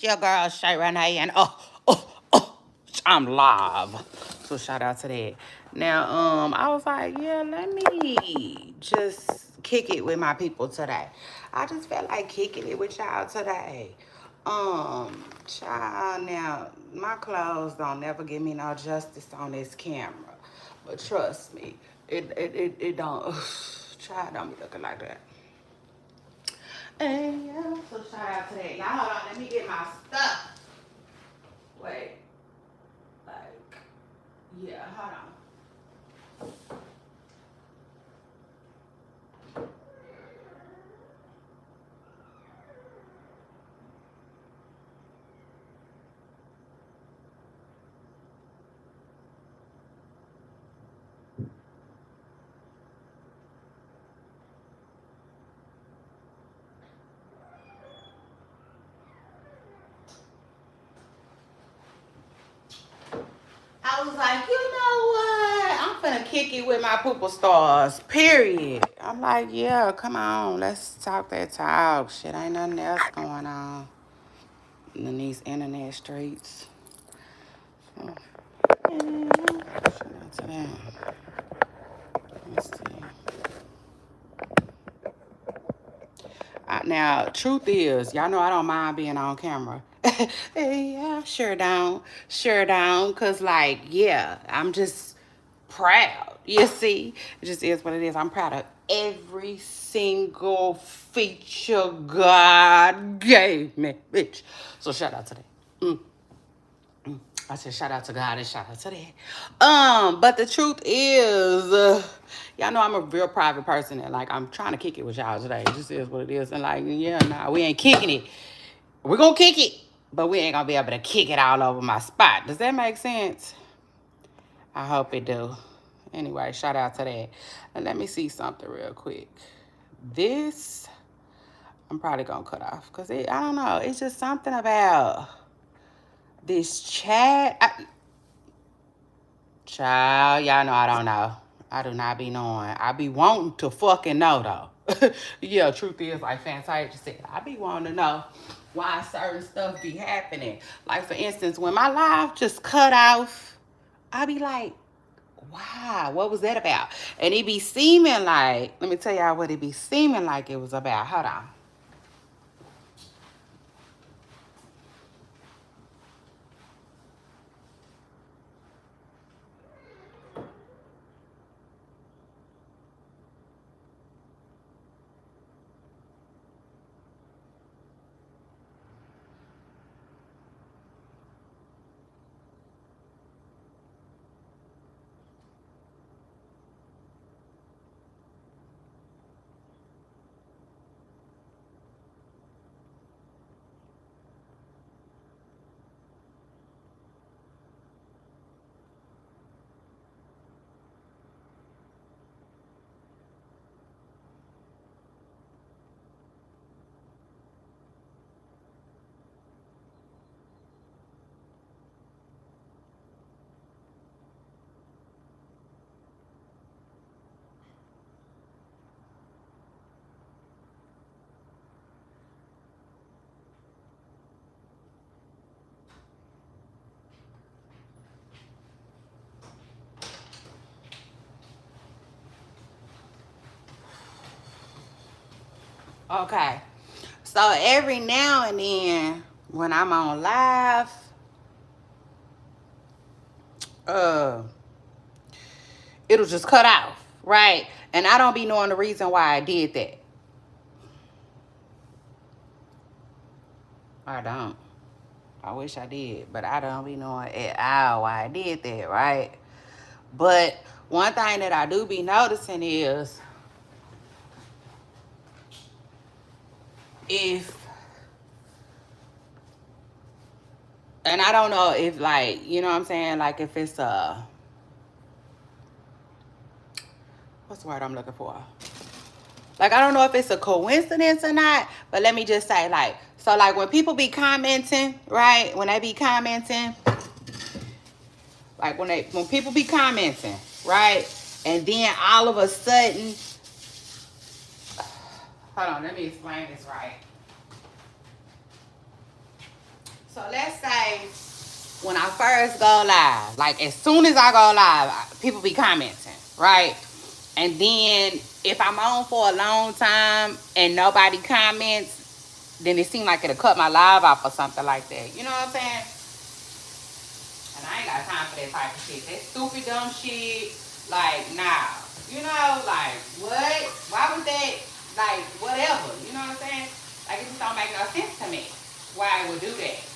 Your girl Shay Renee and I'm live. So shout out to that. Now, I was like, yeah, let me just kick it with my people today. I just felt like kicking it with y'all today. Child, now my clothes don't never give me no justice on this camera. But trust me, it don't child don't be looking like that. And yeah, so shout out to that. Y'all hold on, let me get my stuff. Wait, like, yeah, hold on. I was like, you know what? I'm finna kick it with my pooper stars, period. I'm like, yeah, come on, let's talk that talk. Shit, ain't nothing else going on in these internet streets. So, yeah, shout out to them. Let's see. Now, truth is, y'all know I don't mind being on camera. Yeah, sure don't, cause like, yeah, I'm just proud. You see, it just is what it is. I'm proud of every single feature God gave me, bitch. So shout out to that. Mm. I said shout out to God and shout out to that. But the truth is, y'all know I'm a real private person and like I'm trying to kick it with y'all today. It just is what it is. And like, yeah, nah, we ain't kicking it. We're gonna kick it, but we ain't gonna be able to kick it all over my spot. Does that make sense? I hope it do. Anyway, shout out to that. And let me see something real quick. This I'm probably gonna cut off because I don't know. It's just something about this chat. Child, y'all know I don't know. I do not be knowing. I be wanting to fucking know though. Yeah, truth is, like Fantasia just said, I be wanting to know why certain stuff be happening. Like for instance, when my life just cut off, I be like, wow, what was that about? And it be seeming like, let me tell y'all what it be seeming like it was about. Hold on. Okay. So every now and then when I'm on live, uh, it'll just cut off, right? And I don't be knowing the reason why I did that. I don't. I wish I did, but I don't be knowing at all why I did that, right? But one thing that I do be noticing is if, and I don't know if like, you know what I'm saying? Like if it's what's the word I'm looking for? Like, I don't know if it's a coincidence or not, but let me just say, like, so, like, when people be commenting, right? When they be commenting, like, when people be commenting, right? And then all of a sudden, hold on, let me explain this right. So let's say when I first go live, like as soon as I go live, people be commenting, right? And then if I'm on for a long time and nobody comments, then it seems like it'll cut my live off or something like that. You know what I'm saying? And I ain't got time for that type of shit. That stupid dumb shit. Like, nah. You know, like, what? Why would that, like, whatever. You know what I'm saying? Like, it just don't make no sense to me why it would do that.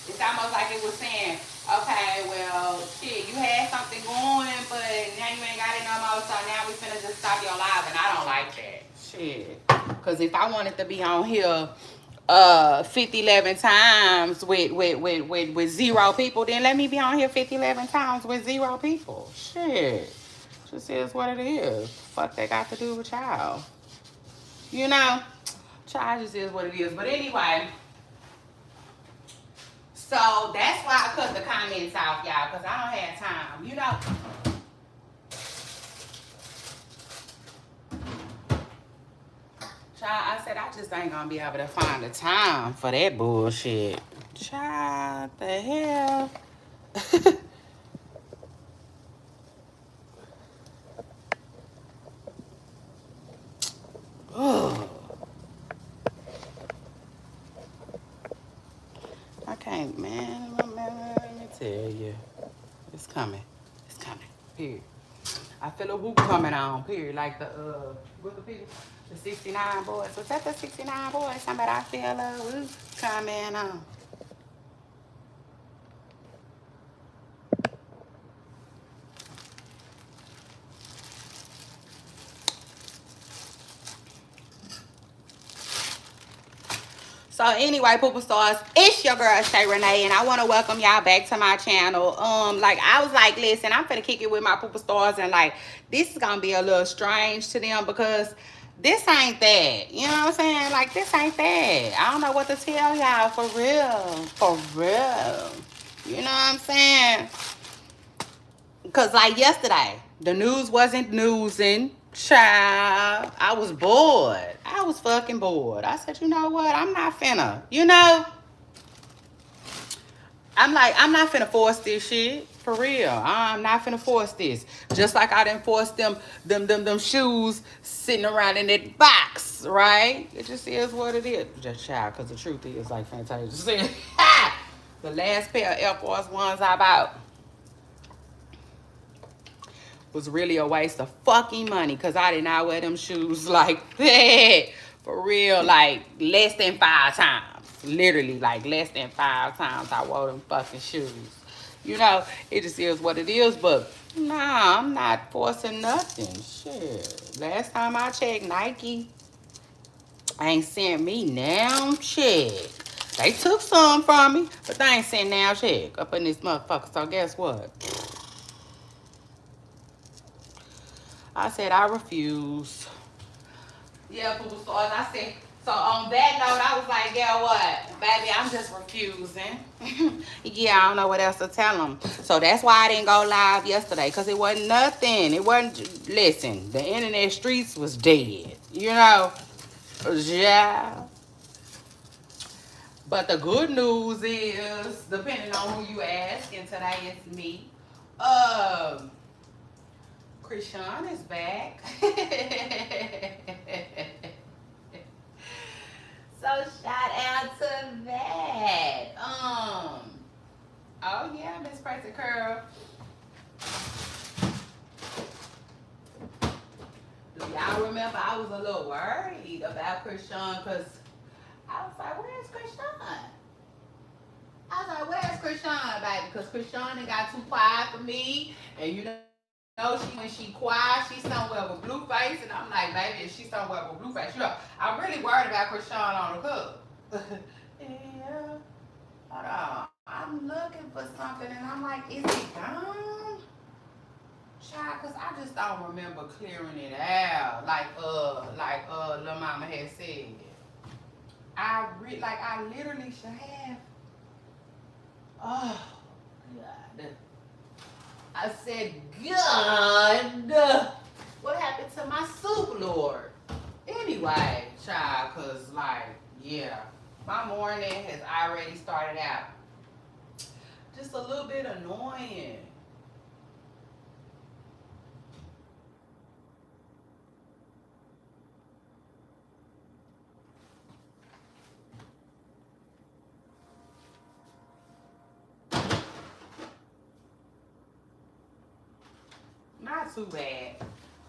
It's almost like it was saying, okay, well, shit, you had something going, but now you ain't got it no more, so now we finna just stop your live, and I don't like that. Shit. Because if I wanted to be on here 50, 11 times with 0 people, then let me be on here 50, 11 times with 0 people. Shit. Just is what it is. Fuck that got to do with y'all. You know? Child just is what it is. But anyway, so that's why I cut the comments off, y'all, because I don't have time. You know? Child, I said I just ain't gonna be able to find the time for that bullshit. Child, the hell? Oh. I can't, man. Let me tell you. It's coming. It's coming. Period. I feel a whoop coming on, period. Like what the people? The 69 boys. Was that the 69 boys? Somebody I feel a whoop coming on. So anyway, Poopa Stars, it's your girl Shay Renee, and I want to welcome y'all back to my channel. Like I was like, listen, I'm finna kick it with my Poopa Stars, and like this is gonna be a little strange to them because this ain't that. You know what I'm saying? Like this ain't that. I don't know what to tell y'all for real. You know what I'm saying? Cause like yesterday, the news wasn't newsing. Child, I was bored. I was fucking bored. I said, you know what? I'm not finna. You know, I'm like, I'm not finna force this shit. For real. I'm not finna force this. Just like I didn't force them shoes sitting around in that box, right? It just is what it is. Just child, because the truth is, like Fantasia said, the last pair of Air Force Ones I bought was really a waste of fucking money because I did not wear them shoes like that. For real, like less than 5 times. Literally, like less than 5 times I wore them fucking shoes. You know, it just is what it is, but nah, I'm not forcing nothing. Shit. Last time I checked, Nike ain't sent me now check. They took some from me, but they ain't sent now check up in this motherfucker. So guess what? I said I refuse. Yeah, Poopa Stars. I said, so on that note, I was like, yeah, what? Baby, I'm just refusing. Yeah, I don't know what else to tell them. So that's why I didn't go live yesterday, because it wasn't nothing. It wasn't, listen, the internet streets was dead. You know? Yeah. But the good news is, depending on who you ask, and today it's me, Krishan is back. So shout out to that. Oh yeah, Miss Perfect Curl. Do y'all remember I was a little worried about Krishan because I was like, where's Krishan? I was like, where's Krishan, baby? Because Krishan got too quiet for me. And you know, when she quiet, she's somewhere with Blueface, and I'm like, baby, if she's somewhere with Blueface, you know, I'm really worried about Krishan on the cook. Yeah, hold on, I'm looking for something, and I'm like, is it gone? Child, cause I just don't remember clearing it out, like Lil Mama had said. I literally should have. Oh God. I said, God, what happened to my soup, Lord? Anyway, child, cause like, yeah. My morning has already started out just a little bit annoying. Not too bad.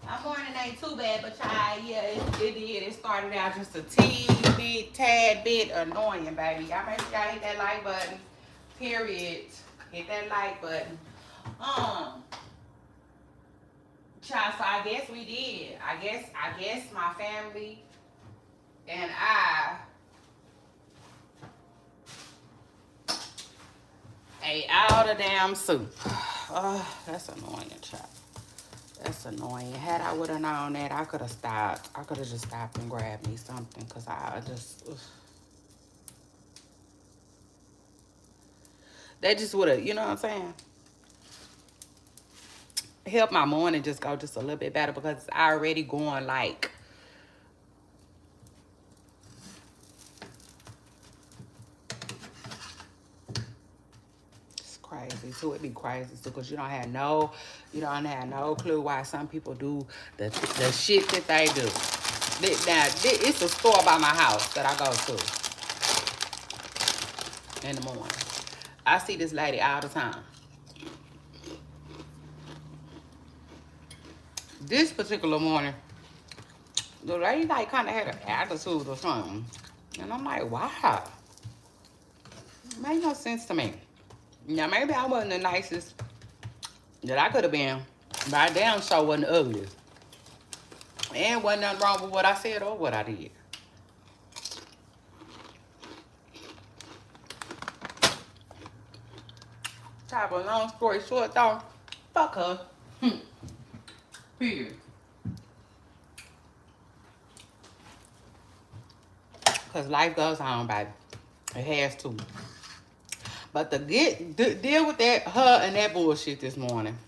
My morning ain't too bad, but y'all, yeah, it did. It started out just a teeny tad bit annoying, baby. Y'all make sure y'all hit that like button. Period. Hit that like button. Child, so I guess we did. I guess my family and I ate all the damn soup. Oh, that's annoying, child. That's annoying. Had I would have known that, I could have stopped. I could have just stopped and grabbed me something because I just, ugh. They just would have, you know what I'm saying? Help my morning just go just a little bit better because it's already going like, it's crazy too. It be crazy too because you don't have no clue why some people do the shit that they do. Now, it's a store by my house that I go to in the morning. I see this lady all the time. This particular morning, the lady like kind of had an attitude or something. And I'm like, wow. It made no sense to me. Now, maybe I wasn't the nicest that I could have been, but I damn sure wasn't the ugliest. And wasn't nothing wrong with what I said or what I did. Type of long story short, though, fuck her. Period. Because life goes on, baby. It has to. But to deal with that, her and that bullshit this morning.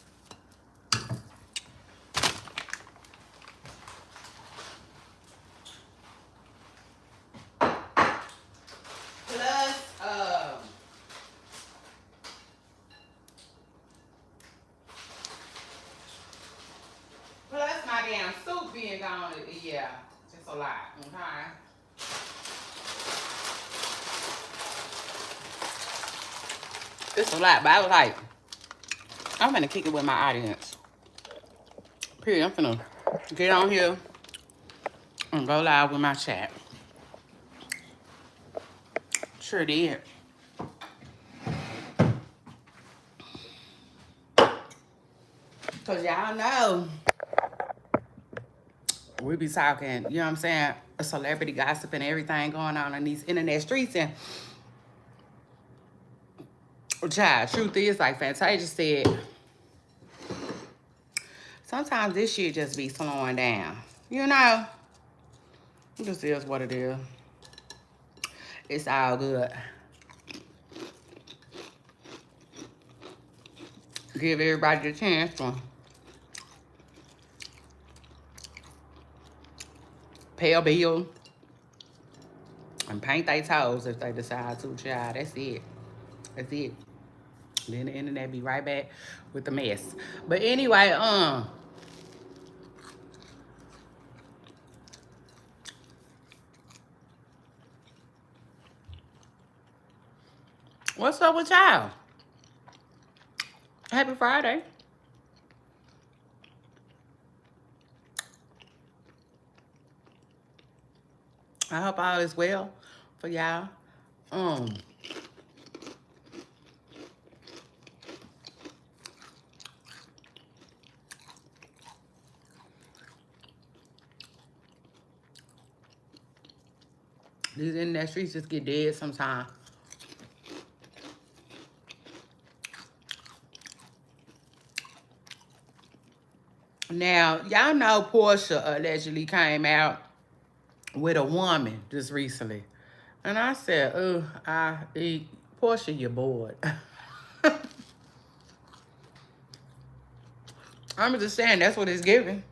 Plus, my damn soup being gone, yeah, just a lot, okay? It's a lot, but I was like, I'm gonna kick it with my audience. Period. I'm gonna get on here and go live with my chat. Sure did. Cause y'all know we be talking, you know what I'm saying, a celebrity gossip and everything going on in these internet streets. And child, truth is, like Fantasia said, sometimes this shit just be slowing down. You know? It just is what it is. It's all good. Give everybody the chance to pay a bill and paint their toes if they decide to, child. That's it. That's it. Then the internet be right back with the mess. But anyway, what's up with y'all? Happy Friday. I hope all is well for y'all. These internet streets just get dead sometimes. Now, y'all know Portia allegedly came out with a woman just recently. And I said, Portia, you're bored. I'm just saying, that's what it's giving.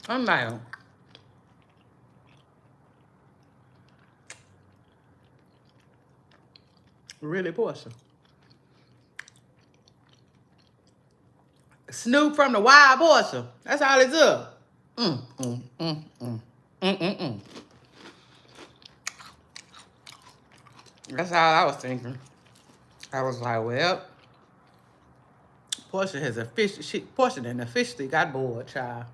I'm like, really, Portia? Snoop from the Wild Portia. That's all it's up. Mm, mm, mm, mm. Mm, mm, mm. That's all I was thinking. I was like, well, Portia has Portia done officially got bored, child.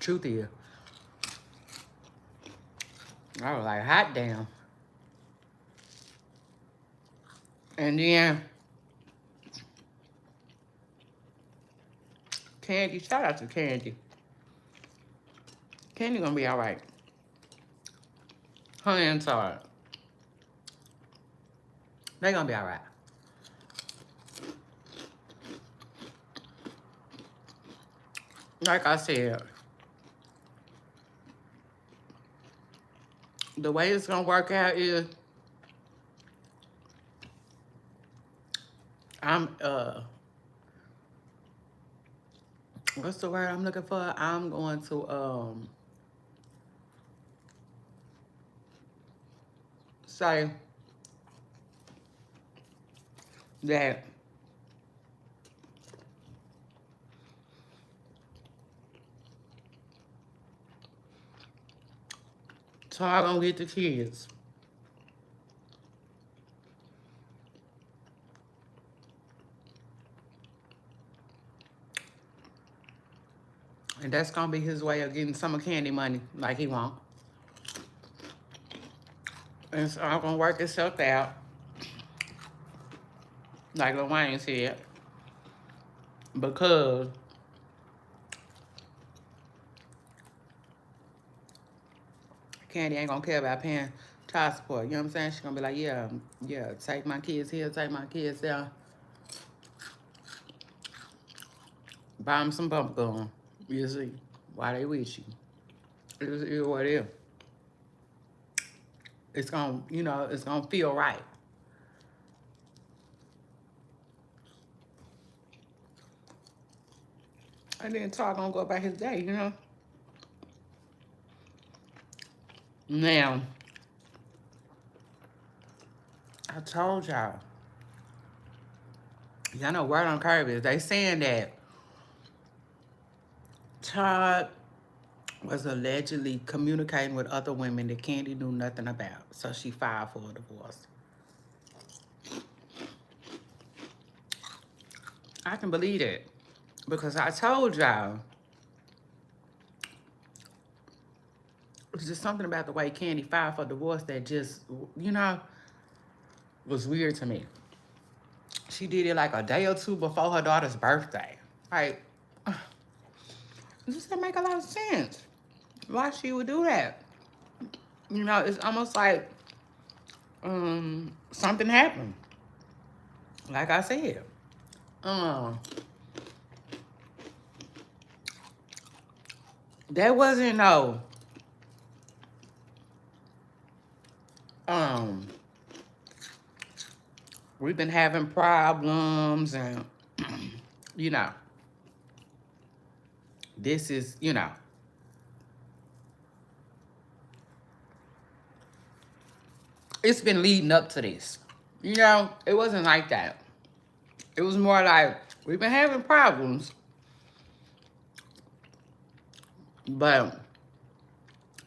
Truth is, I was like, hot damn. And then Candy, shout out to Candy. Candy gonna be all right. Her and Todd, they gonna be all right. Like I said, the way it's gonna work out is I'm what's the word I'm looking for? I'm going to say that Todd gonna get the kids. And that's gonna be his way of getting some of Candy money like he want. And it's all gonna work itself out. Like Lil Wayne said. Because Candy ain't gonna care about paying child support. You know what I'm saying? She's gonna be like, yeah, take my kids here, take my kids there. Buy them some bump gum. You see, why they with you. It's what it is. It's gonna, it's gonna feel right. And then Todd gonna go about his day, Now, I told y'all know word on curve is they saying that Todd was allegedly communicating with other women that Candy knew nothing about. So she filed for a divorce. I can believe that. Because I told y'all, it's just something about the way Candy filed for divorce that just, was weird to me. She did it like a day or two before her daughter's birthday. Like, it just doesn't make a lot of sense why she would do that. It's almost like something happened. Like I said. There wasn't no we've been having problems and this is, it's been leading up to this. It wasn't like that. It was more like, we've been having problems, but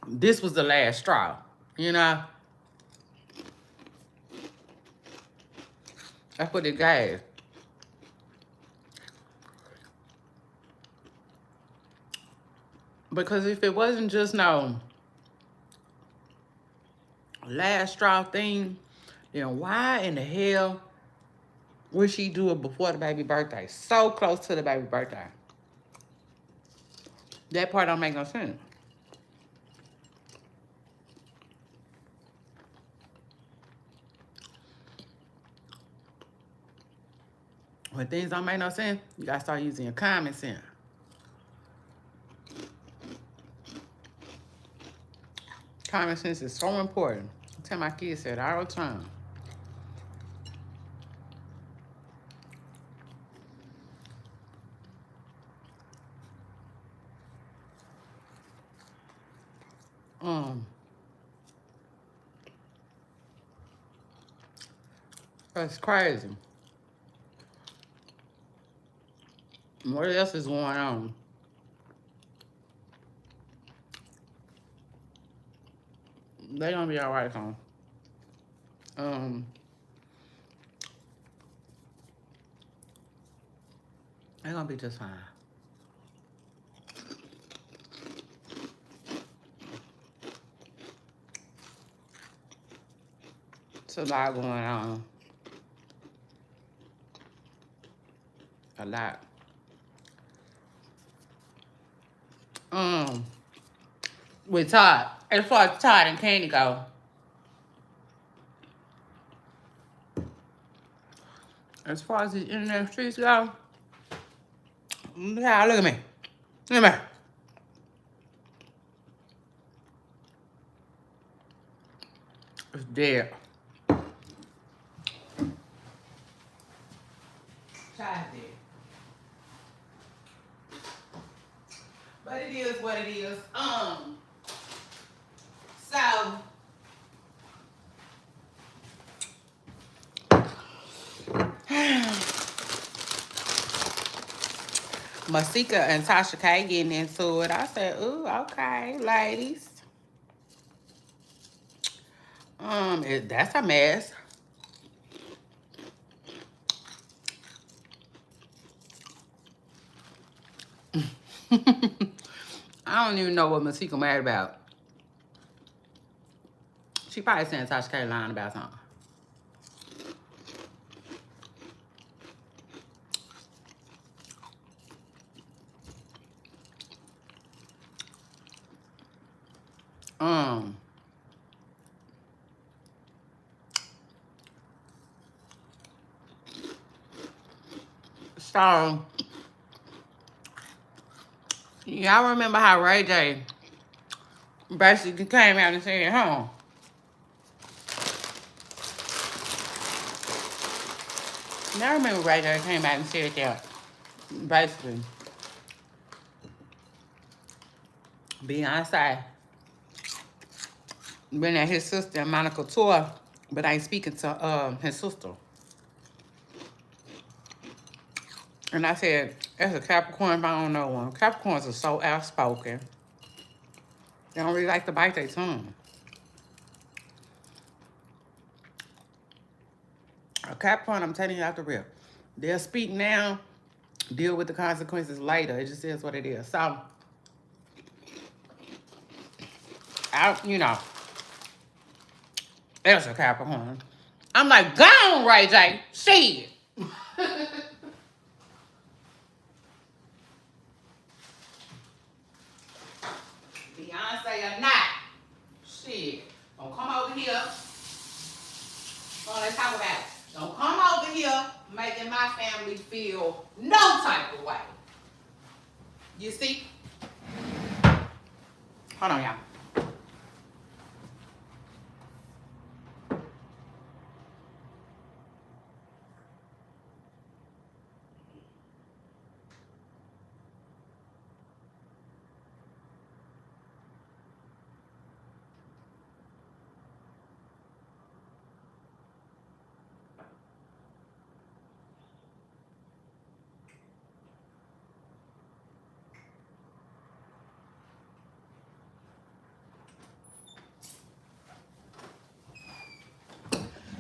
this was the last straw, That's what it gave. Because if it wasn't just no last straw thing, then why in the hell would she do it before the baby birthday? So close to the baby birthday. That part don't make no sense. When things don't make no sense, you gotta start using your common sense. Common sense is so important. I tell my kids that all the time. That's crazy. What else is going on? They gonna be all right, huh? They gonna be just fine. It's a lot going on. A lot. With Todd. As far as Todd and Candy go, as far as the internet streets go, yeah, look at me. Look at me. It's dead. Todd's dead. But it is what it is. So Masika and Tasha K getting into it. I said, ooh, okay, ladies. That's a mess. I don't even know what Masika mad about. She probably saying Tasha K lying about something. So y'all remember how Ray J basically came out and said, huh? Y'all remember Ray J came out and said that basically Beyonce been at his sister and Monica tour, but ain't speaking to his sister. And I said, that's a Capricorn, but I don't know one. Capricorns are so outspoken. They don't really like to bite their tongue. A Capricorn, I'm telling you out the real. They'll speak now, deal with the consequences later. It just is what it is. So, there's a Capricorn. I'm like, go on, Ray J. Shit. Beyonce or not. Shit. Don't come over here. Oh, let's talk about it. Don't come over here making my family feel no type of way. You see? Hold on, y'all.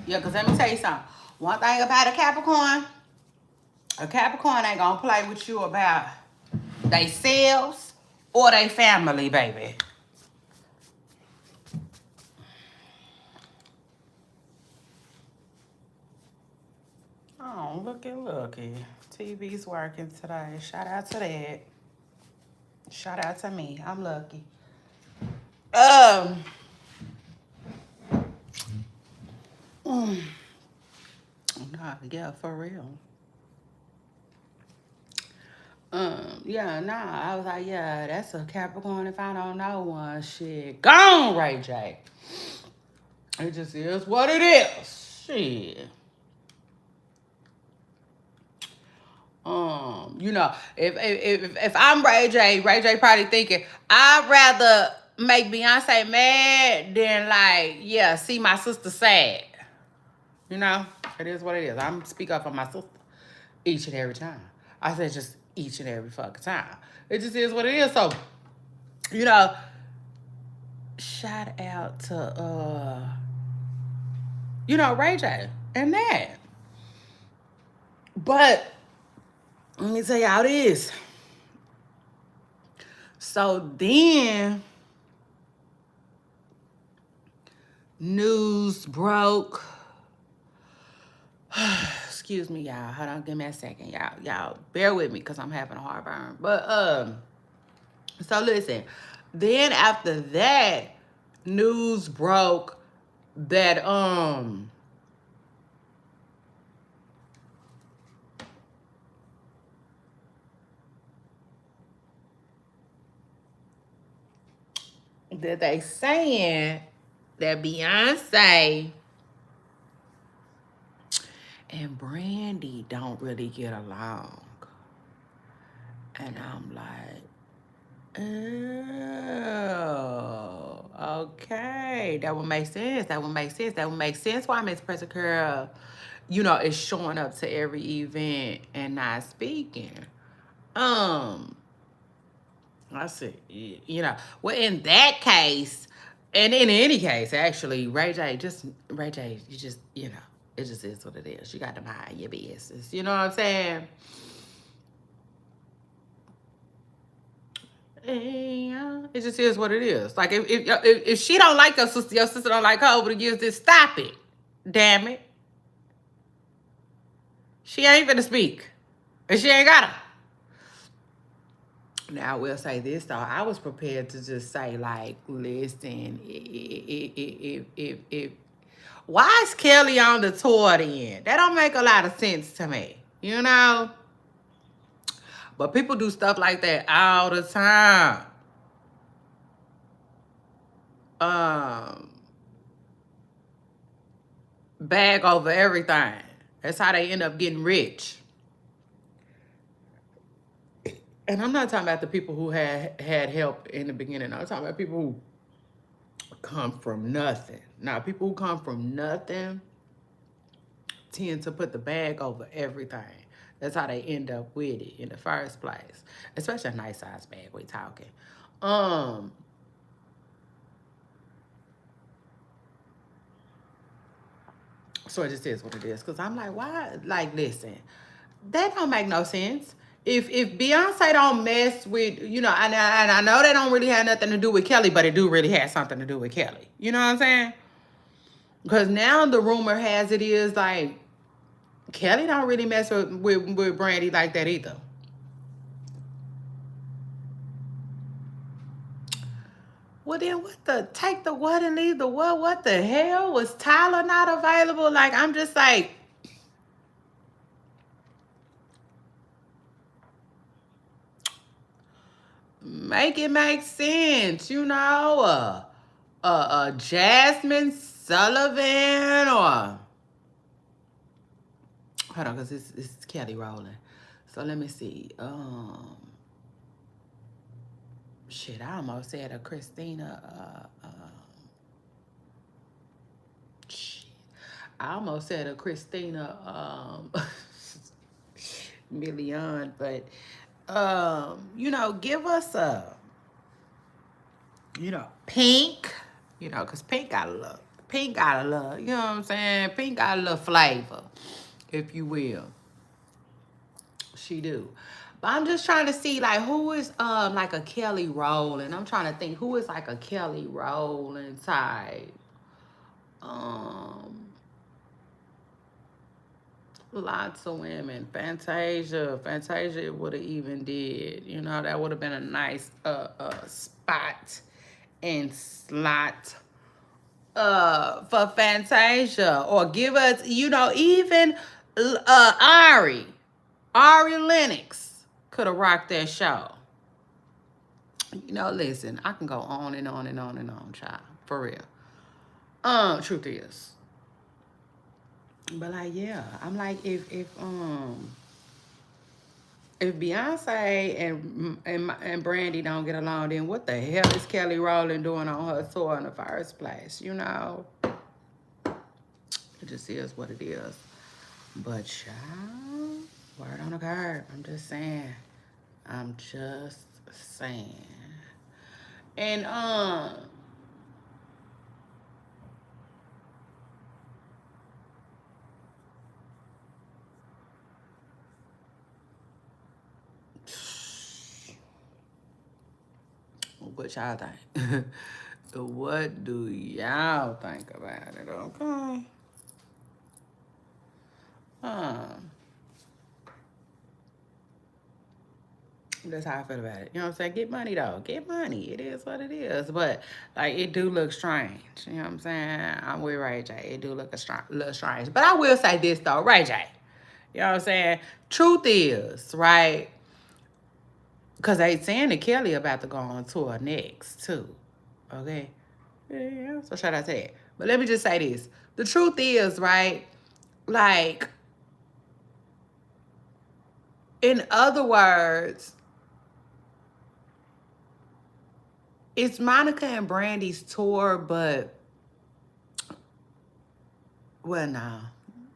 Yeah, because let me tell you something. One thing about a Capricorn ain't gonna play with you about they selves or they family, baby. Oh, looky. TV's working today. Shout out to that. Shout out to me. I'm lucky. Nah, yeah, for real. I was like, yeah, that's a Capricorn if I don't know one. Shit. Gone, Ray J. It just is what it is. Shit. If I'm Ray J probably thinking, I'd rather make Beyonce mad, then like, yeah, see my sister sad. You know, it is what it is. I'm speak up for my sister each and every time. I said just each and every fucking time. It just is what it is. So, you know, shout out to Ray J and that. But let me tell y'all this. So then news broke. Excuse me, y'all. Hold on, give me a second, y'all. Y'all bear with me because I'm having a heartburn. But so listen. Then after that, news broke that that they saying that Beyonce and Brandy don't really get along. And I'm like, oh, okay. That would make sense. That would make sense. That would make sense why Miss Pressure Girl, is showing up to every event and not speaking. I see. Well, in that case, and in any case, actually, Ray J, you just, it just is what it is. You got to mind your business. You know what I'm saying? Yeah, it just is what it is. Like if she don't like your sister don't like her over the years, then stop it. Damn it. She ain't finna speak. And she ain't gotta. Now I will say this though. I was prepared to just say, like, listen, if why is Kelly on the tour then? That don't make a lot of sense to me. But people do stuff like that all the time. Bag over everything. That's how they end up getting rich. And I'm not talking about the people who had help in the beginning. I'm talking about people who come from nothing. Now, people who come from nothing tend to put the bag over everything. That's how they end up with it in the first place. Especially a nice size bag we talking. So it just is what it is. Because I'm like, why? Like, listen, that don't make no sense. If Beyonce don't mess with, and I know that don't really have nothing to do with Kelly, but it do really have something to do with Kelly. You know what I'm saying? Because now the rumor has it is like Kelly don't really mess with Brandy like that either. Well, then take the what and leave the what? What the hell? Was Tyler not available? Like, I'm just like, make it make sense, Jasmine Sullivan or hold on, because it's Kelly rolling. So let me see. Shit, I almost said a Christina. Shit, I almost said a Christina Milian, but give us a Pink, because Pink got a look. Pink got a look. You know what I'm saying? Pink got a little flavor, if you will. She do. But I'm just trying to see, like, who is like a Kelly Rowland. I'm trying to think who is like a Kelly Rowland type. Lots of women. Fantasia would have even did. That would have been a nice spot and slot for Fantasia. Or give us, even Ari Lennox could have rocked that show. Listen, I can go on and on and on and on, child. For real. Truth is. But like, yeah, I'm like, if If Beyonce and Brandy don't get along, then what the hell is Kelly Rowland doing on her tour in the first place? You know, it just is what it is. But child, word on the curb. I'm just saying. I'm just saying. And what y'all think? What do y'all think about it? Okay. Um, that's how I feel about it. You know what I'm saying? Get money though. Get money. It is what it is. But like it do look strange. You know what I'm saying? I'm with Ray J. It do look little strange. But I will say this though, Ray J. You know what I'm saying? Truth is, right? Because they saying that Kelly about to go on tour next too. Okay. Yeah. So shout out to that. But let me just say this. The truth is, right? Like, in other words, it's Monica and Brandy's tour, but well, no,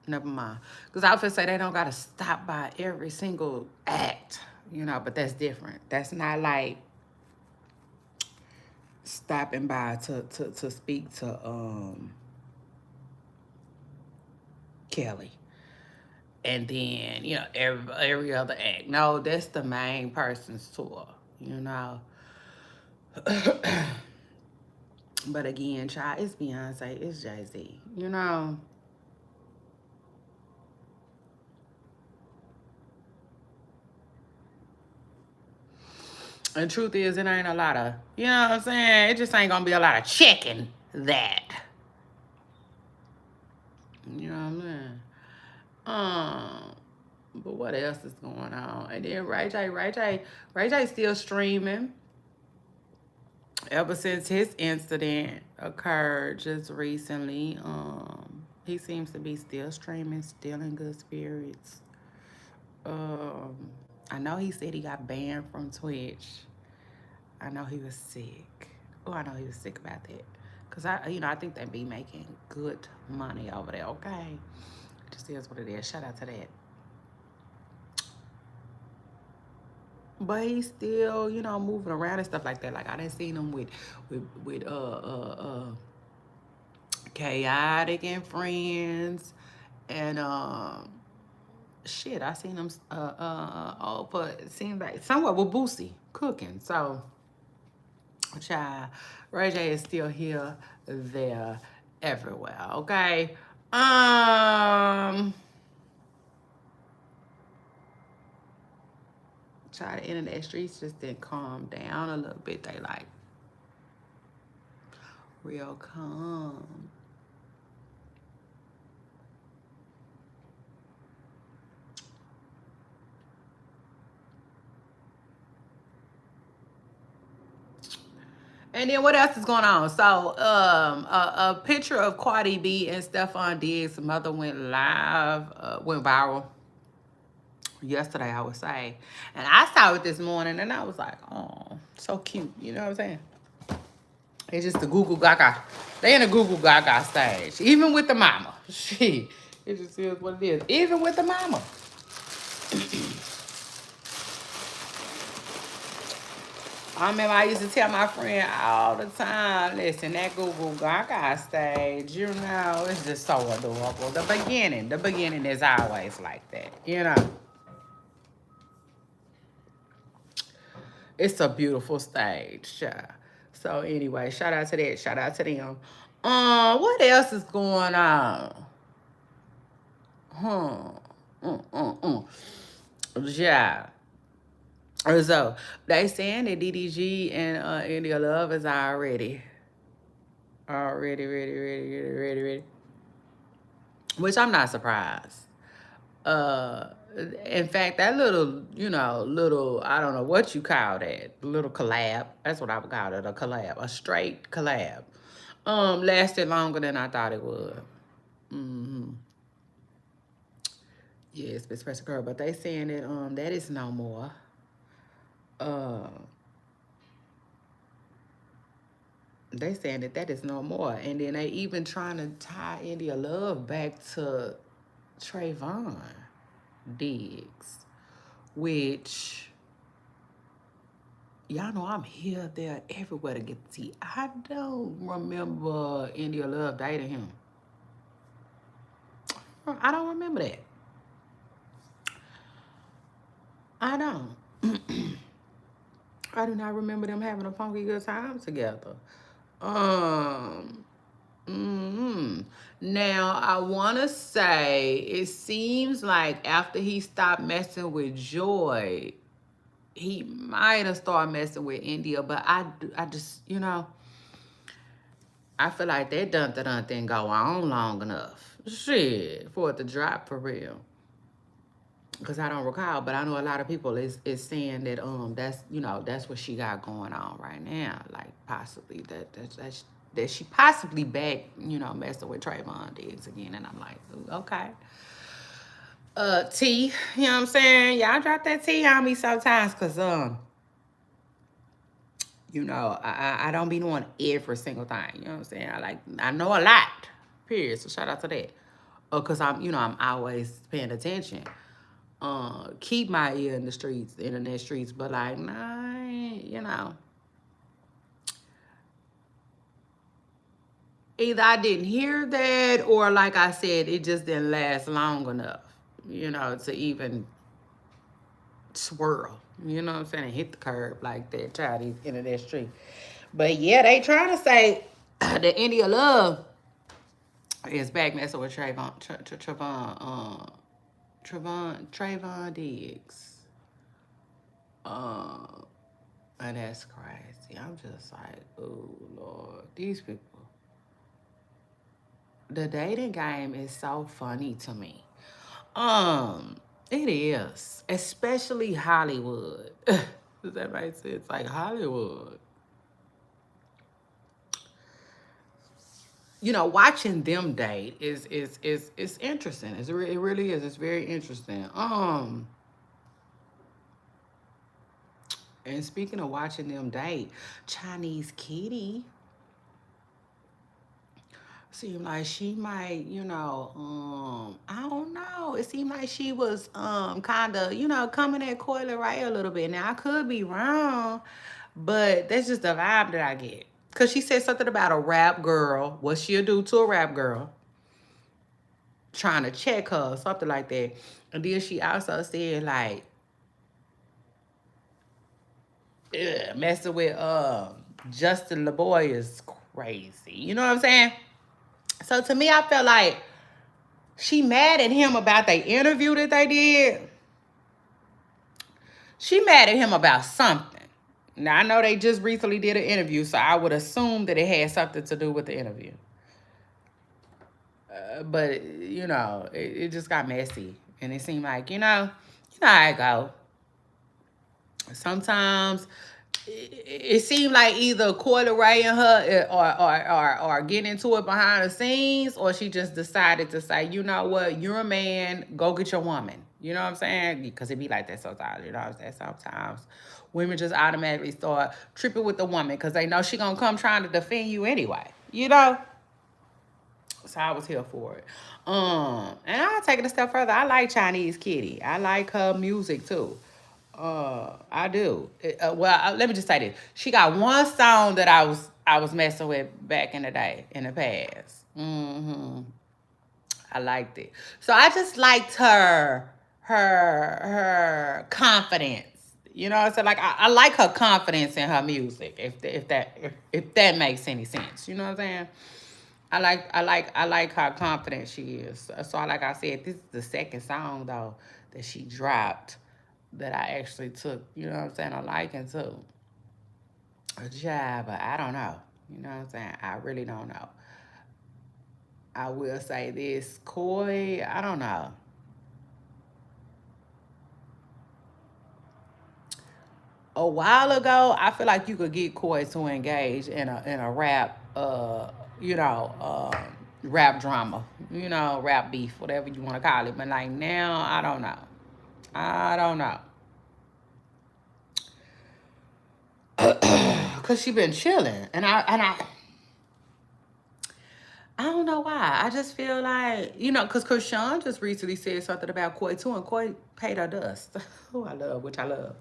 never mind. Because I would say they don't gotta stop by every single act, you know. But that's different. That's not like stopping by to speak to Kelly, and then you know every other act. No, that's the main person's tour, you know. But again, child, it's Beyonce, it's Jay-Z, you know. And truth is, it ain't a lot of, you know what I'm saying? It just ain't gonna be a lot of checking that. You know what I'm saying? But what else is going on? And then Ray J still streaming ever since his incident occurred just recently. He seems to be still streaming, still in good spirits. Um, I know he said he got banned from Twitch. I know he was sick. Oh, I know he was sick about that. Cause I think they be making good money over there. Okay, it just is what it is. Shout out to that. But he's still, moving around and stuff like that. Like I didn't see him with Chaotic and Friends, and shit. I seen him but it seemed like somewhat with Boosie cooking. So, child, Ray J is still here, there, everywhere. Okay. Child, the internet streets just didn't calm down a little bit. They like real calm. And then what else is going on? So, a picture of Cardi B and Stephon Diggs' mother went live, went viral yesterday, I would say. And I saw it this morning, and I was like, oh, so cute. You know what I'm saying? It's just the Google Gaga. They in a Google Gaga stage, even with the mama. She, it just is what it is. Even with the mama. I remember I used to tell my friend all the time, listen, that Google Gaga stage, it's just so adorable. The beginning is always like that, It's a beautiful stage, yeah. So anyway, shout out to that. Shout out to them. What else is going on? Yeah. So they saying that DDG and India Love is already ready. Which I'm not surprised. Uh, in fact, that little, I don't know what you call that, little collab. That's what I would call it, a collab, a straight collab. Lasted longer than I thought it would. Mm-hmm. Yes, Miss Pressure Girl, but they saying that that is no more. Uh, they saying that that is no more, and then they even trying to tie India Love back to Trayvon Diggs, which y'all know I'm here, there, everywhere to get the tea. I don't remember India Love dating him. I don't remember that. I don't. I do not remember them having a funky good time together. Um, Now, I want to say it seems like after he stopped messing with Joy, he might have started messing with India, but I just, I feel like that dun didn't go on long enough. Shit, for it to drop for real. Because I don't recall, but I know a lot of people is saying that that's that's what she got going on right now, like possibly that she possibly back messing with Trayvon Diggs again, and I'm like, ooh, okay. T, you know what I'm saying? Y'all drop that T on me sometimes, cause I don't be knowing every single thing. You know what I'm saying? I know a lot. Period. So shout out to that. Cause I'm always paying attention. Keep my ear in the streets, internet streets, but like, nah, either I didn't hear that or like I said, it just didn't last long enough, to even swirl. You know what I'm saying? And hit the curb like that, try these internet streets. But yeah, they trying to say that India Love is back messing with Trayvon Diggs. Um, and that's crazy. I'm just like, oh Lord, these people. The dating game is so funny to me. Um, it is, especially Hollywood. Does that make sense? Like Hollywood. Watching them date is interesting. It really is. It's very interesting. And speaking of watching them date, Chinese Kitty seemed like she might, I don't know. It seemed like she was kind of, coming at Coi Leray a little bit. Now I could be wrong, but that's just the vibe that I get. Cause she said something about a rap girl, what she'll do to a rap girl, trying to check her, something like that. And then she also said like, messing with Justin LeBoy is crazy. You know what I'm saying? So to me, I felt like she mad at him about the interview that they did. She mad at him about something. Now, I know they just recently did an interview, so I would assume that it had something to do with the interview. But, it just got messy. And it seemed like, how I go. Sometimes it seemed like either Coi Leray and her are getting into it behind the scenes, or she just decided to say, you know what, you're a man, go get your woman. You know what I'm saying? Because it be like that sometimes. You know what I'm saying? Sometimes women just automatically start tripping with the woman because they know she gonna come trying to defend you anyway. So I was here for it. And I'll take it a step further. I like Chinese Kitty. I like her music too. I do. Let me just say this. She got one song that I was messing with back in the day, in the past. I liked it. So I just liked her confidence. You know what I'm saying? Like I like her confidence in her music. If that makes any sense. You know what I'm saying? I like how confident she is. So like I said, this is the second song though that she dropped that I actually took, you know what I'm saying, a liking to. A job, but I don't know. You know what I'm saying? I really don't know. I will say this, Coi, I don't know. A while ago, I feel like you could get Coi to engage in a rap, rap drama, you know, rap beef, whatever you want to call it. But like now, I don't know. I don't know. Cause she been chilling, and I don't know why. I just feel like, you know, cause Krishan just recently said something about Koi too, and Koi paid her dust. Who I love, which I love.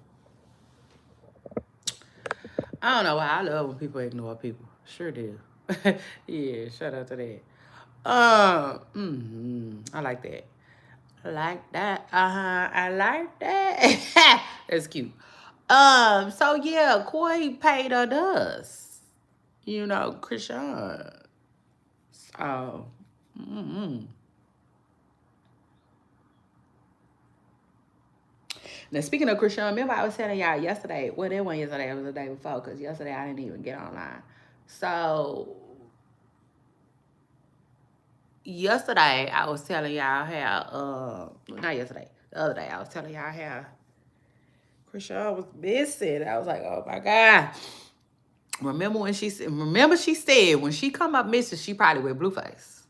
I don't know why. I love when people ignore people. Sure do. Yeah, shout out to that. I like that. I like that. I like that. That's cute. So yeah, Koi paid her dust. You know, Krishan. So, mm-hmm. Now, speaking of Krishan, remember I was telling y'all yesterday, well, that wasn't yesterday, it was the day before, because yesterday I didn't even get online. So, yesterday I was telling y'all how, not yesterday, the other day I was telling y'all how Krishan was missing. I was like, oh my God. Remember she said when she come up missing, she probably with Blueface.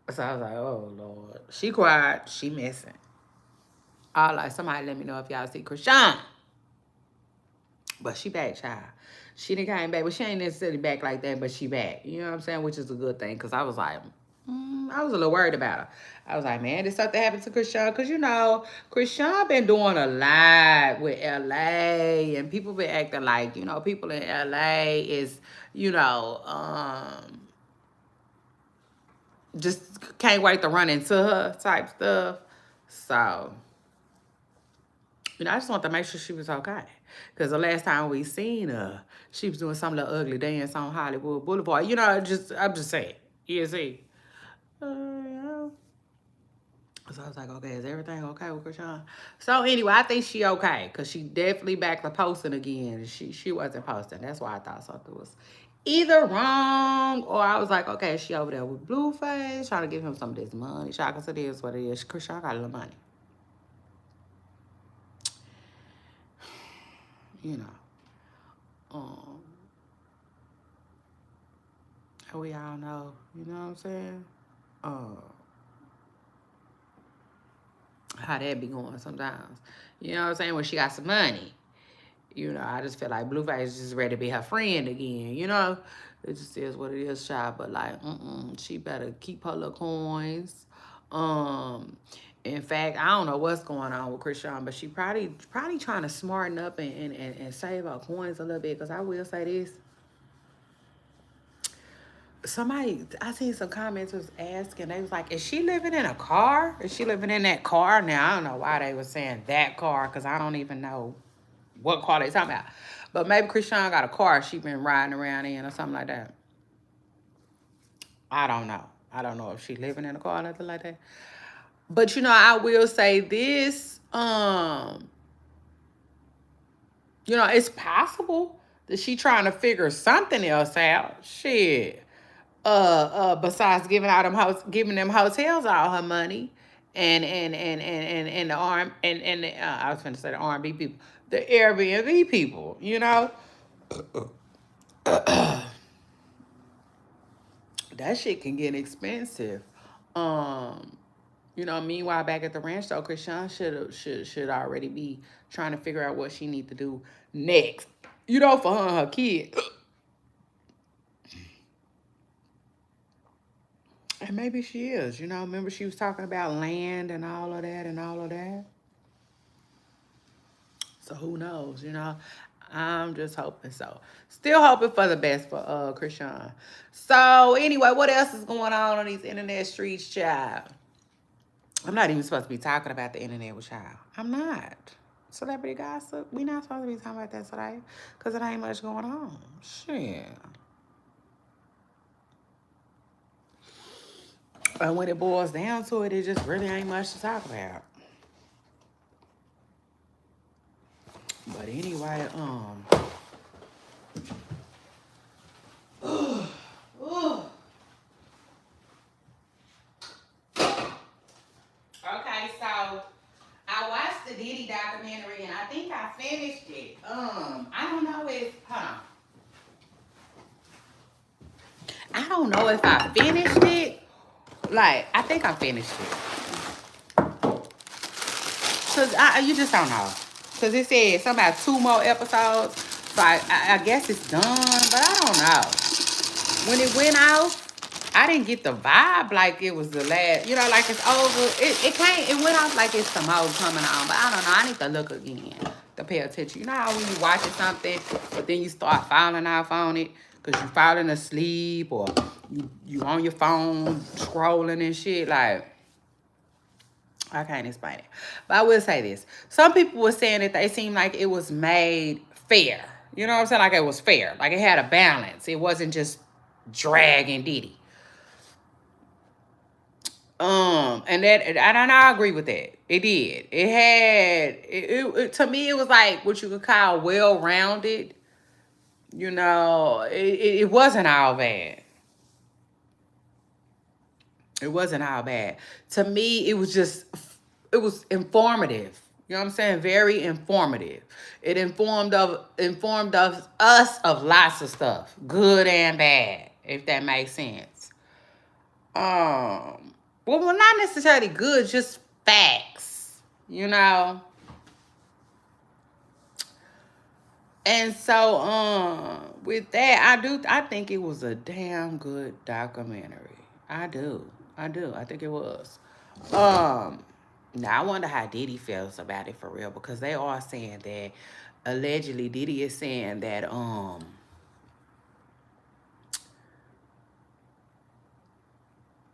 So I was like, oh Lord. She cried, she missing. I was like, somebody let me know if y'all see Krishan. But she back, child. She didn't came back, but she ain't necessarily back like that, but she back. You know what I'm saying? Which is a good thing, because I was like, I was a little worried about her. I was like, man, did something happen to Krishan? Because, you know, Krishan been doing a lot with LA, and people been acting like, you know, people in LA is, you know, just can't wait to run into her type stuff. So, you know, I just want to make sure she was okay. Because the last time we seen her, she was doing some little ugly dance on Hollywood Boulevard. You know, I'm just saying. You see? Yeah. So I was like, okay, is everything okay with Krishan? So anyway, I think she okay. Because she definitely back to posting again. She wasn't posting. That's why I thought something was either wrong, or I was like, okay, she over there with Blueface, trying to give him some of this money. Because it is what it is. Krishan got a little money. You know. Um, we all know, you know what I'm saying? Uh, how that be going sometimes. You know what I'm saying? When she got some money. You know, I just feel like Blueface is just ready to be her friend again, you know? It just is what it is, child. But like, she better keep her little coins. In fact, I don't know what's going on with Krishan, but she probably trying to smarten up and save her coins a little bit. Because I will say this. Somebody, I seen some comments was asking, they was like, is she living in a car? Is she living in that car? Now, I don't know why they was saying that car, because I don't even know what car they talking about. But maybe Krishan got a car she been riding around in or something like that. I don't know. I don't know if she living in a car or nothing like that. But, you know, I will say this, you know, it's possible that she trying to figure something else out. Shit. Besides giving them hotels all her money, and the arm and the, I was going to say the R&B people, the Airbnb people, you know, that shit can get expensive. Um, you know, meanwhile back at the ranch though, Krishan should already be trying to figure out what she need to do next. You know, for her and her kid. And maybe she is, you know. Remember she was talking about land and all of that and all of that. So who knows, you know? I'm just hoping so. Still hoping for the best for Krishan. So anyway, what else is going on these internet streets, child? I'm not even supposed to be talking about the internet with y'all. I'm not. Celebrity gossip. We not supposed to be talking about that today. Because it ain't much going on. Shit. And when it boils down to it, it just really ain't much to talk about. But anyway, okay, so I watched the Diddy documentary and I think I finished it. I don't know if don't know if I finished it. Like, I think I finished it. Because you just don't know. Because it said something about 2 more episodes. So I guess it's done, but I don't know. When it went out, I didn't get the vibe like it was the last, you know, like it's over. It went off like it's some more coming on, but I don't know. I need to look again to pay attention. You know how when you watching something, but then you start falling off on it because you falling asleep or you on your phone scrolling and shit. Like, I can't explain it. But I will say this. Some people were saying that they seemed like it was made fair. You know what I'm saying? Like it was fair. Like it had a balance. It wasn't just dragging Diddy. And I agree with that. It did. It had to me it was like what you could call well-rounded. You know, it wasn't all bad. It wasn't all bad. To me, it was informative. You know what I'm saying? Very informative. It informed of us of lots of stuff, good and bad, if that makes sense. Well, not necessarily good, just facts, you know. And so, with that, I think it was a damn good documentary. I do. I think it was. Now I wonder how Diddy feels about it for real, because they are saying that allegedly Diddy is saying that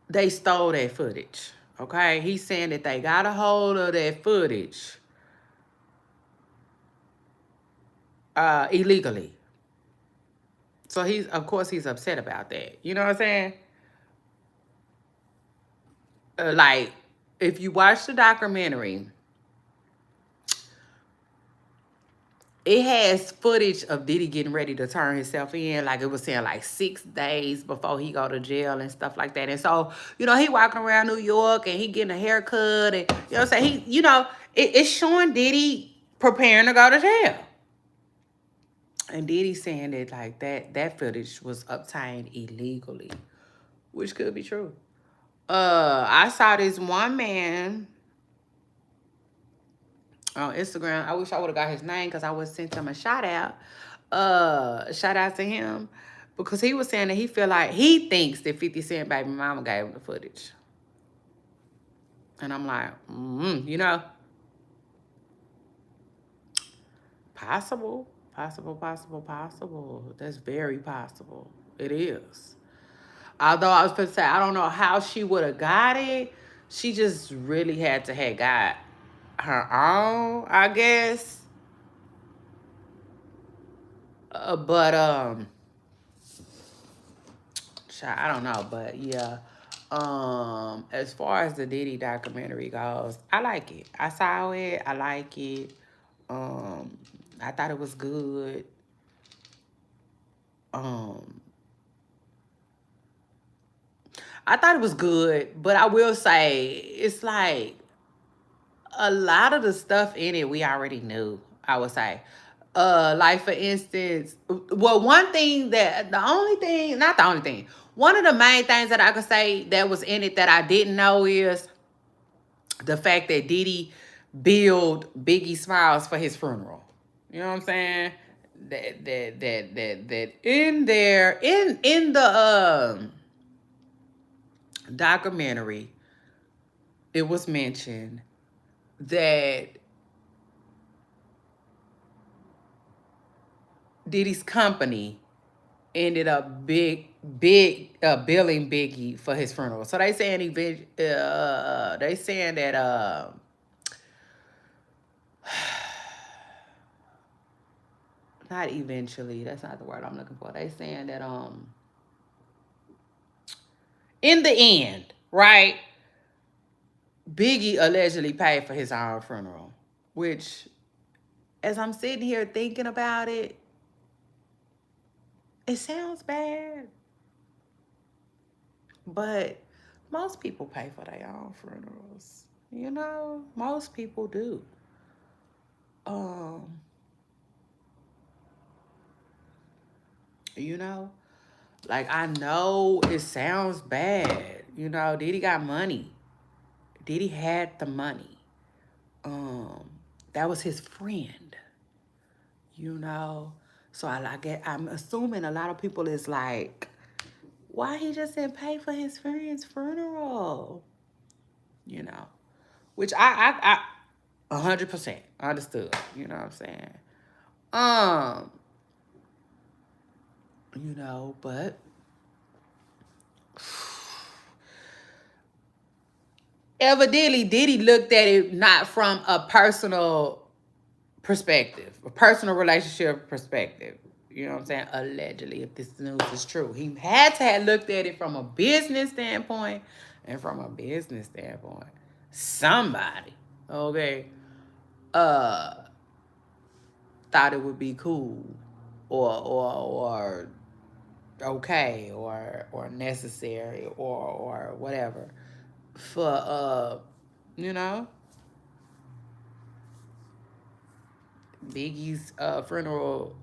they stole that footage. Okay, he's saying that they got a hold of that footage illegally. So of course he's upset about that. You know what I'm saying? Like, if you watch the documentary, it has footage of Diddy getting ready to turn himself in. Like, it was saying like 6 days before he go to jail and stuff like that. And so, you know, he walking around New York and he getting a haircut. And, you know what I'm saying? He, you know, it's showing Diddy preparing to go to jail. And Diddy saying that like that footage was obtained illegally, which could be true. I saw this one man on Instagram. I wish I would have got his name because I would sent him a shout out. Shout out to him because he was saying that he thinks that 50 Cent baby mama gave him the footage. And I'm like, you know, possible. That's very possible. It is. Although I was supposed to say, I don't know how she would have got it. She just really had to have got her own, I guess. But I don't know, but yeah. As far as the Diddy documentary goes, I like it. I saw it. I like it. I thought it was good. I thought it was good, but I will say it's like a lot of the stuff in it we already knew, I would say. Like for instance, well, one of the main things that I could say that was in it that I didn't know is the fact that Diddy billed Biggie Smiles for his funeral. You know what I'm saying? That in there in the documentary, it was mentioned that Diddy's company ended up billing Biggie for his funeral. So they saying that not eventually, that's not the word I'm looking for. They saying that in the end, right? Biggie allegedly paid for his own funeral, which, as I'm sitting here thinking about it, it sounds bad, but most people pay for their own funerals. You know, most people do. You know, Like, I know it sounds bad. You know, Diddy got money. Diddy had the money. Um, that was his friend. You know, so I'm assuming a lot of people is like, why he just didn't pay for his friend's funeral? You know, which I 100% understood. You know what I'm saying? Um, you know, but evidently Diddy looked at it not from a personal perspective, a personal relationship perspective. You know what I'm saying? Allegedly, if this news is true, he had to have looked at it from a business standpoint, and from a business standpoint, somebody, okay, uh, thought it would be cool, or okay, or necessary, or whatever, for you know, Biggie's funeral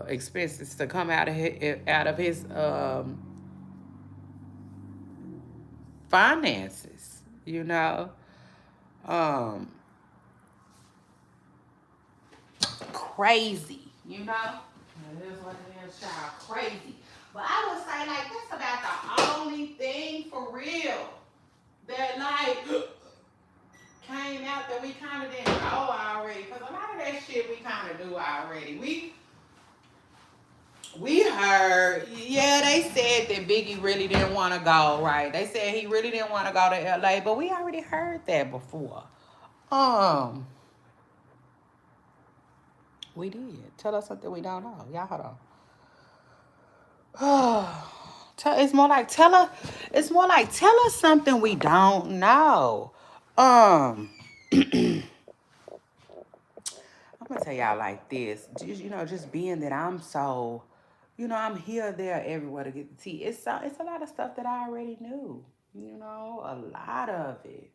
expenses to come out of his finances, you know. Um, Crazy, you know. It is what it is, child. Crazy. But I would say like that's about the only thing for real that like came out that we kind of didn't know already. Because a lot of that shit we kind of knew already. We heard, yeah, they said that Biggie really didn't want to go, right? They said he really didn't want to go to LA, but we already heard that before. Um, we did. Tell us something we don't know. Y'all hold on. It's more like tell us something we don't know. I'm gonna tell y'all like this. Just, just being that I'm so, I'm here, there, everywhere to get the tea. It's a lot of stuff that I already knew. A lot of it.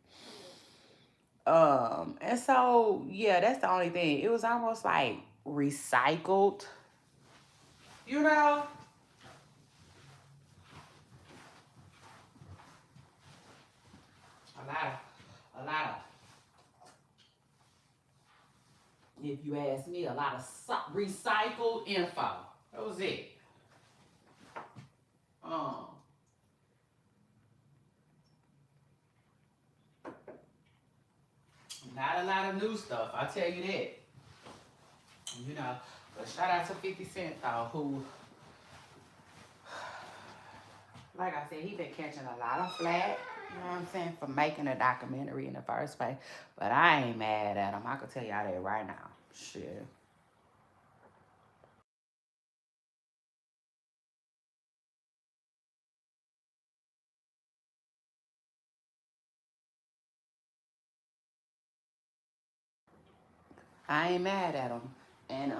And so yeah, that's the only thing. It was almost like recycled. You know, a lot of, if you ask me, a lot of recycled info. That was it. Um, Not a lot of new stuff. I tell you that. You know, but shout out to 50 Cent though, who, like I said, he been catching a lot of flack. You know what I'm saying, for making a documentary in the first place. But I ain't mad at him. I can tell y'all that right now. Shit. I ain't mad at him. And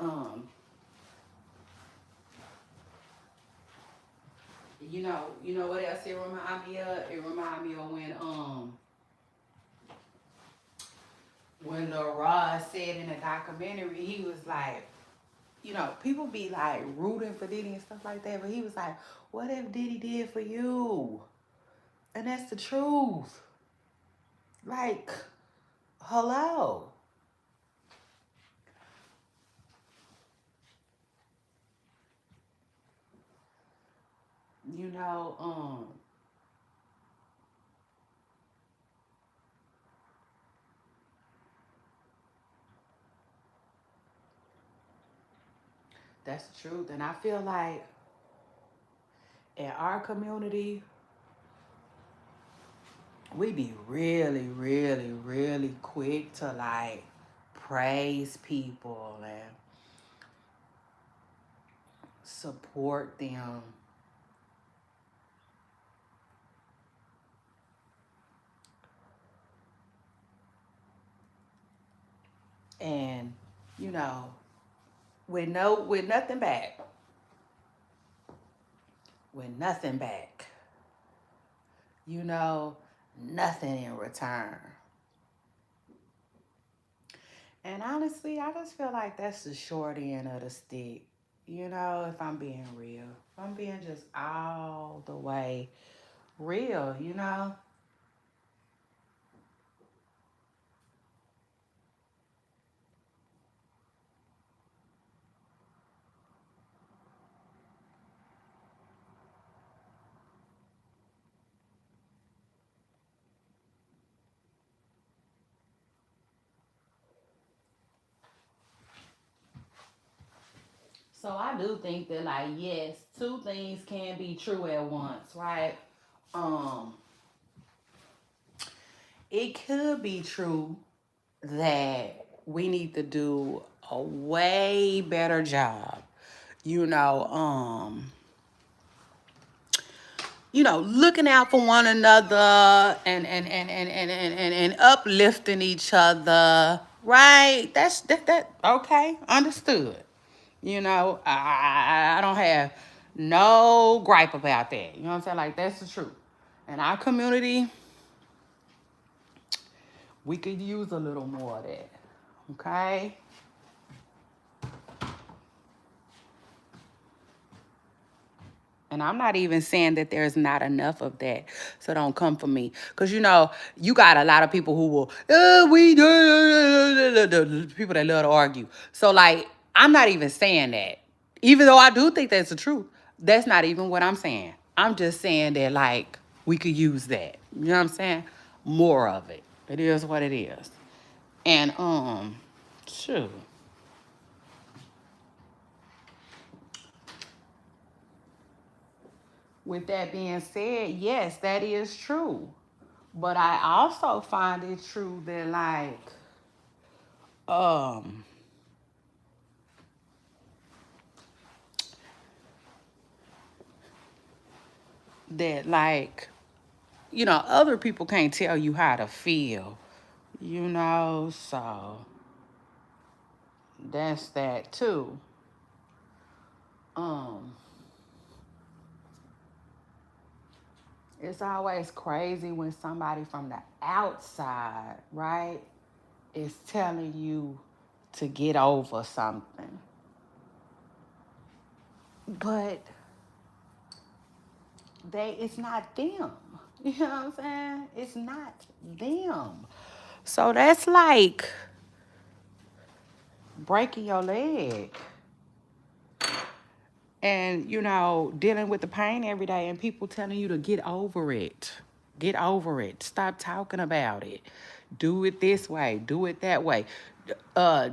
you know what else it remind me of? It remind me of when Lil Rod said in the documentary, he was like, people be like rooting for Diddy and stuff like that, but he was like, what if Diddy did for you? And that's the truth. Like, hello. You know, that's the truth. And I feel like in our community, we be really, really, really quick to like praise people and support them. And, you know, with nothing back. With nothing back. You know, nothing in return. And honestly, I just feel like that's the short end of the stick. You know, if I'm being real, if I'm being just all the way real, you know. So I do think that, like, yes, two things can be true at once, right? Um, it could be true that we need to do a way better job, you know, looking out for one another and uplifting each other, right? That okay, understood. I don't have no gripe about that. You know what I'm saying? Like, that's the truth. In our community, we could use a little more of that. Okay? And I'm not even saying that there's not enough of that. So don't come for me. Because, you got a lot of people who will, people that love to argue. So, like, I'm not even saying that. Even though I do think that's the truth, that's not even what I'm saying. I'm just saying that, like, we could use that. You know what I'm saying? More of it. It is what it is. And, sure. With that being said, yes, that is true. But I also find it true that, like, um that, like, other people can't tell you how to feel, so that's that too. Um it's always crazy when somebody from the outside, right, is telling you to get over something. But it's not them. You know what I'm saying? It's not them. So that's like breaking your leg and, dealing with the pain every day and people telling you to get over it. Get over it. Stop talking about it. Do it this way. Do it that way.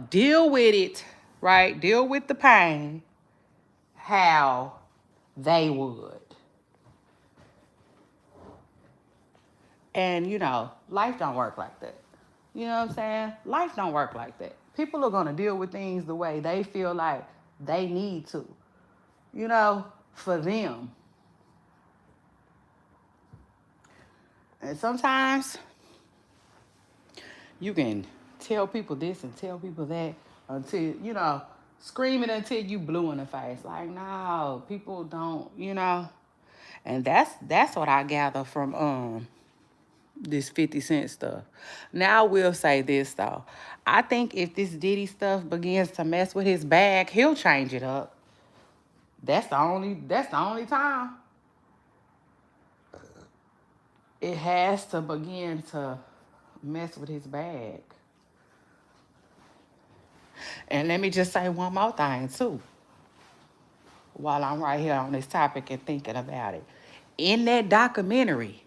Deal with it, right? Deal with the pain how they would. And, life don't work like that. You know what I'm saying? Life don't work like that. People are going to deal with things the way they feel like they need to, for them. And sometimes you can tell people this and tell people that until, screaming until you blue in the face. Like, no, people don't, And that's what I gather from this 50 Cent stuff. Now I will say this though. I think if this Diddy stuff begins to mess with his bag, he'll change it up. That's the only time. It has to begin to mess with his bag. And let me just say one more thing too, while I'm right here on this topic and thinking about it. In that documentary,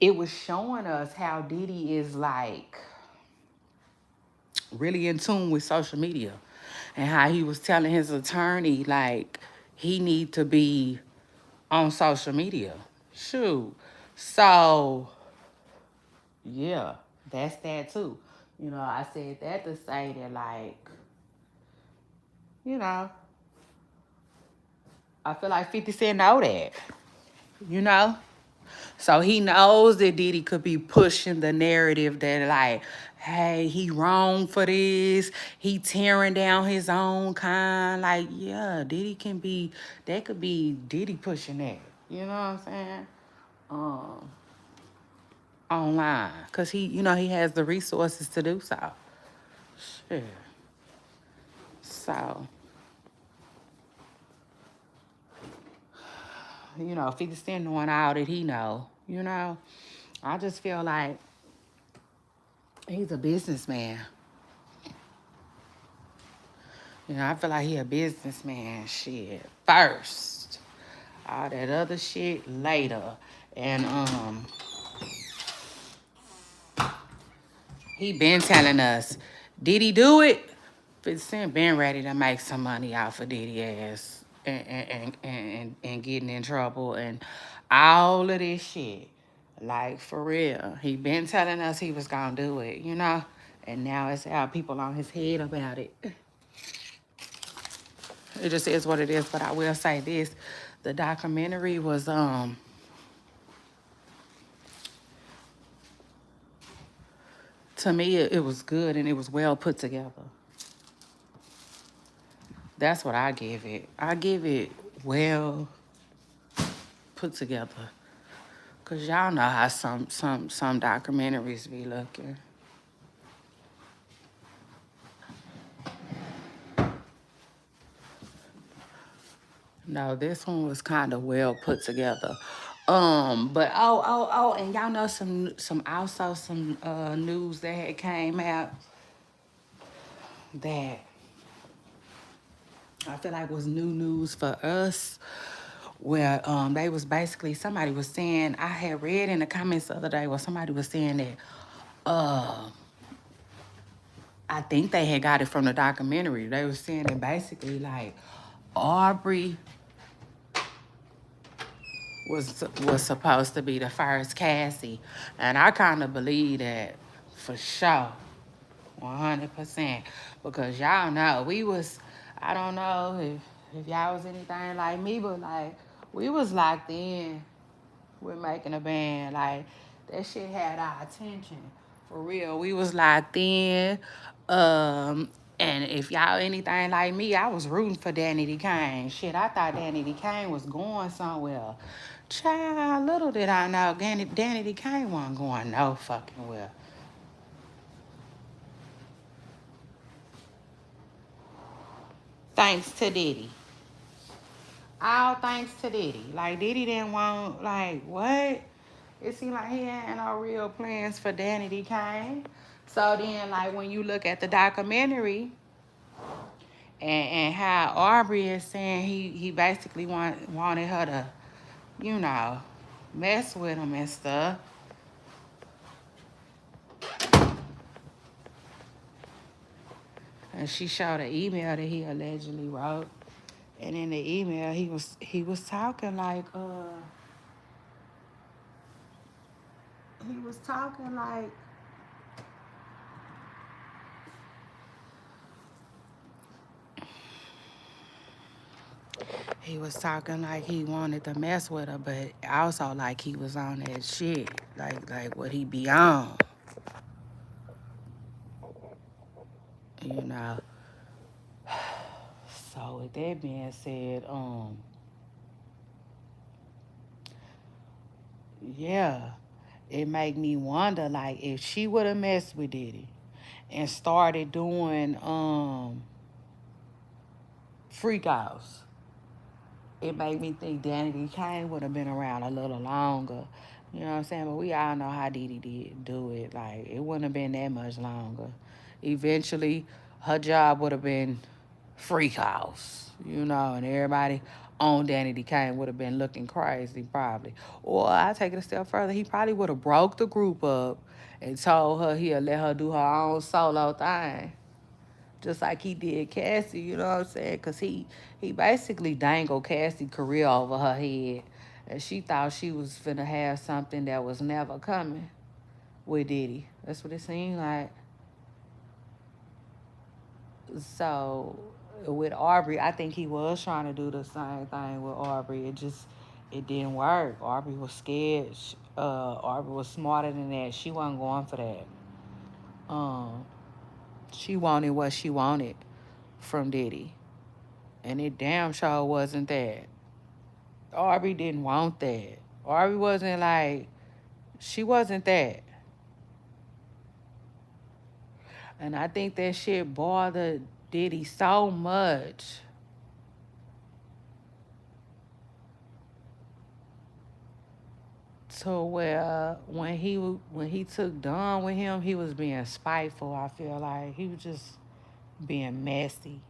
it was showing us how Diddy is, like, really in tune with social media and how he was telling his attorney, like, he need to be on social media. Shoot. So, yeah, that's that too. I said that to say that, like, you know, I feel like 50 Cent know that, you know? So he knows that Diddy could be pushing the narrative that, like, hey, he wrong for this. He tearing down his own kind. Like, yeah, that could be Diddy pushing that. You know what I'm saying? Um, Online. Because he has the resources to do so. Sure. So, you know, 50 Cent knowing all that he know, you know. I just feel like he's a businessman. You know, I feel like he a businessman shit first. All that other shit later. And he been telling us, did he do it? 50 Cent been ready to make some money off of Diddy ass and getting in trouble and all of this shit. Like, for real. He been telling us he was gonna do it, you know? And now it's how people on his head about it. It just is what it is. But I will say this. The documentary was, to me, it was good and it was well put together. That's what I give it. I give it well put together. Cause y'all know how some documentaries be looking. No, this one was kind of well put together. But and y'all know some news that had came out that I feel like was new news for us. Where they was basically somebody was saying, I had read in the comments the other day where somebody was saying that I think they had got it from the documentary. They were saying that basically like Aubrey was supposed to be the first Cassie, and I kind of believe that for sure, 100%, because y'all know we was, I don't know if y'all was anything like me, but like we was locked in with making a band. Like that shit had our attention. For real. We was locked in. And if y'all anything like me, I was rooting for Danny D. Kane. Shit, I thought Danny D. Kane was going somewhere. Child, little did I know Danny D. Kane wasn't going no fucking well. Thanks to Diddy. All thanks to Diddy. Like, Diddy didn't want, like, what? It seemed like he had no real plans for Danny D. Kane. So then, like, when you look at the documentary and how Aubrey is saying he basically wanted her to, you know, mess with him and stuff. And she showed an email that he allegedly wrote. And in the email, he was talking like, he was talking like, he was talking like he wanted to mess with her, but also like he was on that shit, like what he be on, you know. So with that being said, yeah, it made me wonder like if she would have messed with Diddy and started doing freak outs, it made me think Danny D. Kane would have been around a little longer. You know what I'm saying? But we all know how Diddy did do it. Like, it wouldn't have been that much longer. Eventually, her job would have been Freak House, you know, and everybody on Danny D. Kane would have been looking crazy, probably. Or I take it a step further, he probably would have broke the group up and told her he'll let her do her own solo thing, just like he did Cassie, you know what I'm saying? Because he basically dangled Cassie's career over her head. And she thought she was finna have something that was never coming with Diddy. That's what it seemed like. So with Aubrey, I think he was trying to do the same thing with Aubrey. It didn't work. Aubrey was scared. Aubrey was smarter than that. She wasn't going for that. Um, she wanted what she wanted from Diddy. And it damn sure wasn't that. Aubrey didn't want that. Aubrey wasn't like, she wasn't that. And I think that shit bothered Diddy so much to where when he took Dawn with him, he was being spiteful. I feel like he was just being messy.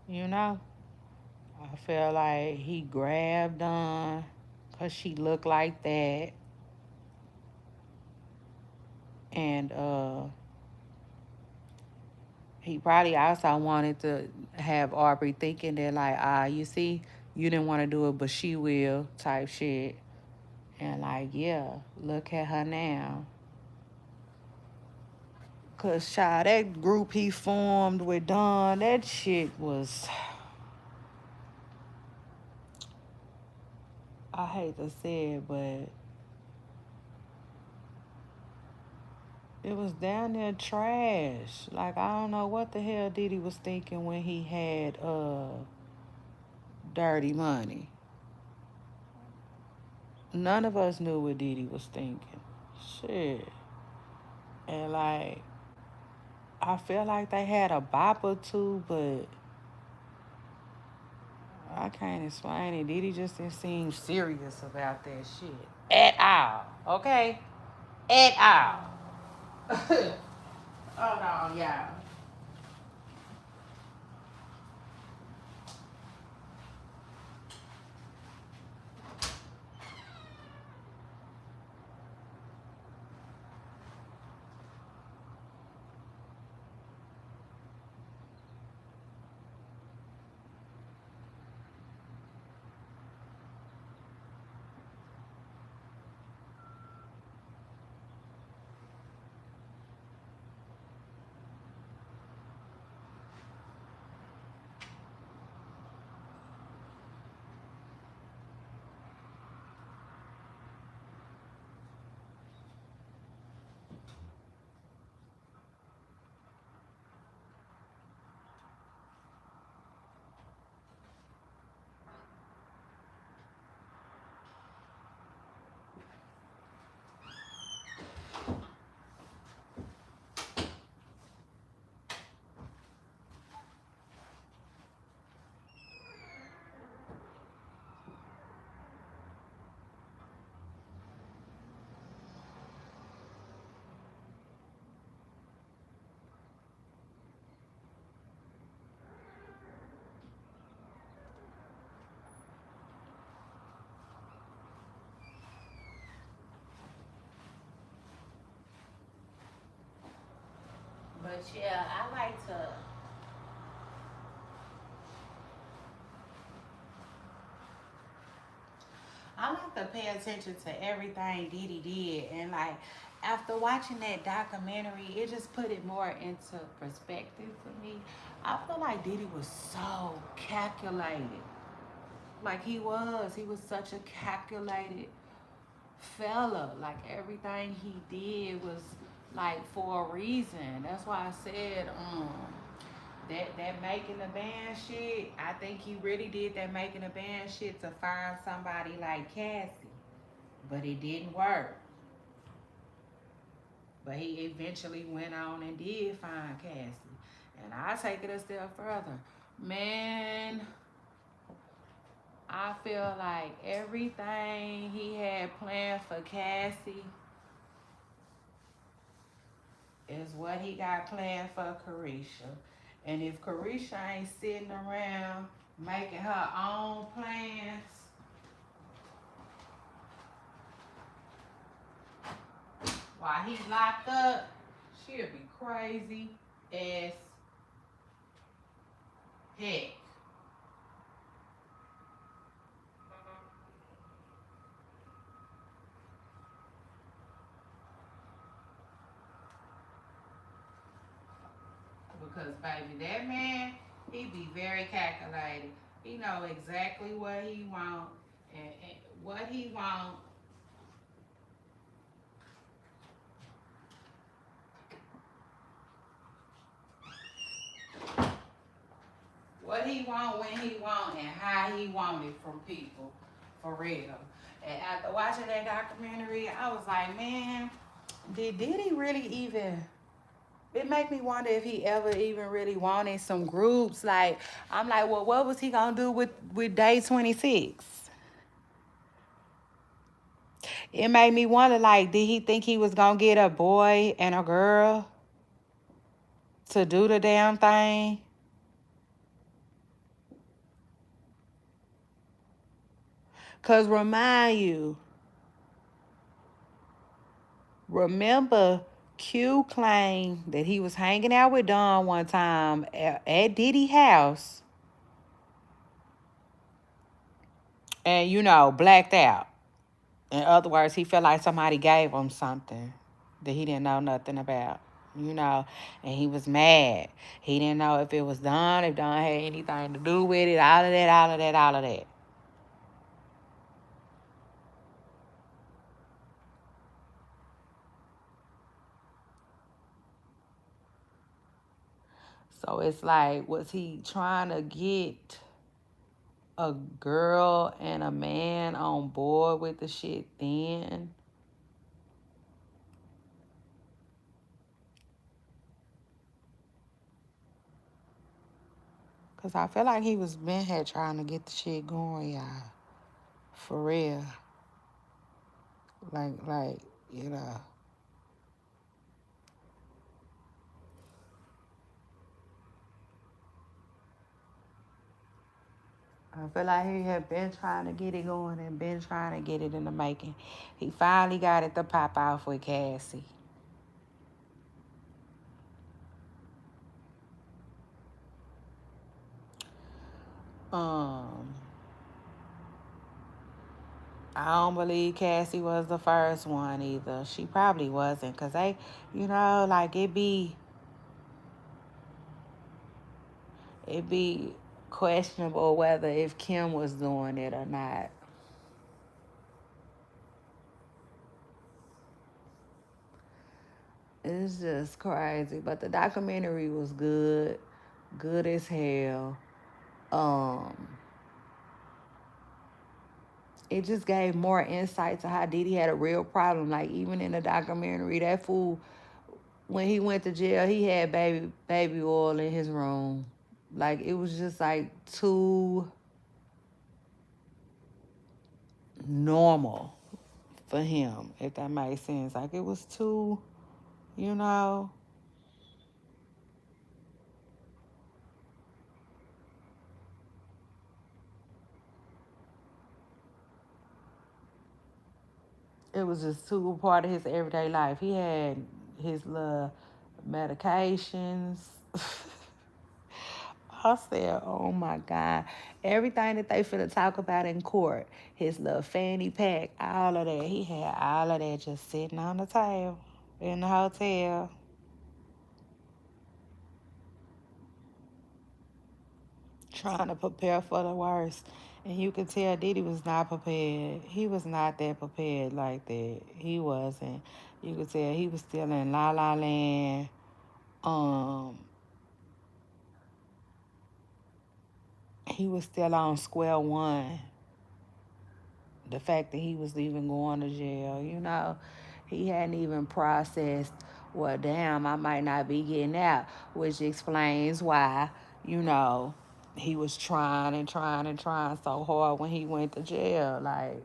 You know, I feel like he grabbed Dawn because she looked like that, and he probably also wanted to have Aubrey thinking that like, you see, you didn't want to do it, but she will type shit. And like, yeah, look at her now. Cause child, that group he formed with Don, that shit was, I hate to say it, but it was down there trash. Like I don't know what the hell Diddy was thinking when he had Dirty Money. None of us knew what Diddy was thinking. Shit. And like I feel like they had a bop or two, but I can't explain it. Diddy just didn't seem serious about that shit at all. Okay, at all. Hold on, y'all. But yeah, I like to pay attention to everything Diddy did, and like after watching that documentary, it just put it more into perspective for me. I feel like Diddy was so calculated. Like he was such a calculated fella. Like everything he did was like for a reason. That's why I said that making the band shit. I think he really did that making the band shit to find somebody like Cassie, but it didn't work. But he eventually went on and did find Cassie. And I take it a step further. Man, I feel like everything he had planned for Cassie is what he got planned for Carisha. And if Carisha ain't sitting around making her own plans, while he's locked up, she'll be crazy as heck. Because baby, that man, he be very calculated. He know exactly what he want and what he want. What he want when he want and how he want it from people. For real. And after watching that documentary, I was like, man, did he really even? It make me wonder if he ever even really wanted some groups. Like, I'm like, well, what was he gonna do with Day 26? It made me wonder, like, did he think he was gonna get a boy and a girl to do the damn thing? Cause remember, Q claimed that he was hanging out with Don one time at Diddy house, and blacked out. In other words, he felt like somebody gave him something that he didn't know nothing about. And he was mad. He didn't know if it was Don, if Don had anything to do with it, all of that, all of that, all of that. So it's like, was he trying to get a girl and a man on board with the shit then? Cause I feel like he was been here trying to get the shit going, y'all. For real. Like, you know. I feel like he had been trying to get it going and been trying to get it in the making. He finally got it to pop off with Cassie. Um, I don't believe Cassie was the first one either. She probably wasn't, cause like it be questionable whether if Kim was doing it or not. It's just crazy. But the documentary was good as hell. Um, it just gave more insight to how Diddy had a real problem. Like even in the documentary, that fool, when he went to jail, he had baby oil in his room. Like it was just like too normal for him, if that makes sense. Like it was too, you know, it was just too part of his everyday life. He had his little medications. I said, oh my God. Everything that they finna talk about in court, his little fanny pack, all of that. He had all of that just sitting on the table in the hotel, trying to prepare for the worst. And you could tell Diddy was not prepared. He was not that prepared like that. He wasn't. You could tell he was still in La La Land. Um, he was still on square one. The fact that he was even going to jail, he hadn't even processed, well, damn, I might not be getting out, which explains why, you know, he was trying and trying and trying so hard when he went to jail. Like,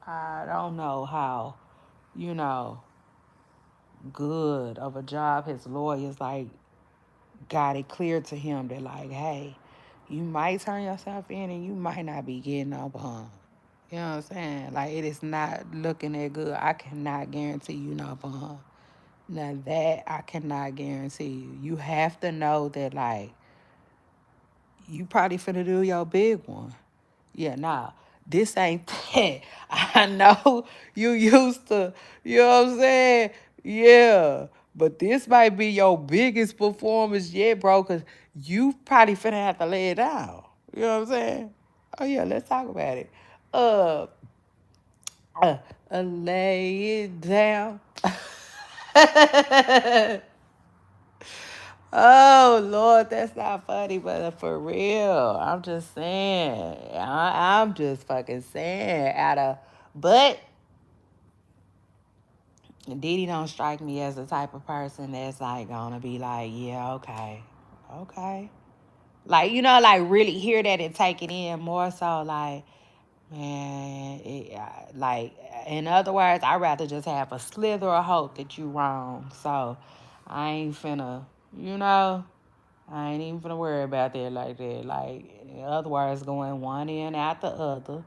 I don't know how, you know, good of a job his lawyers, like, got it clear to him that, like, hey, you might turn yourself in and you might not be getting no bond. You know what I'm saying? Like, it is not looking that good. I cannot guarantee you no bond. Now, that I cannot guarantee you. You have to know that, like, you probably finna do your big one. Yeah, nah, this ain't that. I know you used to, you know what I'm saying? Yeah, but this might be your biggest performance yet, bro, because you probably finna have to lay it down. You know what I'm saying? Oh, yeah, let's talk about it. Uh, lay it down. Oh Lord, that's not funny, but for real, I'm just saying. I'm just fucking saying. But Diddy don't strike me as the type of person that's like gonna be like, yeah, okay, okay, like like really hear that and take it in more so like. Man, like in other words, I'd rather just have a slither of hope that you wrong. So I ain't finna, I ain't even finna worry about that like that. Like, in other words, going one in after other.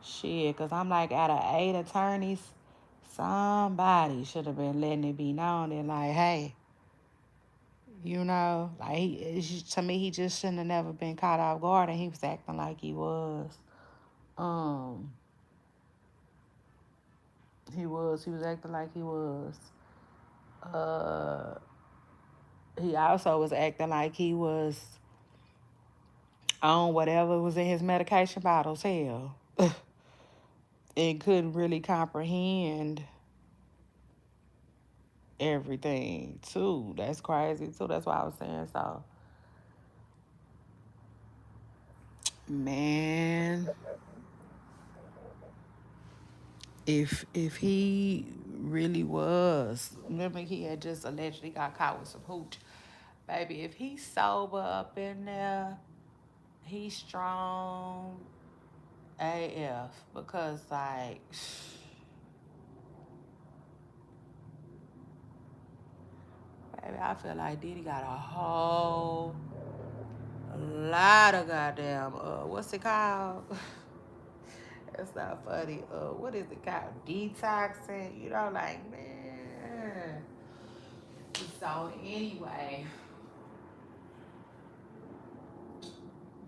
Shit, because I'm like, out of 8 attorneys, somebody should have been letting it be known that, like, hey, like, to me, he just shouldn't have never been caught off guard and he was acting like he was. Um, he was acting like he was. Uh, he also was acting like he was on whatever was in his medication bottles, hell. And couldn't really comprehend everything, too. That's crazy, too. That's why I was saying so. Man, if he really was, remember he had just allegedly got caught with some hooch. Baby, if he's sober up in there, he's strong AF because like baby, I feel like Diddy got a whole lot of goddamn what's it called? That's not funny. What is it called? Detoxing. Like man. So anyway,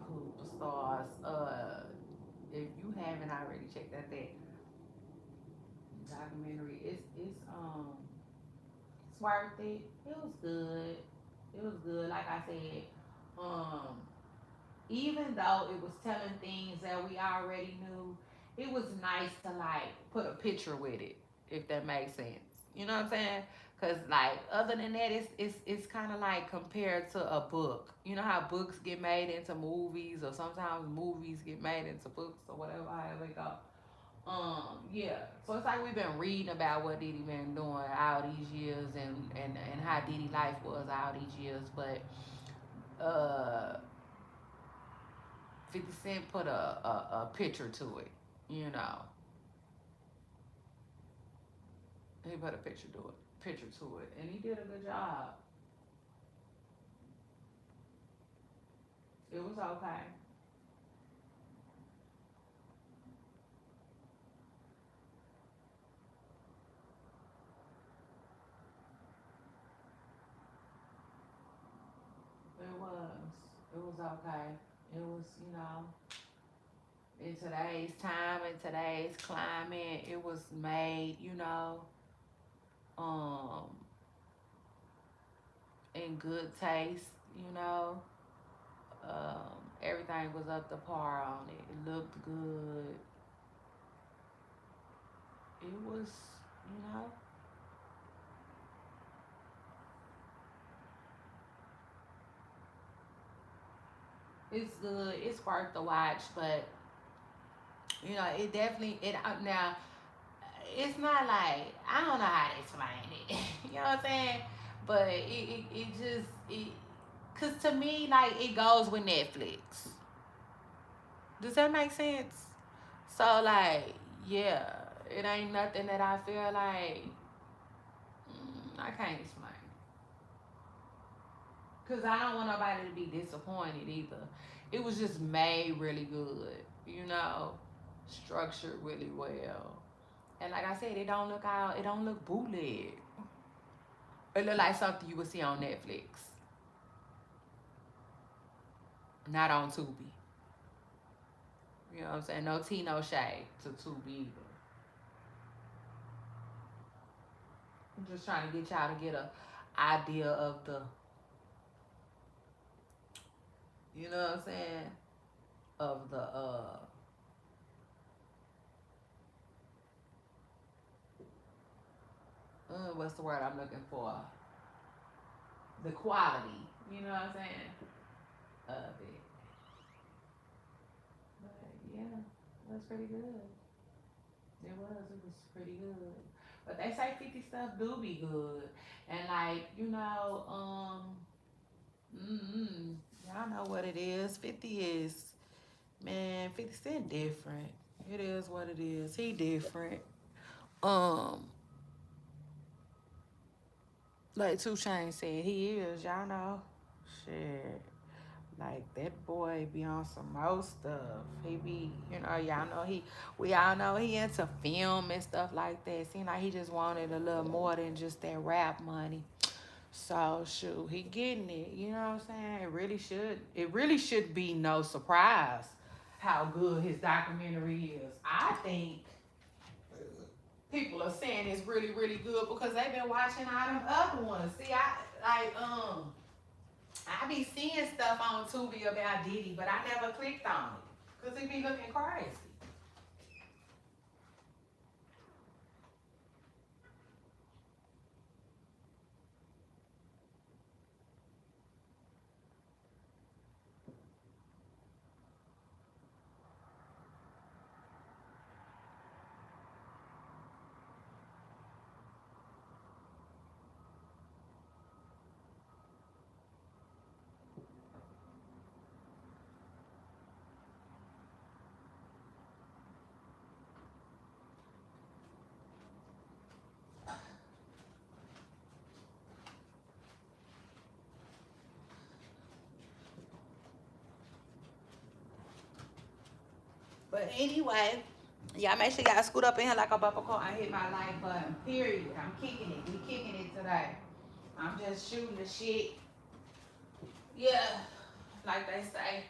Hoop Stars. If you haven't already checked out that documentary, it's worth it. It was good. It was good. Like I said, um, even though it was telling things that we already knew, it was nice to like put a picture with it, if that makes sense. You know what I'm saying? Cause like other than that, it's kind of like compared to a book. You know how books get made into movies, or sometimes movies get made into books, or whatever. However it go. Yeah. So it's like we've been reading about what Diddy been doing all these years, and how Diddy life was all these years, but uh 50 Cent put a picture to it, you know. He put a picture to it, and he did a good job. It was okay. It was. It was okay. It was, in today's time, in today's climate, it was made, um, in good taste, you know. Everything was up to par on it. It looked good. It was, you know, it's good. It's worth the watch, but it definitely now. It's not like I don't know how to explain it. You know what I'm saying? But it just cause to me like it goes with Netflix. Does that make sense? So like yeah, it ain't nothing that I feel like I can't explain. Cause I don't want nobody to be disappointed either. It was just made really good, structured really well. And like I said, it don't look bootleg. It look like something you would see on Netflix, not on Tubi. You know what I'm saying? No tea, no shade to Tubi either. I'm just trying to get y'all to get a idea of the, you know what I'm saying? Of the what's the word I'm looking for? The quality. You know what I'm saying? Of it. But yeah, it was pretty good. It was pretty good. But they say 50 stuff do be good. And like, y'all know what it is. 50 is, man, 50 Cent different. It is what it is. He different. Um, like 2 Chainz said, he is, y'all know. Shit. Like that boy be on some most stuff. He be, y'all know we all know he into film and stuff like that. Seem like he just wanted a little more than just that rap money. So shoot, he getting it. You know what I'm saying? It really should be no surprise how good his documentary is. I think people are saying it's really, really good because they've been watching all them other ones. See, I be seeing stuff on Tubi about Diddy, but I never clicked on it because he be looking crazy. But anyway, y'all make sure y'all scoot up in here like a bumper car. I hit my like button. Period. I'm kicking it. We kicking it today. I'm just shooting the shit. Yeah, like they say.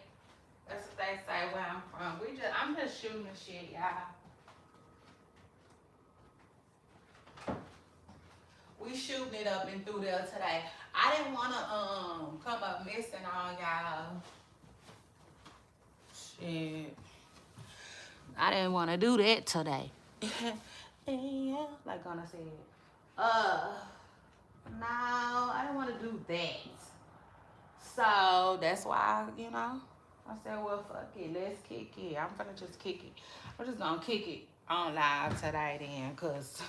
That's what they say where I'm from. I'm just shooting the shit, y'all. We shooting it up and through there today. I didn't wanna come up missing on y'all. Shit. I didn't wanna do that today. Yeah, like Gunna said. No, I didn't wanna do that. So that's why, I said, well, fuck it, let's kick it. I'm gonna just kick it. I'm just gonna kick it on live today then, cause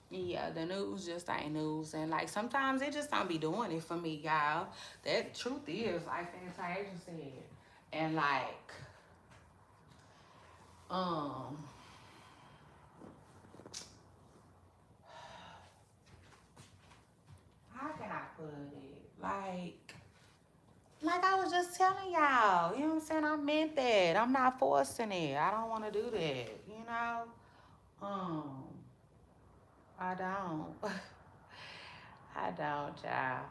yeah, the news just ain't news, and like sometimes it just don't be doing it for me, y'all. That truth is, like Fantasia said, and like, um, how can I put it? Like I was just telling y'all, you know what I'm saying? I meant that. I'm not forcing it. I don't want to do that, Um, I don't. I don't, y'all.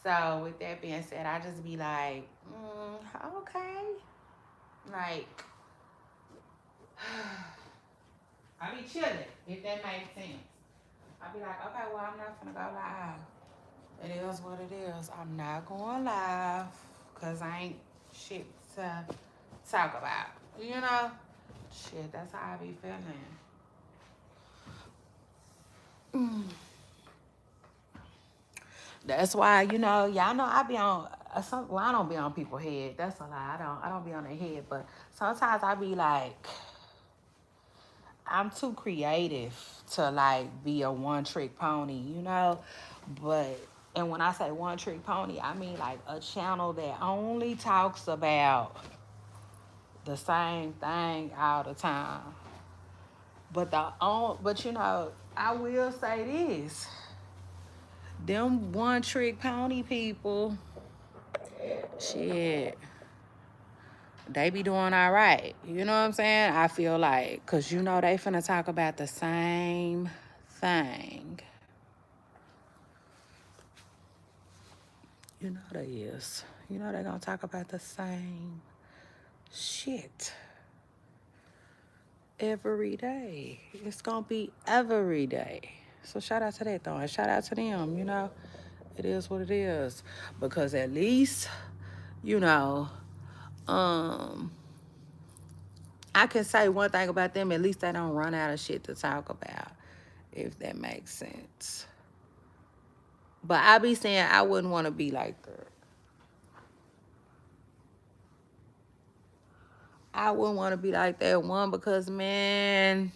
So with that being said, I just be like, okay. Like, I be chilling, if that makes sense. I be like, okay, well, I'm not gonna go live. It is what it is. I'm not going live because I ain't shit to talk about. You know? Shit, that's how I be feeling. That's why, y'all know I be on well, I don't be on people's head. That's a lie. I don't be on their head, but sometimes I be like, I'm too creative to like be a one trick pony. But and when I say one trick pony, I mean like a channel that only talks about the same thing all the time. But I will say this. Them one trick pony people, shit, they be doing all right. You know what I'm saying? I feel like, cause they finna talk about the same thing. You know they is. They gonna talk about the same shit every day. It's gonna be every day. So shout out to that though, and shout out to them. It is what it is. Because at least, you know, um, I can say one thing about them, at least they don't run out of shit to talk about, if that makes sense. But I be saying I wouldn't want to be like that. I wouldn't want to be like that one because, man,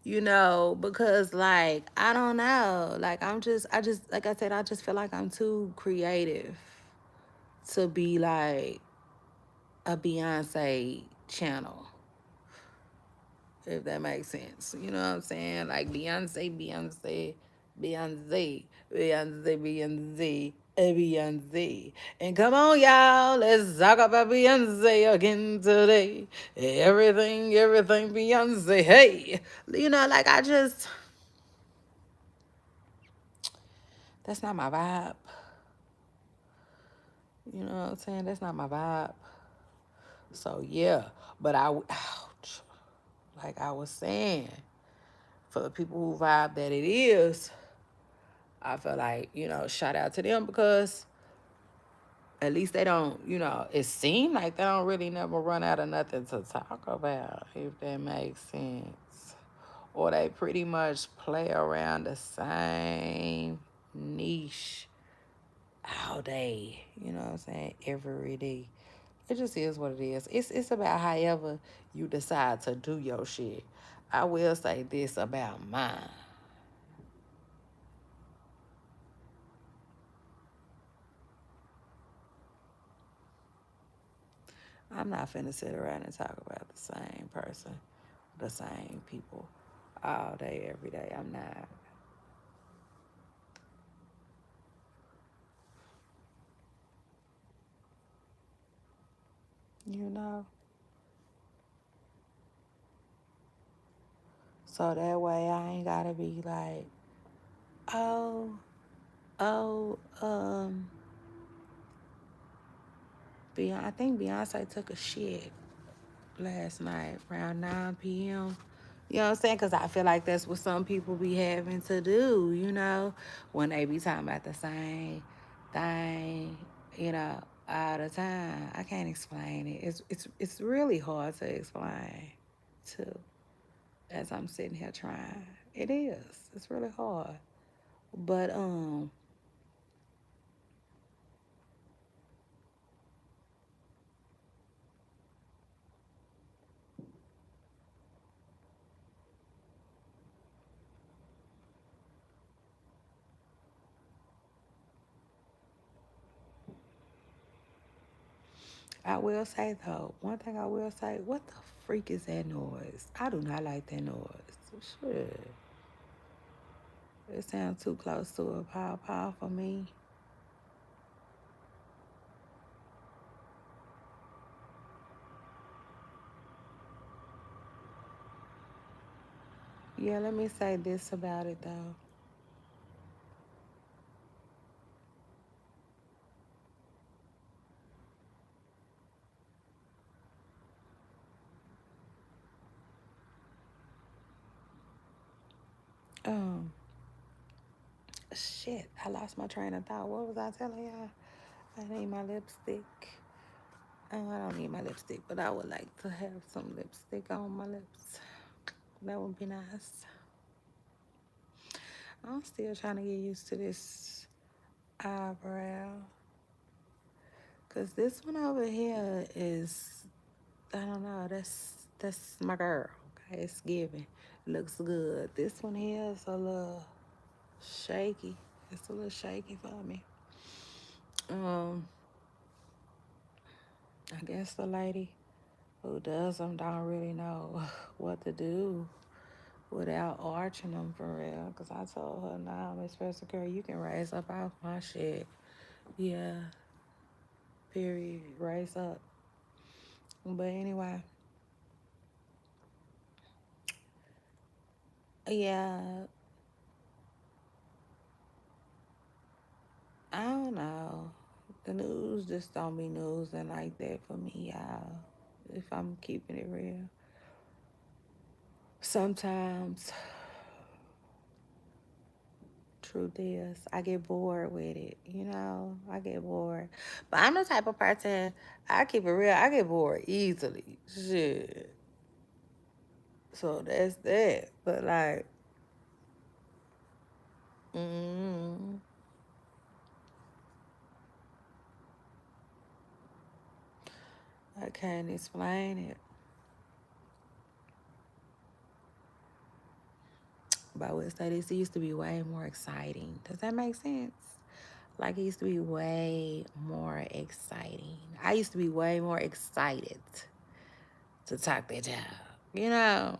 because like I don't know, like I just like I said, I just feel like I'm too creative to be like a Beyonce channel, if that makes sense. You know what I'm saying? Like Beyonce, Beyonce, Beyonce, Beyonce, Beyonce, Beyonce. And come on, y'all, let's talk about Beyonce again today. Everything, everything Beyonce. Hey, like that's not my vibe. You know what I'm saying? That's not my vibe. So yeah, but ouch, like I was saying, for the people who vibe that it is, I feel like, shout out to them because at least they don't, it seemed like they don't really never run out of nothing to talk about, if that makes sense. Or they pretty much play around the same niche all day, you know what I'm saying, every day. It just is what it is. It's about however you decide to do your shit. I will say this about mine. I'm not finna sit around and talk about the same person, the same people, all day, every day. I'm not. You know? So that way I ain't gotta be like, oh, oh, Beyonce, I think Beyonce took a shit last night around 9 p.m. You know what I'm saying? Because I feel like that's what some people be having to do, when they be talking about the same thing, all the time. I can't explain it. It's really hard to explain, too, as I'm sitting here trying. It is. It's really hard. But, I will say, though, one thing I will say, what the freak is that noise? I do not like that noise. Shit. It sounds too close to a pow pow for me. Yeah, let me say this about it though. Um, Shit, I lost my train of thought. What was I telling y'all? I need my lipstick. Oh, I don't need my lipstick, but I would like to have some lipstick on my lips. That would be nice. I'm still trying to get used to this eyebrow. Cause this one over here is, I don't know, that's my girl. Okay, it's giving. It looks good. This one here is a little shaky. It's a little shaky for me. Um, I guess the lady who does them don't really know what to do without arching them for real. Cause I told her, nah, Miss Spencer Girl, you can raise up off my shit. Yeah, period. Raise up. But anyway, yeah, I don't know. The news just don't be newsing like that for me, y'all. If I'm keeping it real. Sometimes, truth is, I get bored with it. I get bored. But I'm the type of person, I keep it real, I get bored easily. Shit. So that's that. But like, mm, I can't explain it. But I would say this used to be way more exciting. Does that make sense? Like it used to be way more exciting. I used to be way more excited to talk that job. You know?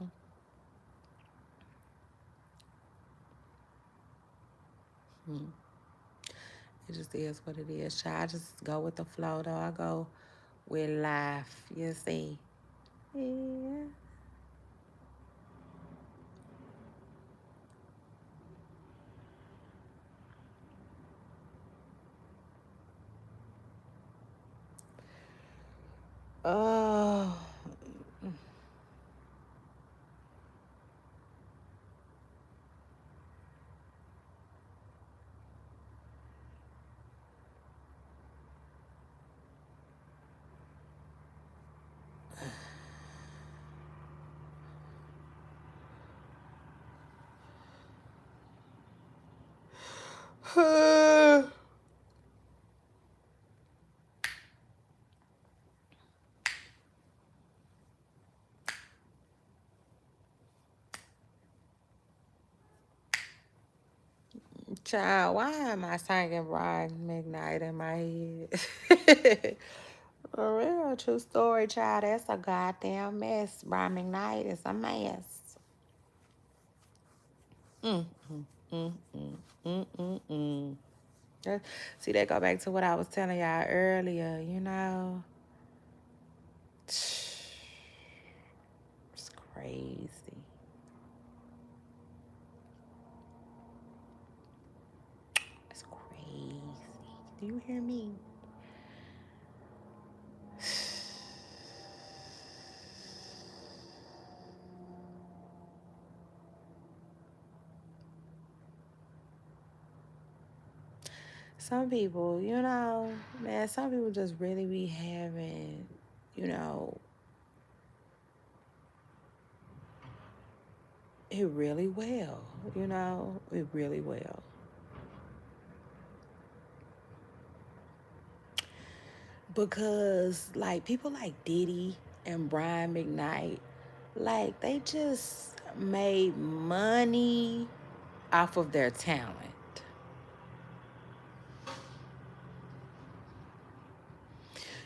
It just is what it is. Child, I just go with the flow though. I go with life. You see? Yeah. Oh. Child, why am I singing Brian McKnight in my head? For real, true story, child. That's a goddamn mess. Brian McKnight is a mess. Mm, mm, mm, mm, mm, mm, mm. See, that go back to what I was telling y'all earlier, you know? It's crazy. It's crazy. Do you hear me? Some people, you know, man, some people just really be having, you know, it really well, you know, it really well. Because, like, people like Diddy and Brian McKnight, like, they just made money off of their talent.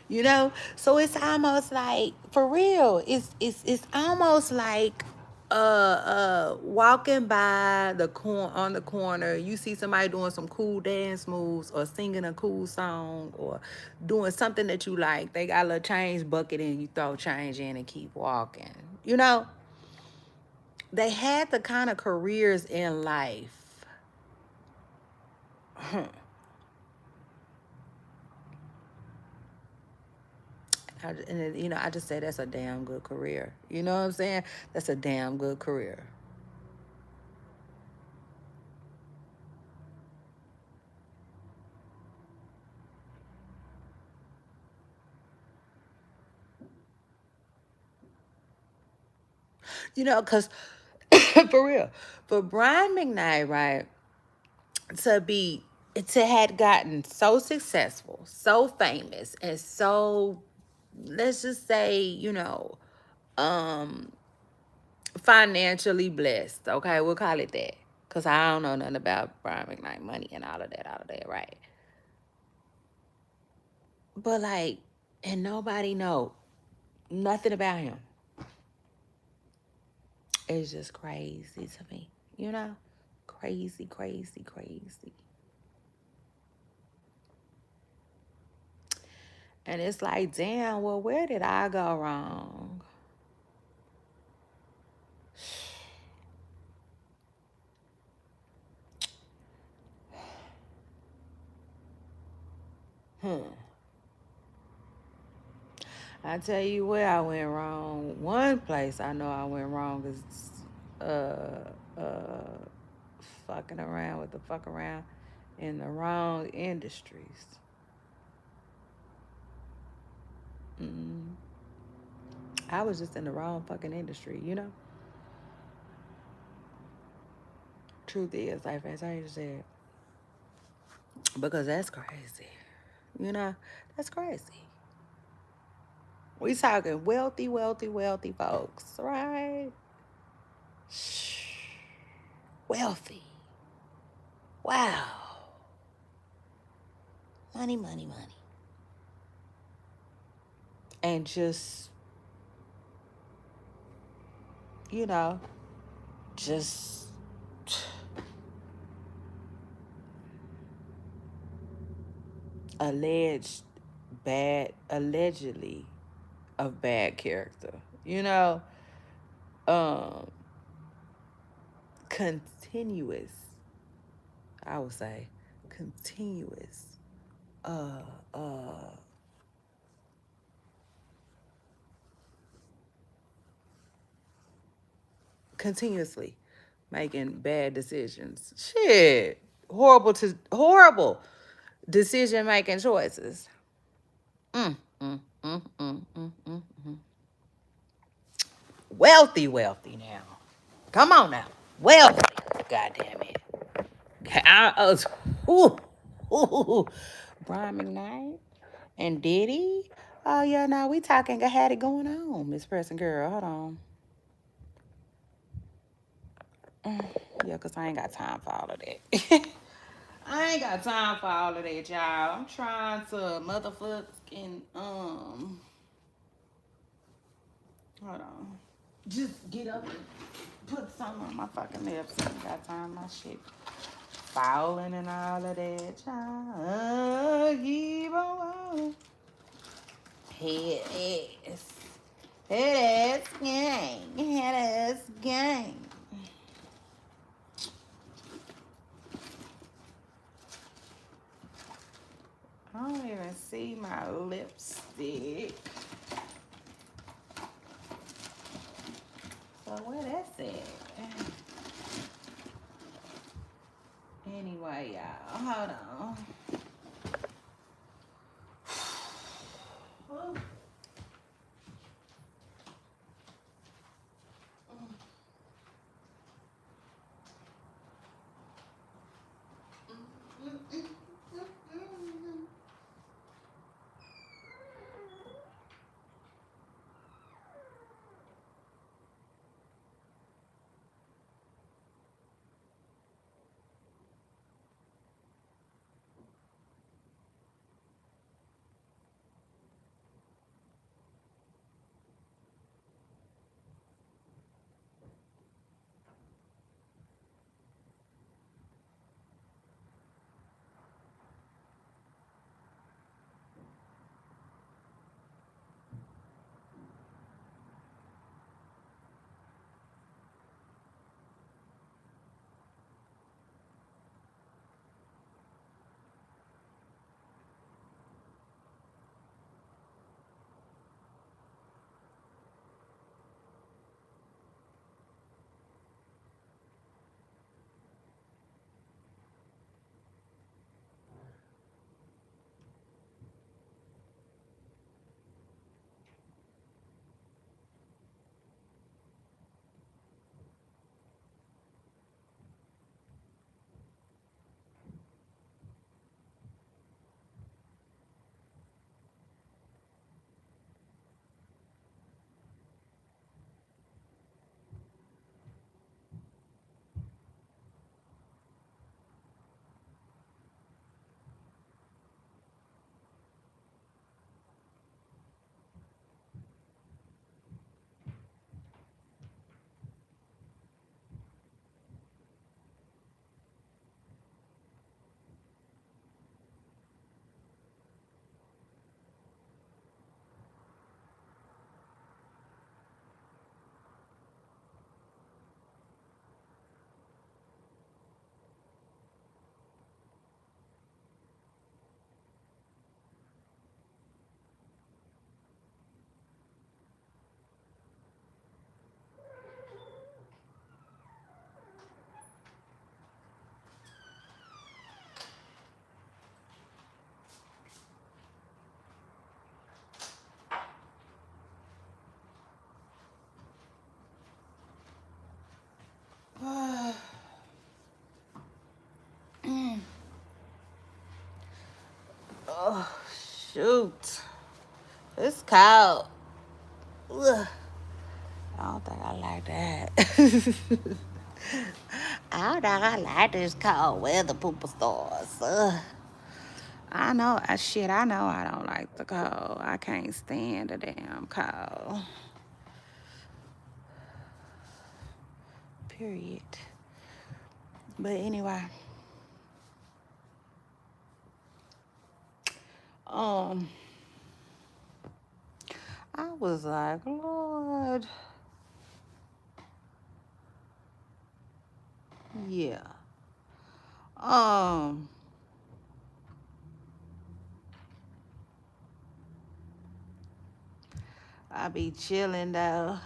You know, so it's almost like, for real, it's almost like walking by the on the corner, you see somebody doing some cool dance moves or singing a cool song or doing something that you like. They got a little change bucket and you throw change in and keep walking. You know, they had the kind of careers in life. And you know, I just say that's a damn good career. You know what I'm saying? That's a damn good career. You know, because for real, for Brian McKnight, right, to be to had gotten so successful, so famous, and so, let's just say, you know, um financially blessed. Okay, we'll call it that. Cause I don't know nothing about Brian McKnight money and all of that, right? But like, and nobody know nothing about him. It's just crazy to me, you know? Crazy, crazy, crazy. And it's like, damn, well, where did I go wrong? I tell you where I went wrong. One place I know I went wrong is uh fucking around with the fuck around in the wrong industries. Mm. I was just in the wrong fucking industry, you know? Truth is, like as I said, because that's crazy. You know, that's crazy. We talking wealthy, wealthy, wealthy folks, right? Wealthy. Wow. Money, money, money. And just, you know, just alleged allegedly of bad character. You know, um, continuous, I would say, continuous, uh, uh, continuously making bad decisions. Shit. Horrible decision making choices. Mm, mm, mm, mm, mm, mm, mm. Wealthy, wealthy now. Come on now. Wealthy. God damn it. Ooh, ooh. Brian McKnight and Diddy. Oh yeah, now we talking. I had it going on, Miss Preston girl. Hold on. Yeah, cause I ain't got time for all of that. I ain't got time for all of that, y'all. I'm trying to motherfucking hold on. Just get up and put something on my fucking lips. I ain't got time my shit falling and all of that, child. Keep on. Head ass. Head ass gang. Head ass gang. I don't even see my lipstick. So where that's at? Anyway, y'all, hold on. Oh, shoot. It's cold. Ugh. I don't think I like that. I don't think I like this cold weather, pooper stars. Ugh. I know, I know I don't like the cold. I can't stand the damn cold. Period. But anyway, um, I was like, Lord, yeah. Um, I be chilling though.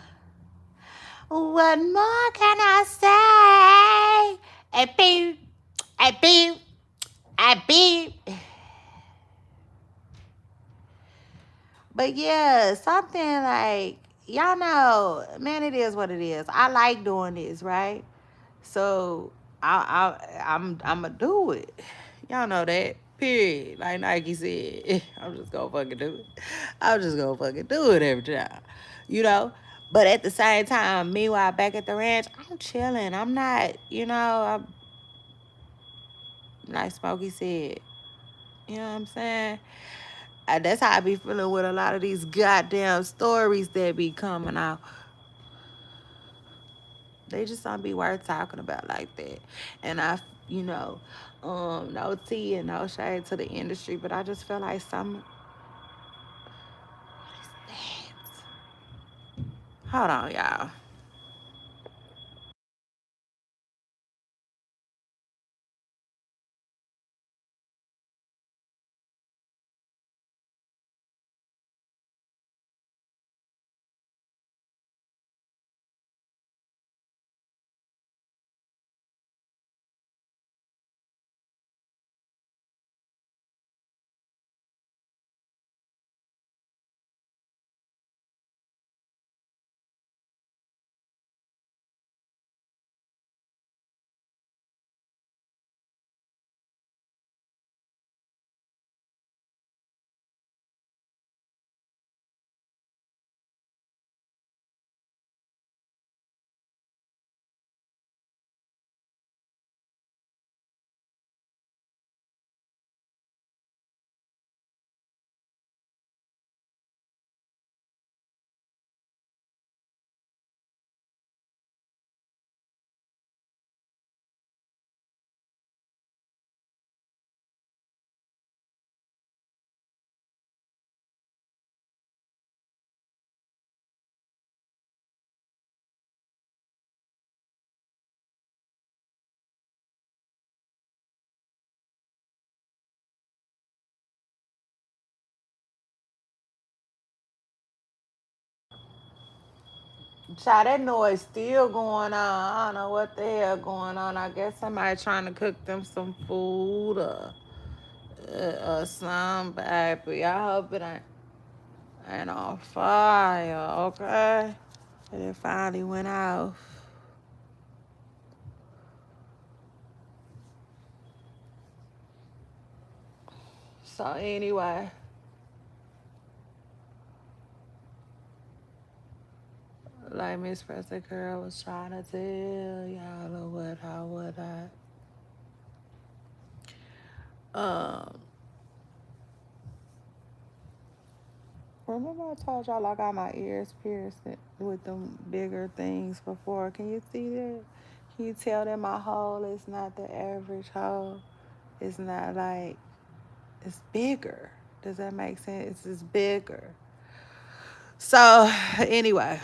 What more can I say? A beep, a beep, a beep. But yeah, something like y'all know, man, it is what it is. I like doing this, right? So I'm gonna do it. Y'all know that. Period. Like Nike said, I'm just gonna fucking do it. I'm just gonna fucking do it every time. You know? But at the same time, meanwhile, back at the ranch, I'm chilling. I'm not, I'm like Smokey said. You know what I'm saying? That's how I be feeling with a lot of these goddamn stories that be coming out. They just don't be worth talking about like that. And no tea and no shade to the industry, but I just feel like what is that? Hold on, y'all. Child, that noise still going on. I don't know what the hell going on. I guess somebody trying to cook them some food or something, baby. I hope it ain't on fire, okay? And it finally went off. So anyway, like Miss Presley Girl was trying to tell y'all or what, how, what I. Remember I told y'all I got my ears pierced with them bigger things before. Can you see that? Can you tell that my hole is not the average hole? It's not like, it's bigger. Does that make sense? It's bigger. So anyway,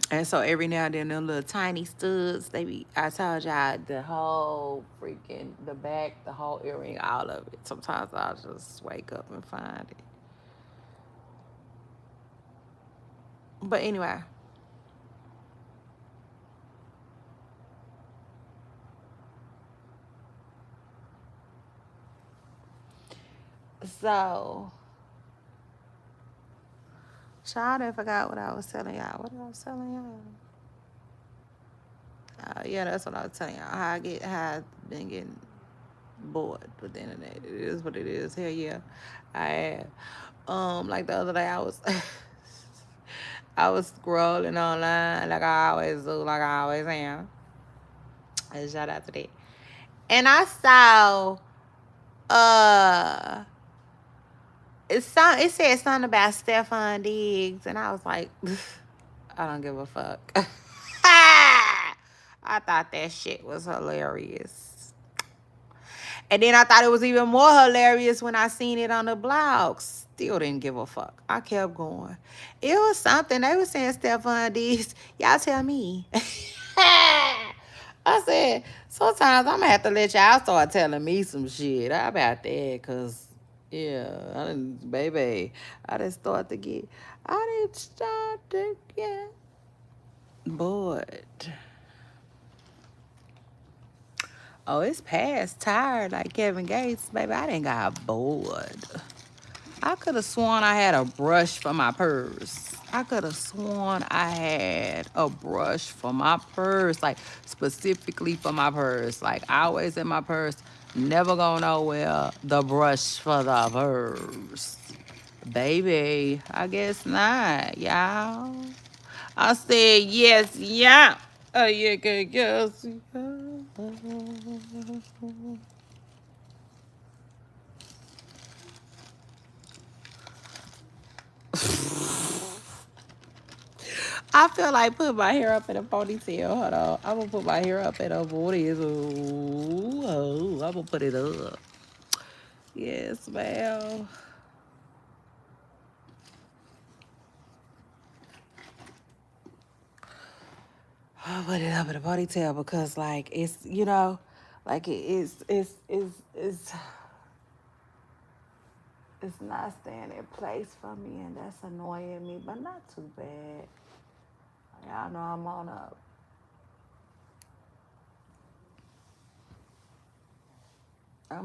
and so every now and then them little tiny studs, I told y'all the whole freaking, the back, the whole earring, all of it. Sometimes I'll just wake up and find it. But anyway, so child, I forgot what I was telling y'all. What I was telling y'all? Yeah, that's what I was telling y'all. How I've been getting bored with the internet. It is what it is. Hell yeah, I have. Like the other day, I was I was scrolling online like I always do, like I always am. Shout out to that. And I saw uh it said something about Stefan Diggs, and I was like, I don't give a fuck. I thought that shit was hilarious. And then I thought it was even more hilarious when I seen it on the blog. Still didn't give a fuck. I kept going. It was something. They were saying Stefan Diggs. Y'all tell me. I said, sometimes I'm going to have to let y'all start telling me some shit. How about that? Because, yeah, I didn't start to get bored. Oh, it's past tired like Kevin Gates, baby. I didn't got bored. I could have sworn I had a brush for my purse. I could have sworn I had a brush for my purse, like specifically for my purse. Like always in my purse, never go nowhere. The brush for the purse. Baby, I guess not, y'all. I said yes, yeah. Yeah, yes, yeah. I feel like putting my hair up in a ponytail. Hold on. I'm going to put my hair up in a ponytail. Ooh, I'm going to put it up. Yes, ma'am. I'll put it up in a ponytail because, like, it's, like it's not staying in place for me, and that's annoying me, but not too bad. Y'all know I'm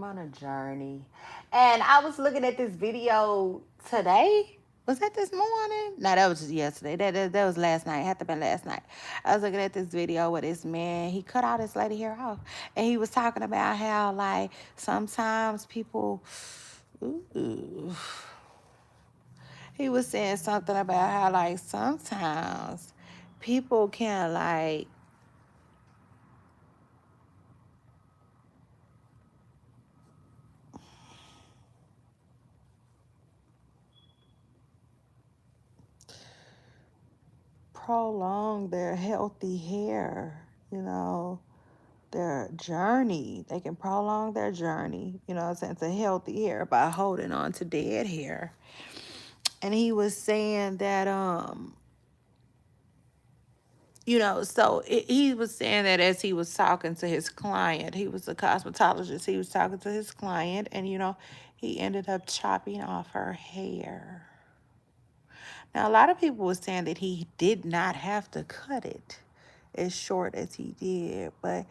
on a journey. And I was looking at this video today. Was that this morning? No, that was just yesterday. That was last night. It had to have been last night. I was looking at this video where this man, he cut all this lady hair off. And he was talking about how, like, sometimes people, ooh, he was saying something about how, like, sometimes people can, like, prolong their healthy hair, their journey. They can prolong their journey, to healthy hair by holding on to dead hair. And he was saying that, he was saying that as he was talking to his client, he was a cosmetologist, he was talking to his client, and, he ended up chopping off her hair. Now, a lot of people were saying that he did not have to cut it as short as he did, but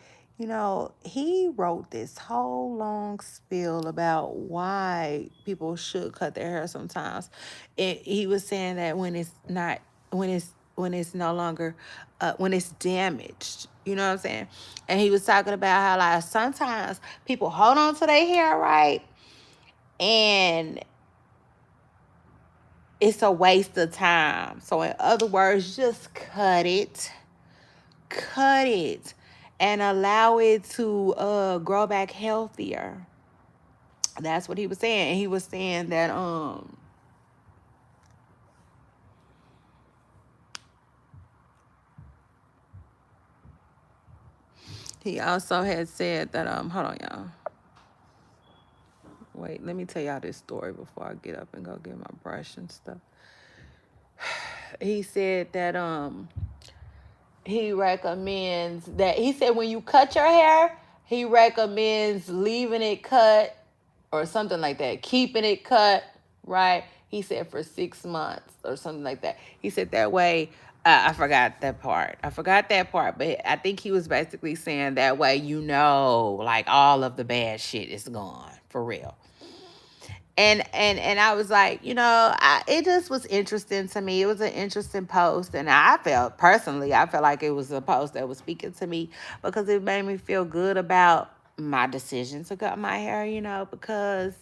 he wrote this whole long spiel about why people should cut their hair sometimes. He was saying that when it's no longer when it's damaged, you know what I'm saying? And he was talking about how, like, sometimes people hold on to their hair, right? And it's a waste of time. So in other words, just cut it and allow it to grow back healthier. That's what he was saying. And he was saying that he also had said that hold on, y'all. Wait, let me tell y'all this story before I get up and go get my brush and stuff. He said that he recommends that, he said when you cut your hair, he recommends leaving it cut or something like that, keeping it cut, right? He said for 6 months or something like that. He said that way, I forgot that part. But I think he was basically saying that way, like all of the bad shit is gone for real. And I was like, it just was interesting to me. It was an interesting post, and I felt like it was a post that was speaking to me because it made me feel good about my decision to cut my hair, because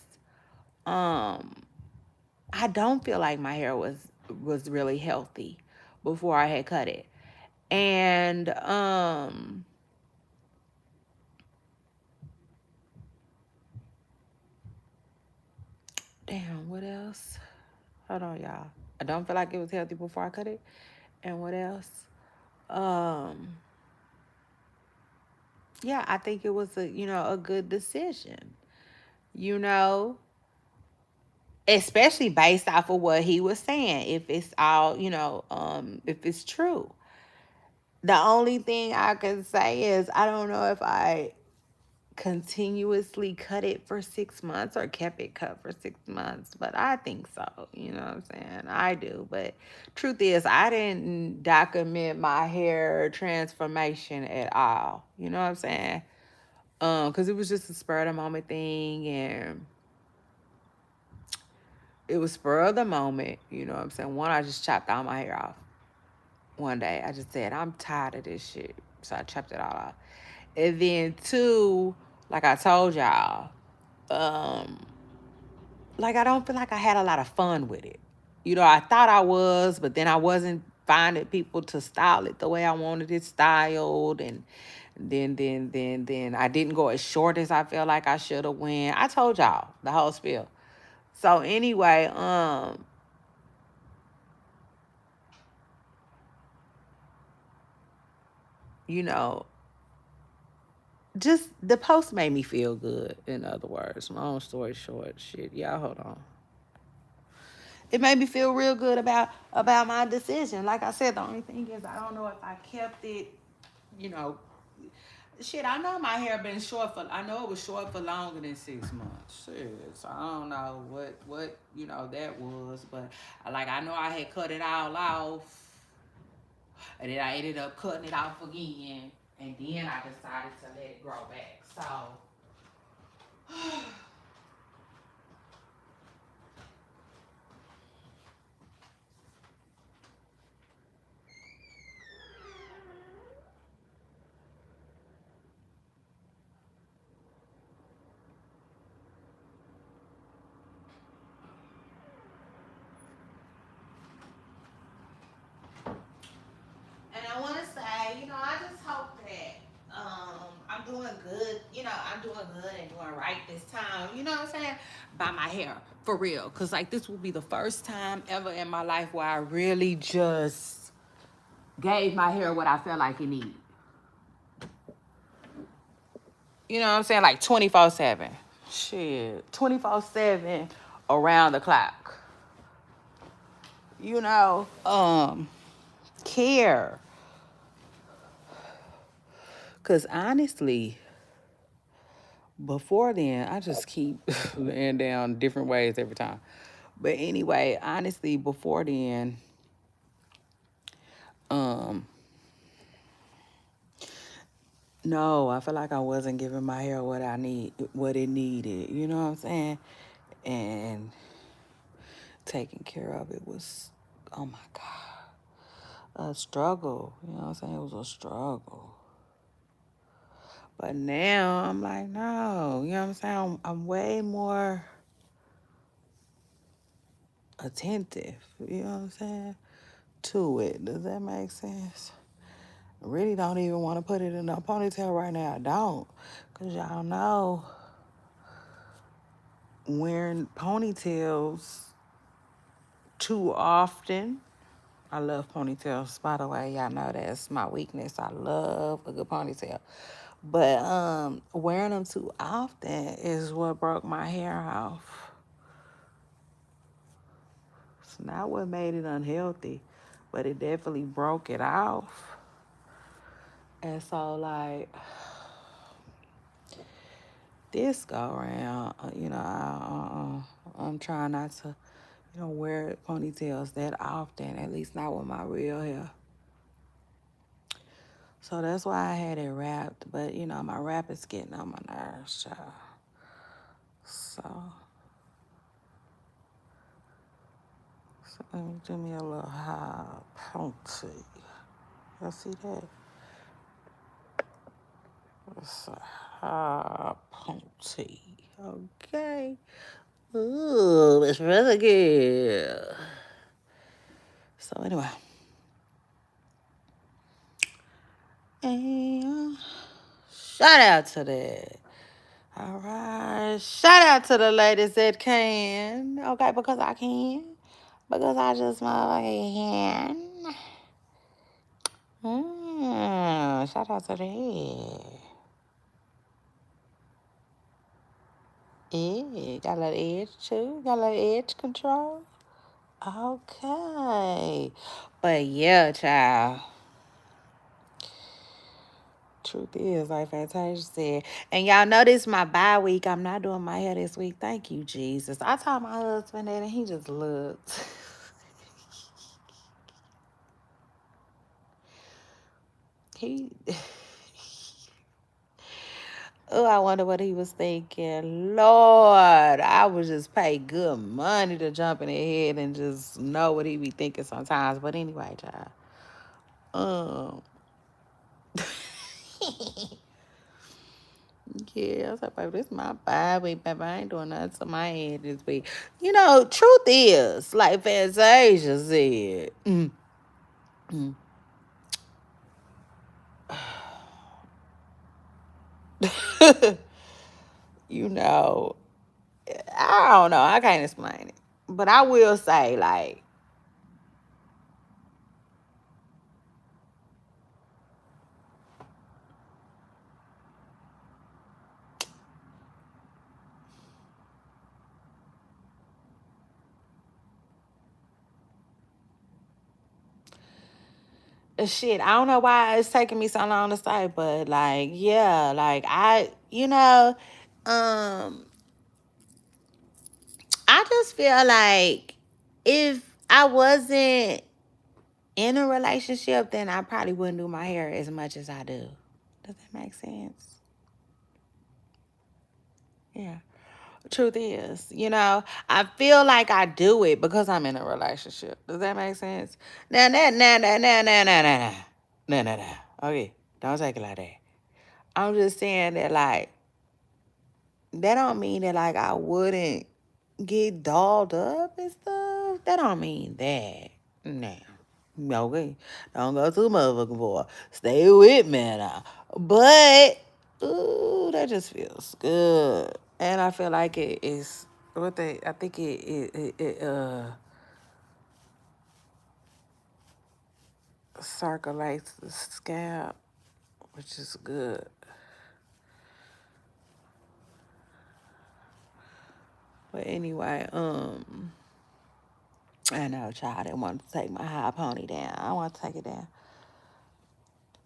I don't feel like my hair was really healthy before I had cut it. And damn, what else? Hold on, y'all. I don't feel like it was healthy before I cut it. And what else? Um, yeah, I think it was a good decision. You know, especially based off of what he was saying, if it's all, if it's true. The only thing I can say is I don't know if I continuously cut it for 6 months or kept it cut for 6 months, but I think so. You know what I'm saying? I do. But truth is, I didn't document my hair transformation at all. You know what I'm saying? Because it was just a spur of the moment thing, and it was spur of the moment. You know what I'm saying? One, I just chopped all my hair off one day. I just said, I'm tired of this shit. So I chopped it all off. And then two, like I told y'all, um, like I don't feel like I had a lot of fun with it. I thought I was, but then I wasn't finding people to style it the way I wanted it styled, and then I didn't go as short as I felt like I should have went. I told y'all the whole spiel. So anyway, you know, just the post made me feel good. In other words, long story short, shit, y'all hold on. It made me feel real good about my decision. Like I said, the only thing is I don't know if I kept it, you know. Shit, I know my hair been short for. I know it was short for longer than 6 months. Shit, so I don't know what that was, but like I know I had cut it all off, and then I ended up cutting it off again, and then I decided to let it grow back. So. And I want to say, I just hope that I'm doing good. I'm doing good and doing right this time. You know what I'm saying? By my hair, for real. Because, like, this will be the first time ever in my life where I really just gave my hair what I felt like it needed. You know what I'm saying? Like 24/7. Shit. 24/7 around the clock. Care. Because honestly, before then, I just keep laying down different ways every time. But anyway, honestly, before then, um, no, I feel like I wasn't giving my hair what it needed. You know what I'm saying? And taking care of it was, oh my God, a struggle. You know what I'm saying? It was a struggle. But now I'm like, no, you know what I'm saying? I'm way more attentive. You know what I'm saying? To it. Does that make sense? I really don't even want to put it in a ponytail right now. I don't. Because y'all know wearing ponytails too often. I love ponytails, by the way. Y'all know that's my weakness. I love a good ponytail. But wearing them too often is what broke my hair off. It's not what made it unhealthy, but it definitely broke it off. And so, like, this go around, I'm trying not to, wear ponytails that often, at least not with my real hair. So that's why I had it wrapped. But, my wrap is getting on my nerves, child. So let me do me a little high pony. Y'all see that? It's a high pony. Okay. Ooh, it's really good. So anyway, Shout out to that. All right. Shout out to the ladies that can. Okay, because I can. Because I just motherfucking can. Shout out to that. Yeah, got a little edge too. Got a little edge control. Okay. But yeah, child. Truth is, like Fantasia said. And y'all know this is my bye week. I'm not doing my hair this week. Thank you, Jesus. I told my husband that and he just looked. he Oh, I wonder what he was thinking. Lord, I would just pay good money to jump in his head and just know what he be thinking sometimes. But anyway, child. Um, yeah, I was like, baby, this is my bye week, baby. I ain't doing nothing to my head this week. You know, truth is, like Fantasia said, you know, I don't know. I can't explain it. But I will say, like, shit, I don't know why it's taking me so long to say, but like, yeah, like um, I just feel like if I wasn't in a relationship, then I probably wouldn't do my hair as much as I do. Does that make sense? Yeah. Truth is, I feel like I do it because I'm in a relationship. Does that make sense? No. Okay, don't take it like that. I'm just saying that, like, that don't mean that, like, I wouldn't get dolled up and stuff. That don't mean that. No. Okay. Don't go too motherfucking far. Stay with me now. But, ooh, that just feels good. And I feel like it is I think it circulates the scalp, which is good. But anyway, I know, child, didn't want to take my high pony down. I want to take it down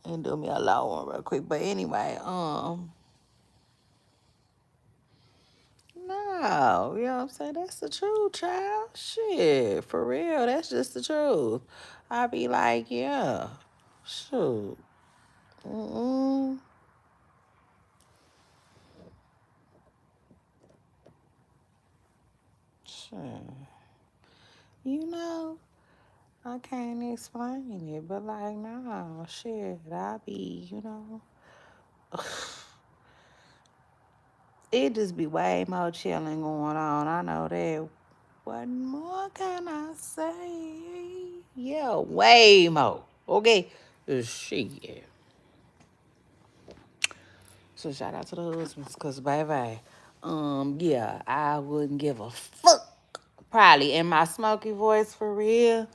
and do me a low one real quick. But anyway, no, you know what I'm saying? That's the truth, child. Shit, for real, that's just the truth. I be like, yeah, shoot. Mm-mm. Sure. You know, I can't explain it, but like, nah, shit, I be, it just be way more chilling going on. I know that. What more can I say? Yeah, way more. Okay, shit. So shout out to the husbands, cause baby, yeah, I wouldn't give a fuck. Probably in my smoky voice for real.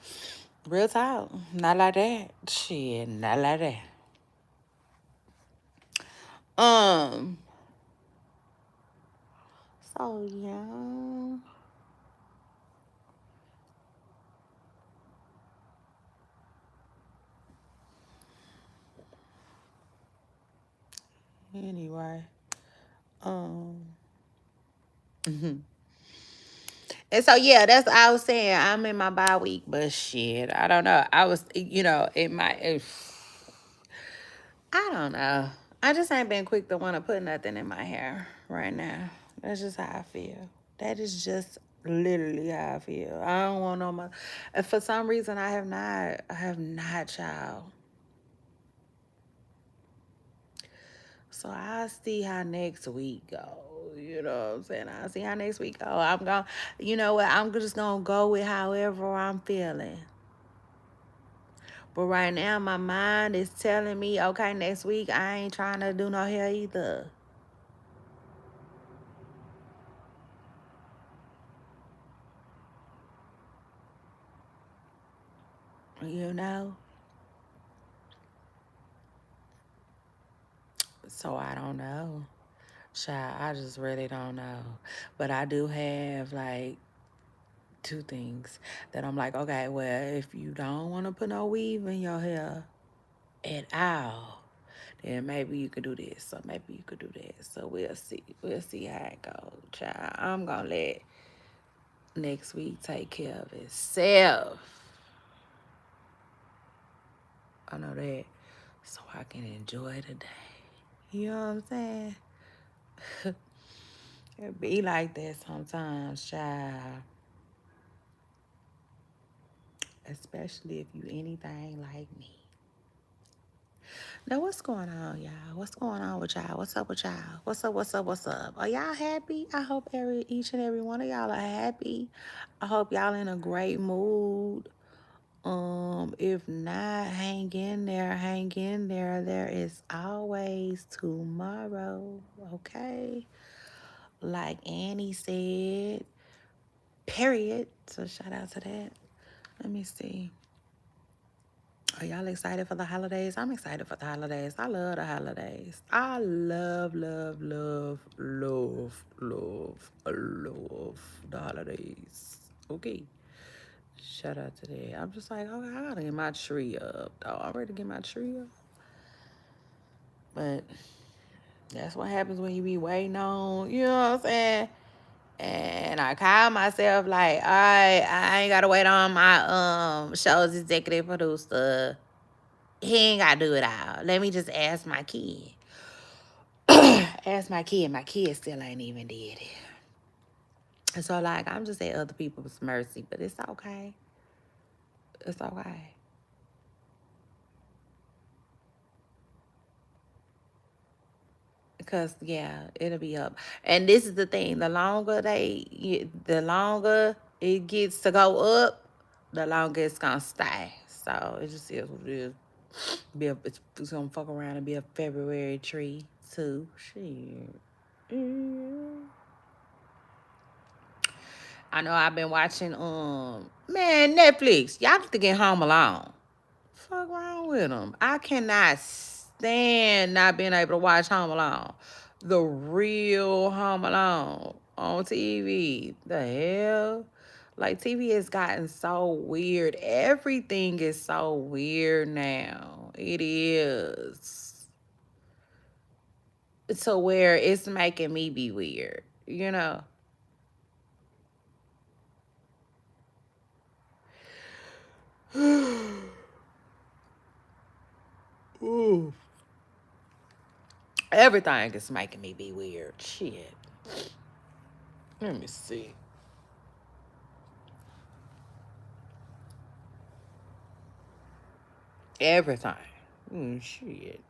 Real talk. Not like that. Shit, not like that. Um, so yeah. Anyway. Um And so yeah, that's what I was saying. I'm in my bye week, but shit, I don't know. I was, it might. I don't know. I just ain't been quick to want to put nothing in my hair right now. That's just how I feel. That is just literally how I feel. I don't want no more. And for some reason, I have not. I have not, child. So I'll see how next week go. You know what I'm saying? I'll see how next week go. I'm going. You know what? I'm just gonna go with however I'm feeling. But right now, my mind is telling me, okay, next week I ain't trying to do no hair either. You know? So I don't know. Child, I just really don't know. But I do have like two things that I'm like, okay, well, if you don't want to put no weave in your hair at all, then maybe you could do this, or maybe you could do that. So we'll see. We'll see how it goes, child. I'm gonna let next week take care of itself. I know that, so I can enjoy the day. You know what I'm saying? It be like that sometimes, child. Especially if you anything like me. Now, what's going on, y'all? What's going on with y'all? What's up with y'all? What's up, what's up, what's up? Are y'all happy? I hope each and every one of y'all are happy. I hope y'all in a great mood. If not, hang in there, hang in there. There is always tomorrow, okay? Like Annie said, period. So shout out to that. Let me see. Are y'all excited for the holidays? I'm excited for the holidays. I love the holidays. I love, love, love, love, love, love the holidays. Okay. Shout out to that. I'm just like, okay, I gotta get my tree up, though. I'm ready to get my tree up. But that's what happens when you be waiting on, you know what I'm saying? And I call myself like, all right, I ain't gotta wait on my show's executive producer. He ain't gotta do it all. Let me just ask my kid. Ask my kid. My kid still ain't even did it. And so like I'm just at other people's mercy, but it's okay. It's okay. Because yeah, it'll be up. And this is the thing: the longer it gets to go up, the longer it's gonna stay. So it just is what it is. It's gonna fuck around and be a February tree too. Shit. Mm. I know I've been watching man, Netflix. Y'all need to get Home Alone. Fuck wrong with them. I cannot stand not being able to watch Home Alone. The real Home Alone on TV. The hell? Like TV has gotten so weird. Everything is so weird now. It is. To where it's making me be weird, you know? Ooh. Everything is making me be weird. Shit. Let me see. Everything. Shit.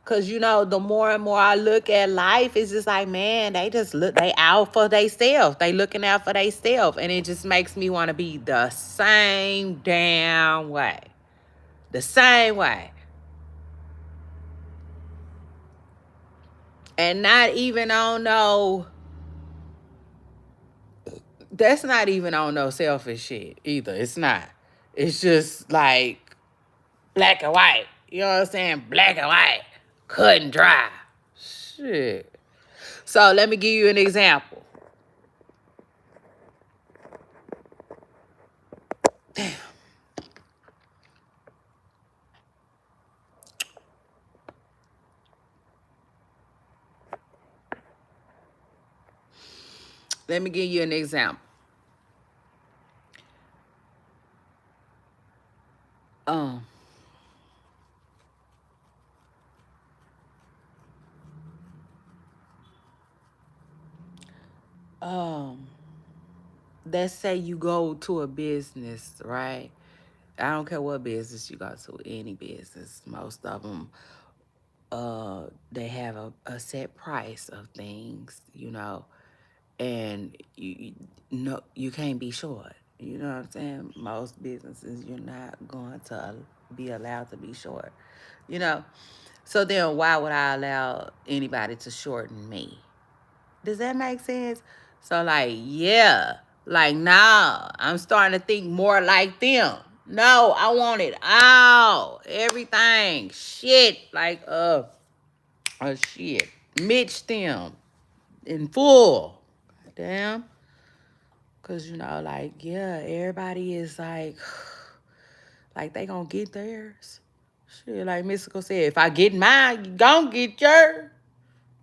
Cause you know, the more and more I look at life, it's just like, man, they out for theyself. They looking out for theyself. And it just makes me want to be the same damn way. The same way. And not even on no, that's not even on no selfish shit either. It's not. It's just like black and white. You know what I'm saying? Black and white. Cut and dry. Shit. So let me give you an example. Damn. Let me give you an example. Um, um, let's say you go to a business, right? I don't care what business you go to, any business. Most of them, they have a set price of things, you know, and you can't be short. You know what I'm saying? Most businesses, you're not going to be allowed to be short. You know? So then why would I allow anybody to shorten me? Does that make sense? So like, yeah. Like, nah, I'm starting to think more like them. No, I want it all. Everything. Shit. Like, shit. Mitch them in full. Damn. Cause you know, like, yeah, everybody is like they gonna get theirs. Shit, like Mystical said, if I get mine, you gon' get yours.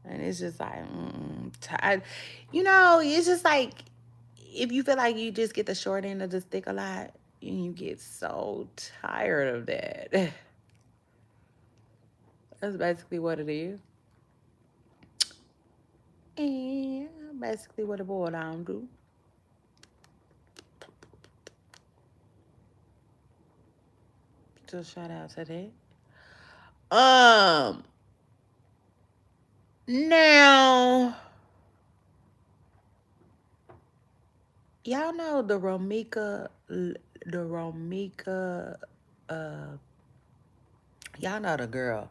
And it's just like, you know, it's just like, if you feel like you just get the short end of the stick a lot, and you get so tired of that. That's basically what it is. And basically what it boiled down to. Just shout out to that. Now, y'all know uh, y'all know the girl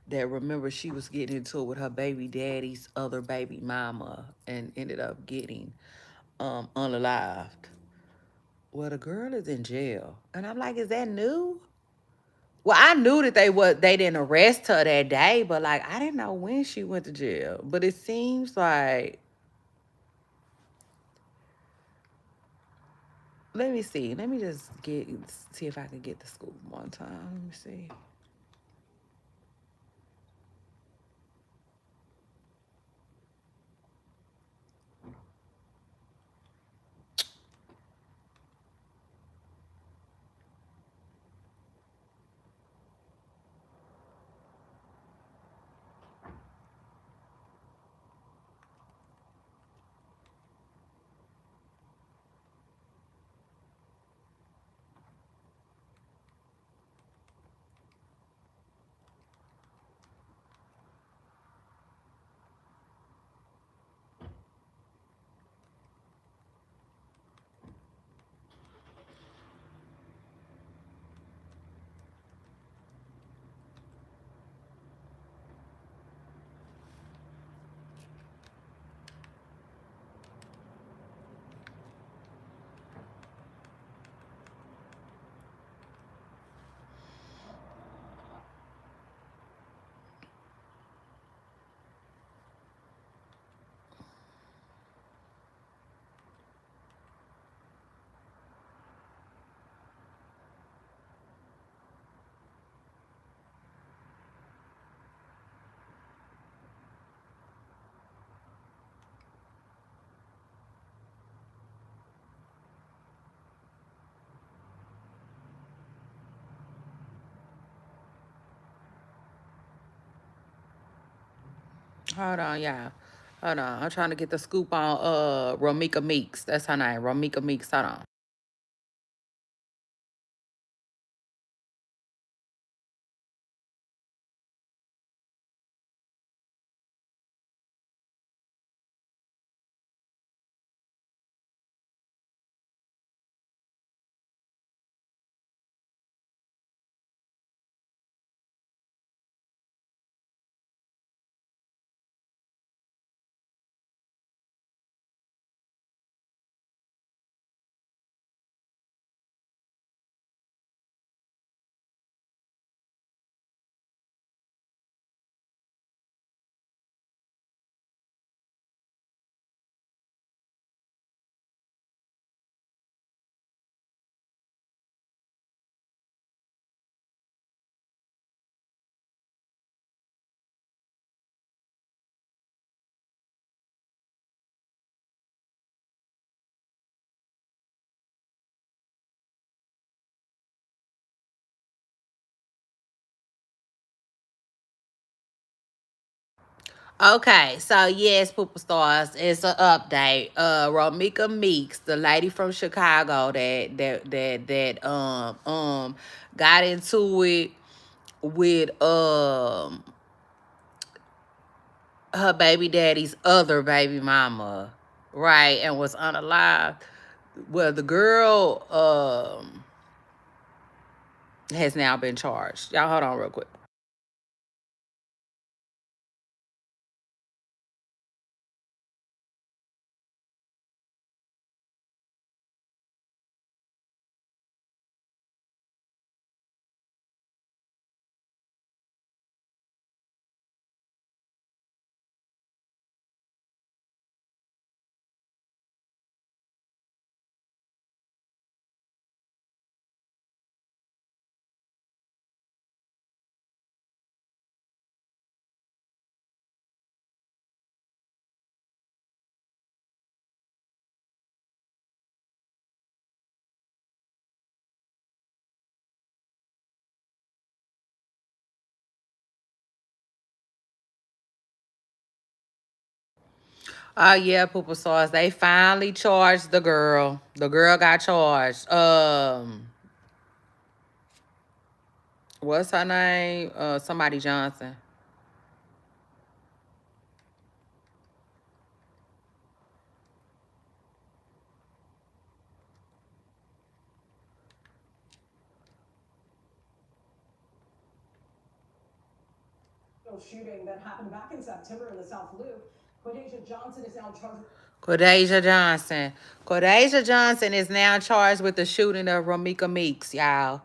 that, remember, she was getting into it with her baby daddy's other baby mama and ended up getting unalived. Well, the girl is in jail. And I'm like, is that new? Well, I knew that they didn't arrest her that day, but like I didn't know when she went to jail. But it seems like, let me see. Let me just see if I can get the scoop one time. Let me see. Hold on, y'all. Hold on. I'm trying to get the scoop on Romika Meeks. That's her name. Romika Meeks. Hold on. Okay, so yes, Pooper Stars, it's an update. Romika Meeks, the lady from Chicago that got into it with her baby daddy's other baby mama, right, and was unalive. well, the girl has now been charged. Y'all hold on real quick. Oh yeah, Poopa Sauce. They finally charged the girl. The girl got charged. What's her name? Somebody Johnson. Shooting that happened back in September in the South Loop. Quadasia Johnson is now charged. Quadasia Johnson. Quadasia Johnson is now charged with the shooting of Ramika Meeks, y'all.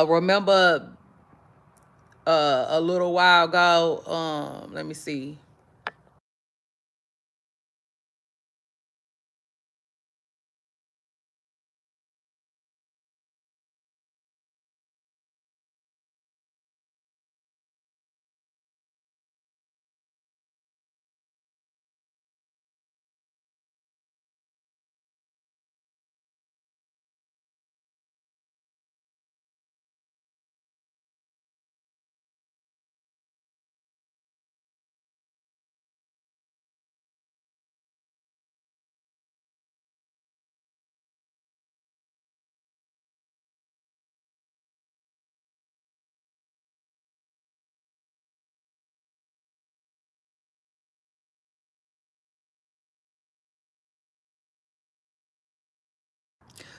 Remember a little while ago, let me see.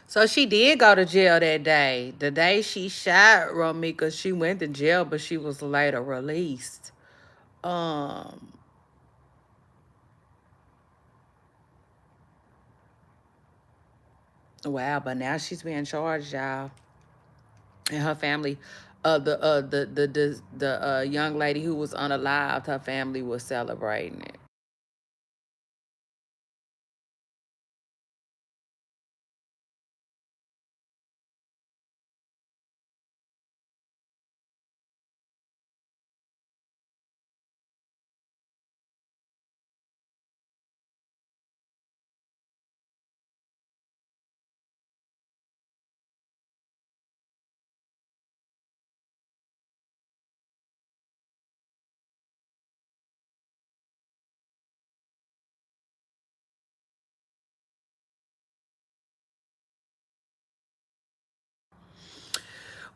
So she did go to jail that day. The day she shot Romika, she went to jail, but she was later released. Um, wow, but now she's being charged, y'all. And her family, the young lady who was unalived, her family was celebrating it.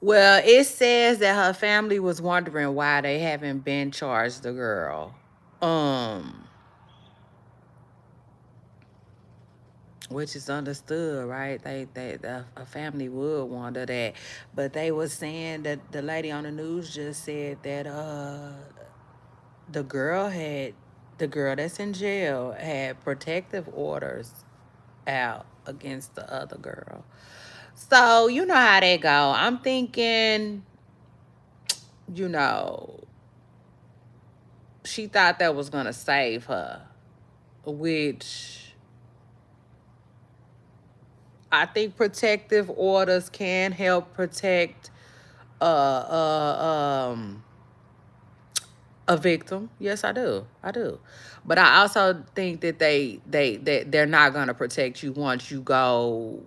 Well, it says that her family was wondering why they haven't been charged the girl. Um, which is understood, right? A family would wonder that, but they were saying that the lady on the news just said that the girl had the girl that's in jail had protective orders out against the other girl. So you know how they go. I'm thinking, you know, she thought that was gonna save her, which I think protective orders can help protect uh a victim. Yes, I do. I do. But I also think that they're not gonna protect you once you go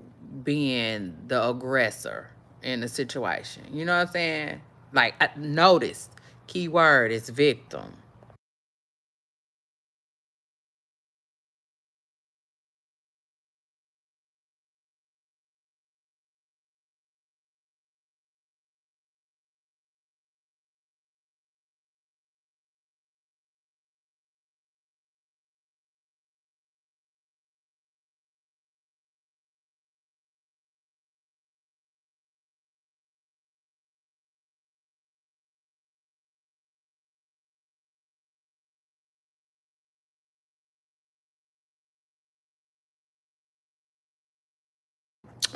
being the aggressor in the situation. You know what I'm saying? Like notice, key word is victim.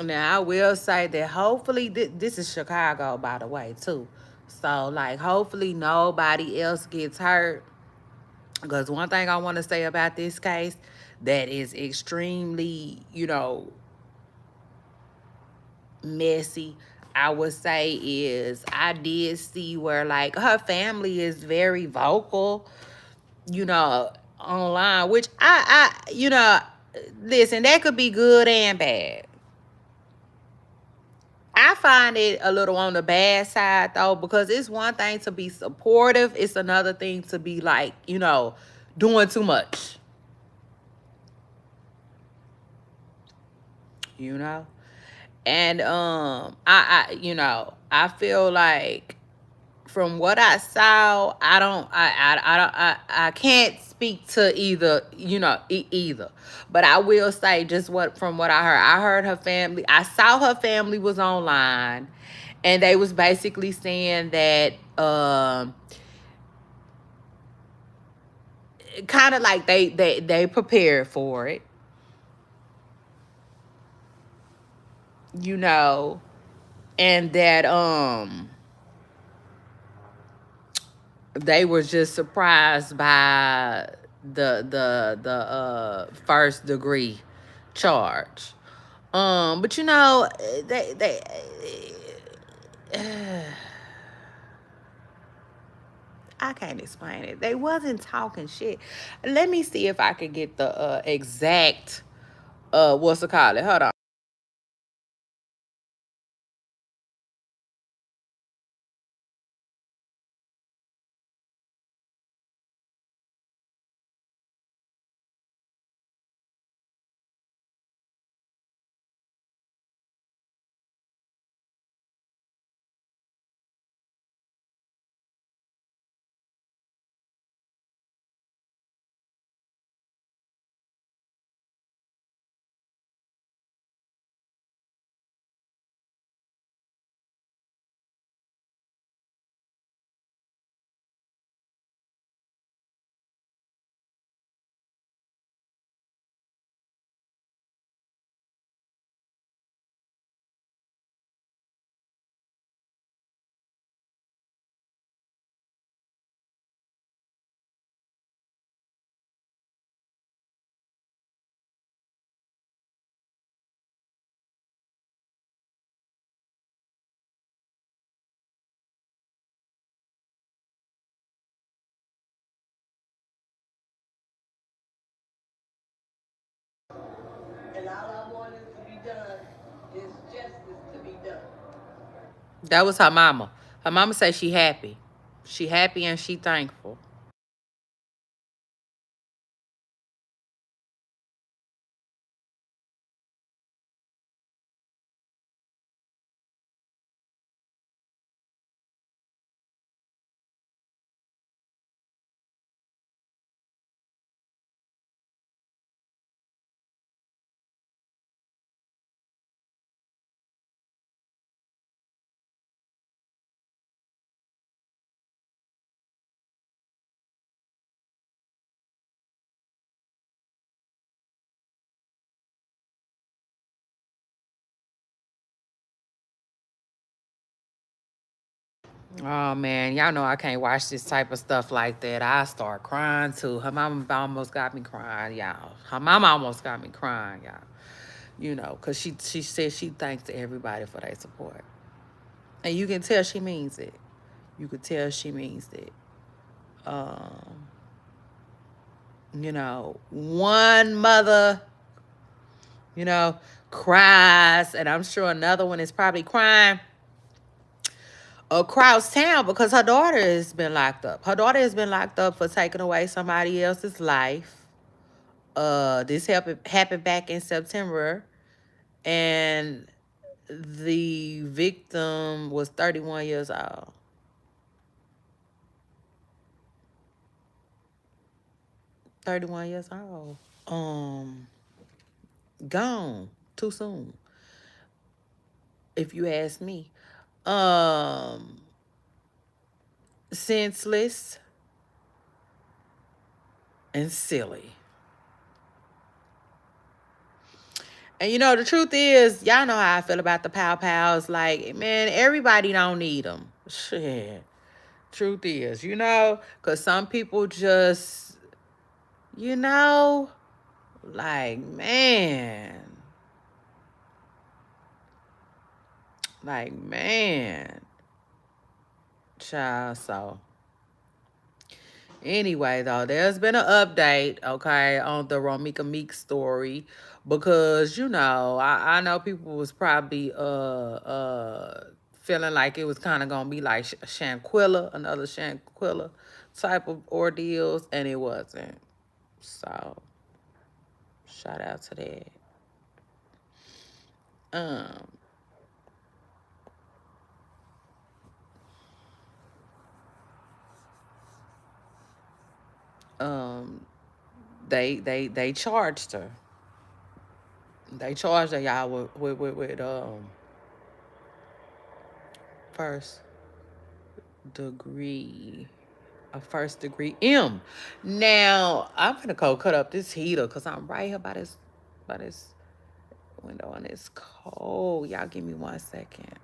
Now, I will say that hopefully, this is Chicago, by the way, too. So, like, hopefully nobody else gets hurt. Because one thing I want to say about this case that is extremely, messy, I would say, is I did see where, like, her family is very vocal, online, which listen, that could be good and bad. I find it a little on the bad side though, because it's one thing to be supportive, it's another thing to be like, doing too much, you know? And I feel like from what I saw, I can't speak to either, either. But I will say just from what I heard. I heard her family. I saw her family was online, and they was basically saying that kind of like they prepared for it, you know, and that they were just surprised by the first degree charge. But they I can't explain it. They wasn't talking shit. Let me see if I could get the exact what's it called? Hold on. And all I want is to be done is justice to be done. That was her mama. Her mama said she happy. She happy and she thankful. Oh man, y'all know I can't watch this type of stuff like that. I start crying too. Her mama almost got me crying, y'all. Her mama almost got me crying, y'all. Cause she said she thanks everybody for their support, and you can tell she means it. You could tell she means it. Um, one mother, you know, cries, and I'm sure another one is probably crying across town because her daughter has been locked up. Her daughter has been locked up for taking away somebody else's life. This happened back in September, and the victim was 31 years old. 31 years old. Gone too soon, if you ask me. Um, Senseless and silly. And you know, the truth is, y'all know how I feel about the pow pows. Like, man, everybody don't need them. Shit. Truth is, you know, because some people just, you know, like, man, child. So, anyway, though, there's been an update, okay, on the Romika Meek story because you know, I know people was probably feeling like it was kind of gonna be like Shanquilla, another Shanquilla type of ordeals, and it wasn't. So, shout out to that. Um, um, they charged her. They charged her, y'all, with first degree. A first degree M. Now I'm gonna go cut up this heater because I'm right here by this window and it's cold. Y'all give me 1 second.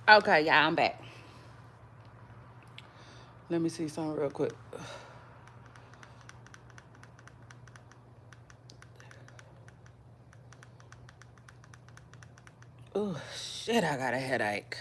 Okay, yeah, I'm back. Let me see something real quick. Oh, shit, I got a headache.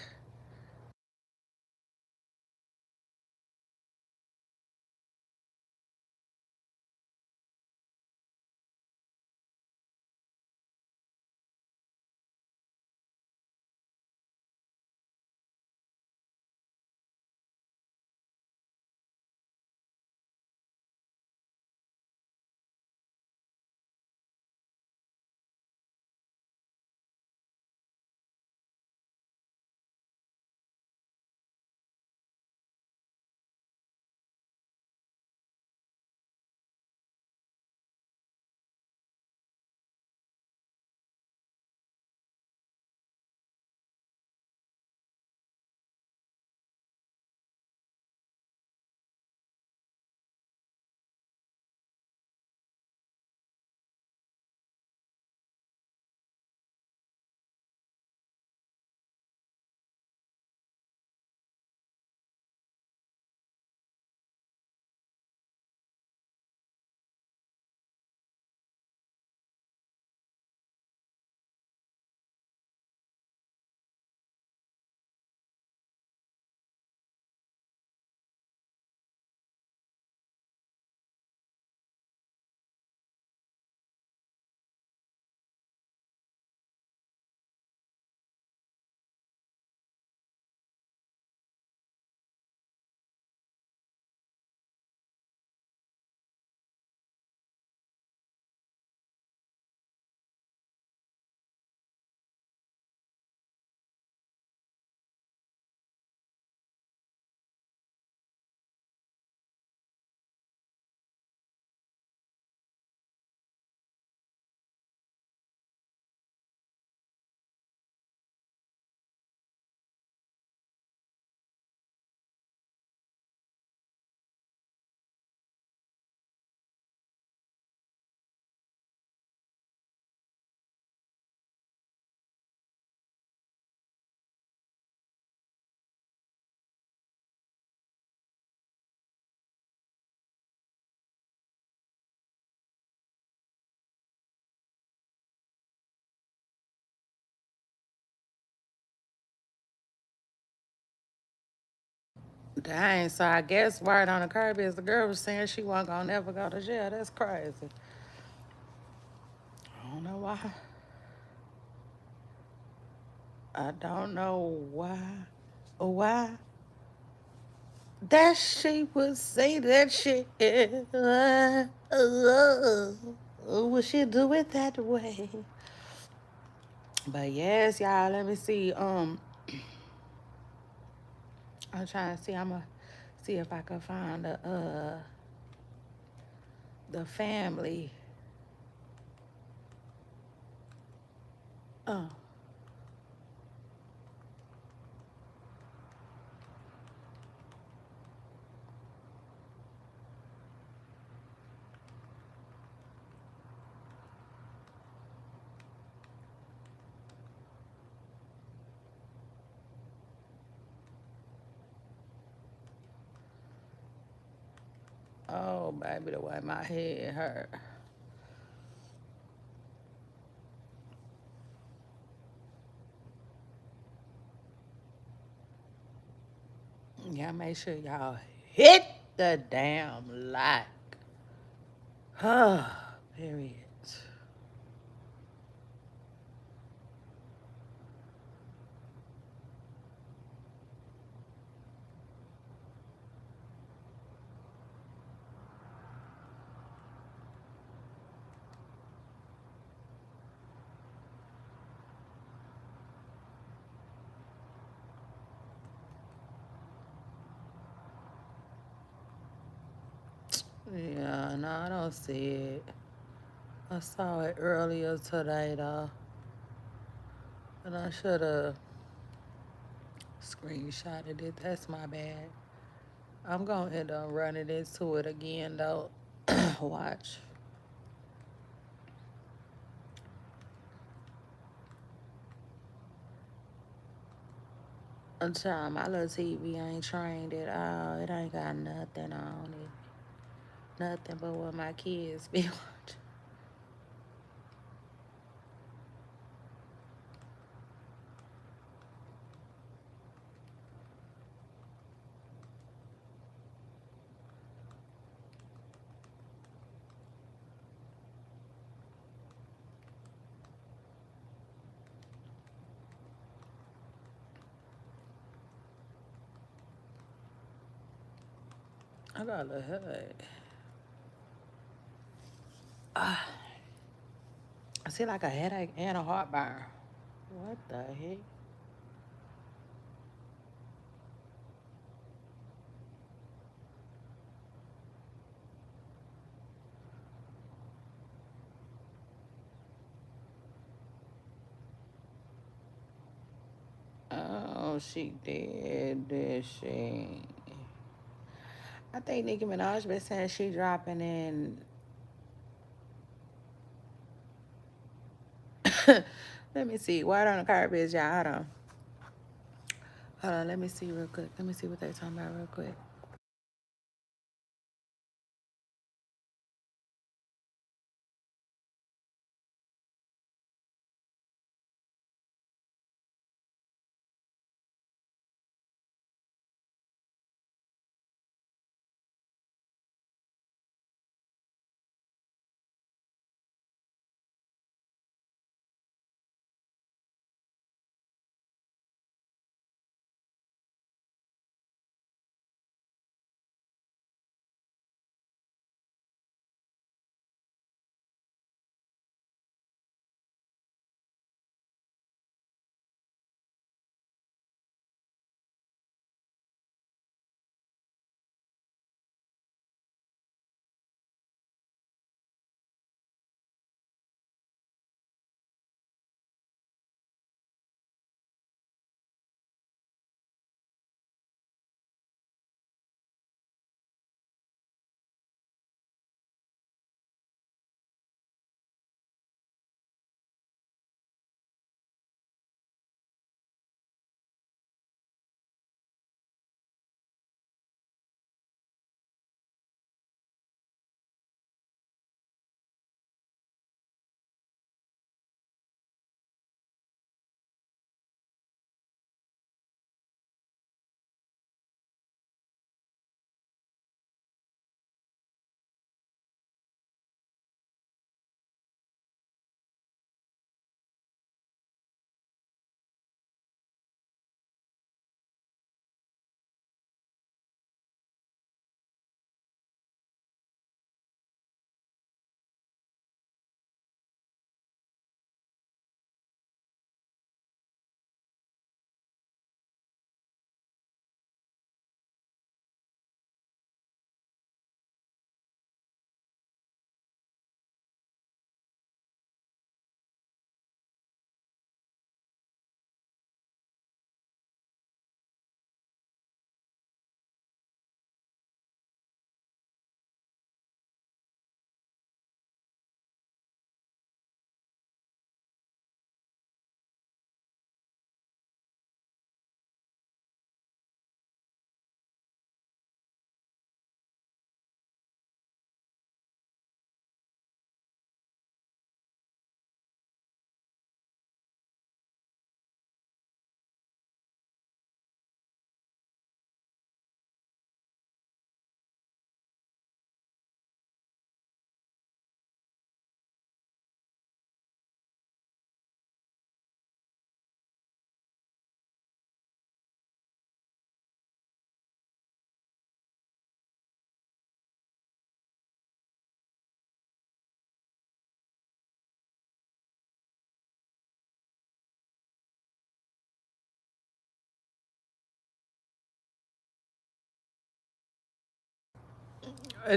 Dang, so I guess word on the curb is the girl was saying she wasn't gonna never go to jail. That's crazy. I don't know why. I don't know why. Why that she would say that shit. Would she do it that way? But yes, y'all, let me see. I'm trying to see. I'm gonna see if I can find the family. Oh. Oh, baby, the way my head hurt. Yeah, make sure y'all hit the damn like. Period. Yeah, no, I don't see it. I saw it earlier today, though. And I should have screenshotted it. That's my bad. I'm going to end up running into it again, though. Watch. Child, my little TV ain't trained at all. It ain't got nothing on it. Nothing but what my kids be watching. I got a little headache. I see like a headache and a heartburn. What the heck? Oh, she did this shit. I think Nicki Minaj been saying she dropping in. Let me see. Why on the carpet, y'all? Hold on. Hold on. Let me see real quick. Let me see what they talking about real quick.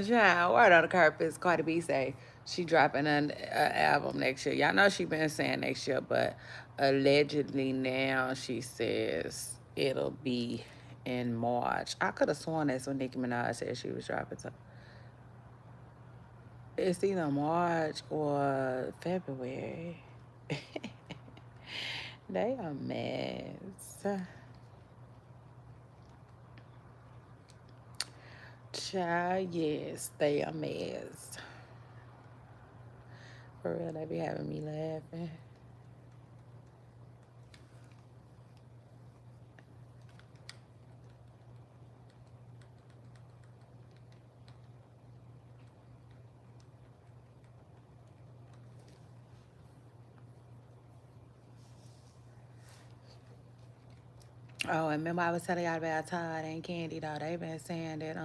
Child, word on the carpet. Cardi B say she dropping an album next year. Y'all know she been saying next year, but allegedly now she says it'll be in March. I could have sworn that's when Nicki Minaj said she was dropping. So it's either March or February. They a mess. Child, yes, they a mess. For real, they be having me laughing. Oh, and remember I was telling y'all about Todd and Candy though. They been saying that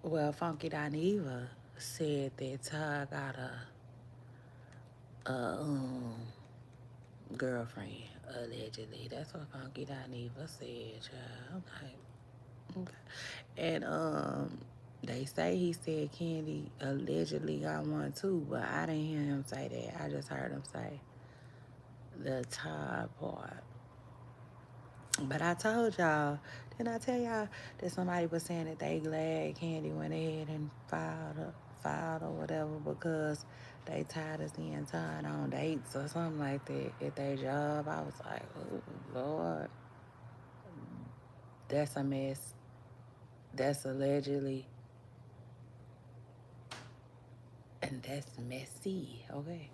well, Funky Dineva said that Todd got a girlfriend allegedly. That's what Funky Dineva said, child. I'm like, okay. And they say he said Candy allegedly got one too, but I didn't hear him say that. I just heard him say the Todd part. But I told y'all, didn't I tell y'all that somebody was saying that they glad Candy went ahead and filed or whatever because they tired of seeing Todd on dates or something like that at their job. I was like, oh Lord, that's a mess. That's allegedly, and that's messy. Okay.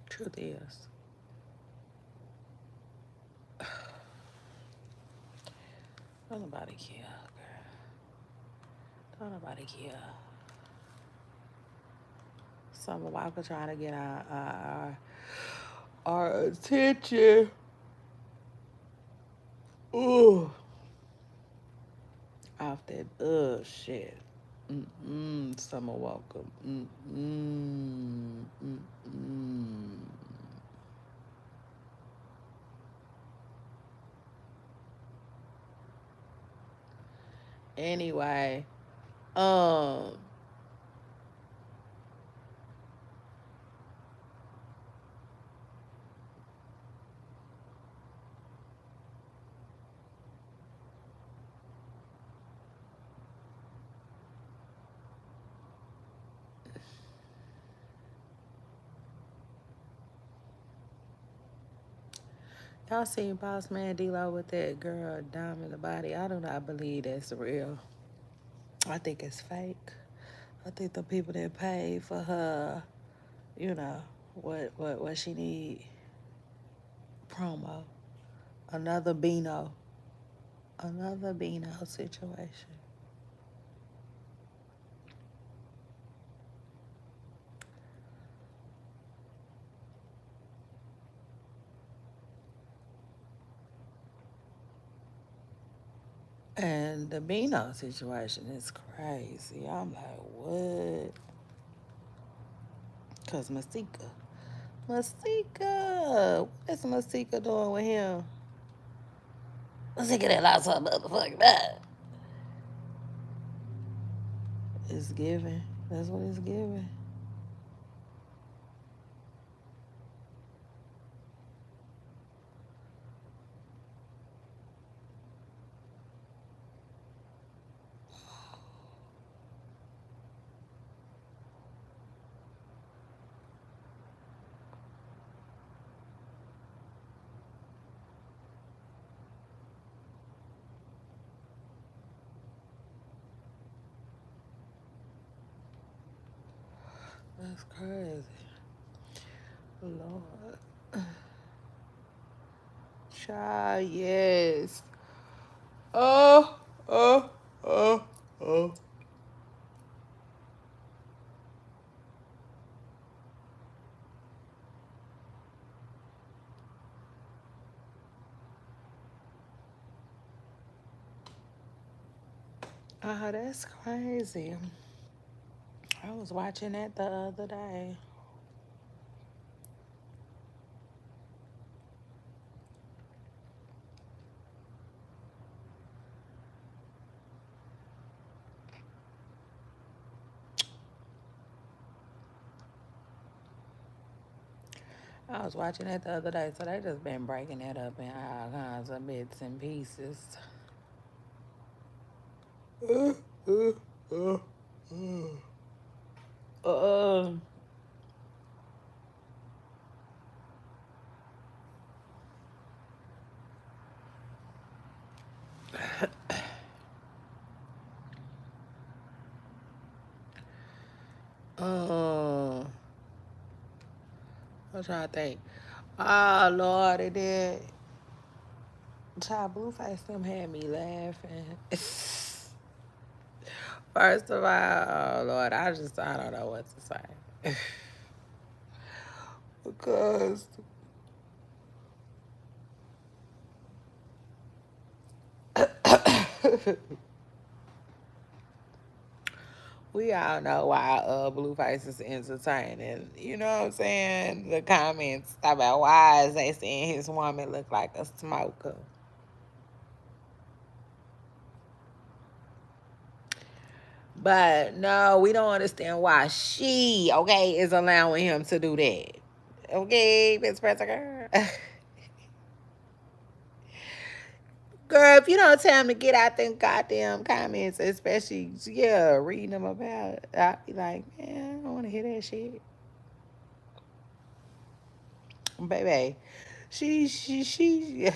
Truth is, don't nobody care, girl. Don't nobody care. Summer Walker trying to get our attention. Ooh, off that shit. Summer Walker. Mm. Anyway, um, y'all seen Boss Man D-Lo with that girl down in the body. I do not believe that's real. I think it's fake. I think the people that paid for her, you know, what she need promo. Another Beano. Another Beano situation. And the Beano situation is crazy. I'm like, what? Because Masika, what is Masika doing with him? Masika that lost her motherfucking mind. It's giving. That's what it's giving. That's crazy. Lord. Child, yes. Oh, oh, oh, oh. Oh, that's crazy. I was watching that the other day. I was watching that the other day, so they just been breaking that up in all kinds of bits and pieces. Uh, uh, uh, uh. um, I'm trying to think. Oh Lord, it did. Child Blueface them had me laughing. First of all, oh Lord, I don't know what to say. Because we all know why Blueface is entertaining. You know what I'm saying? The comments about why is they saying his woman look like a smoker. But no, we don't understand why she, okay, is allowing him to do that. Okay, Miss Pressa girl. Girl, if you don't tell him to get out them goddamn comments, especially, yeah, reading them about, I'll be like, man, I don't want to hear that shit. Baby, she, she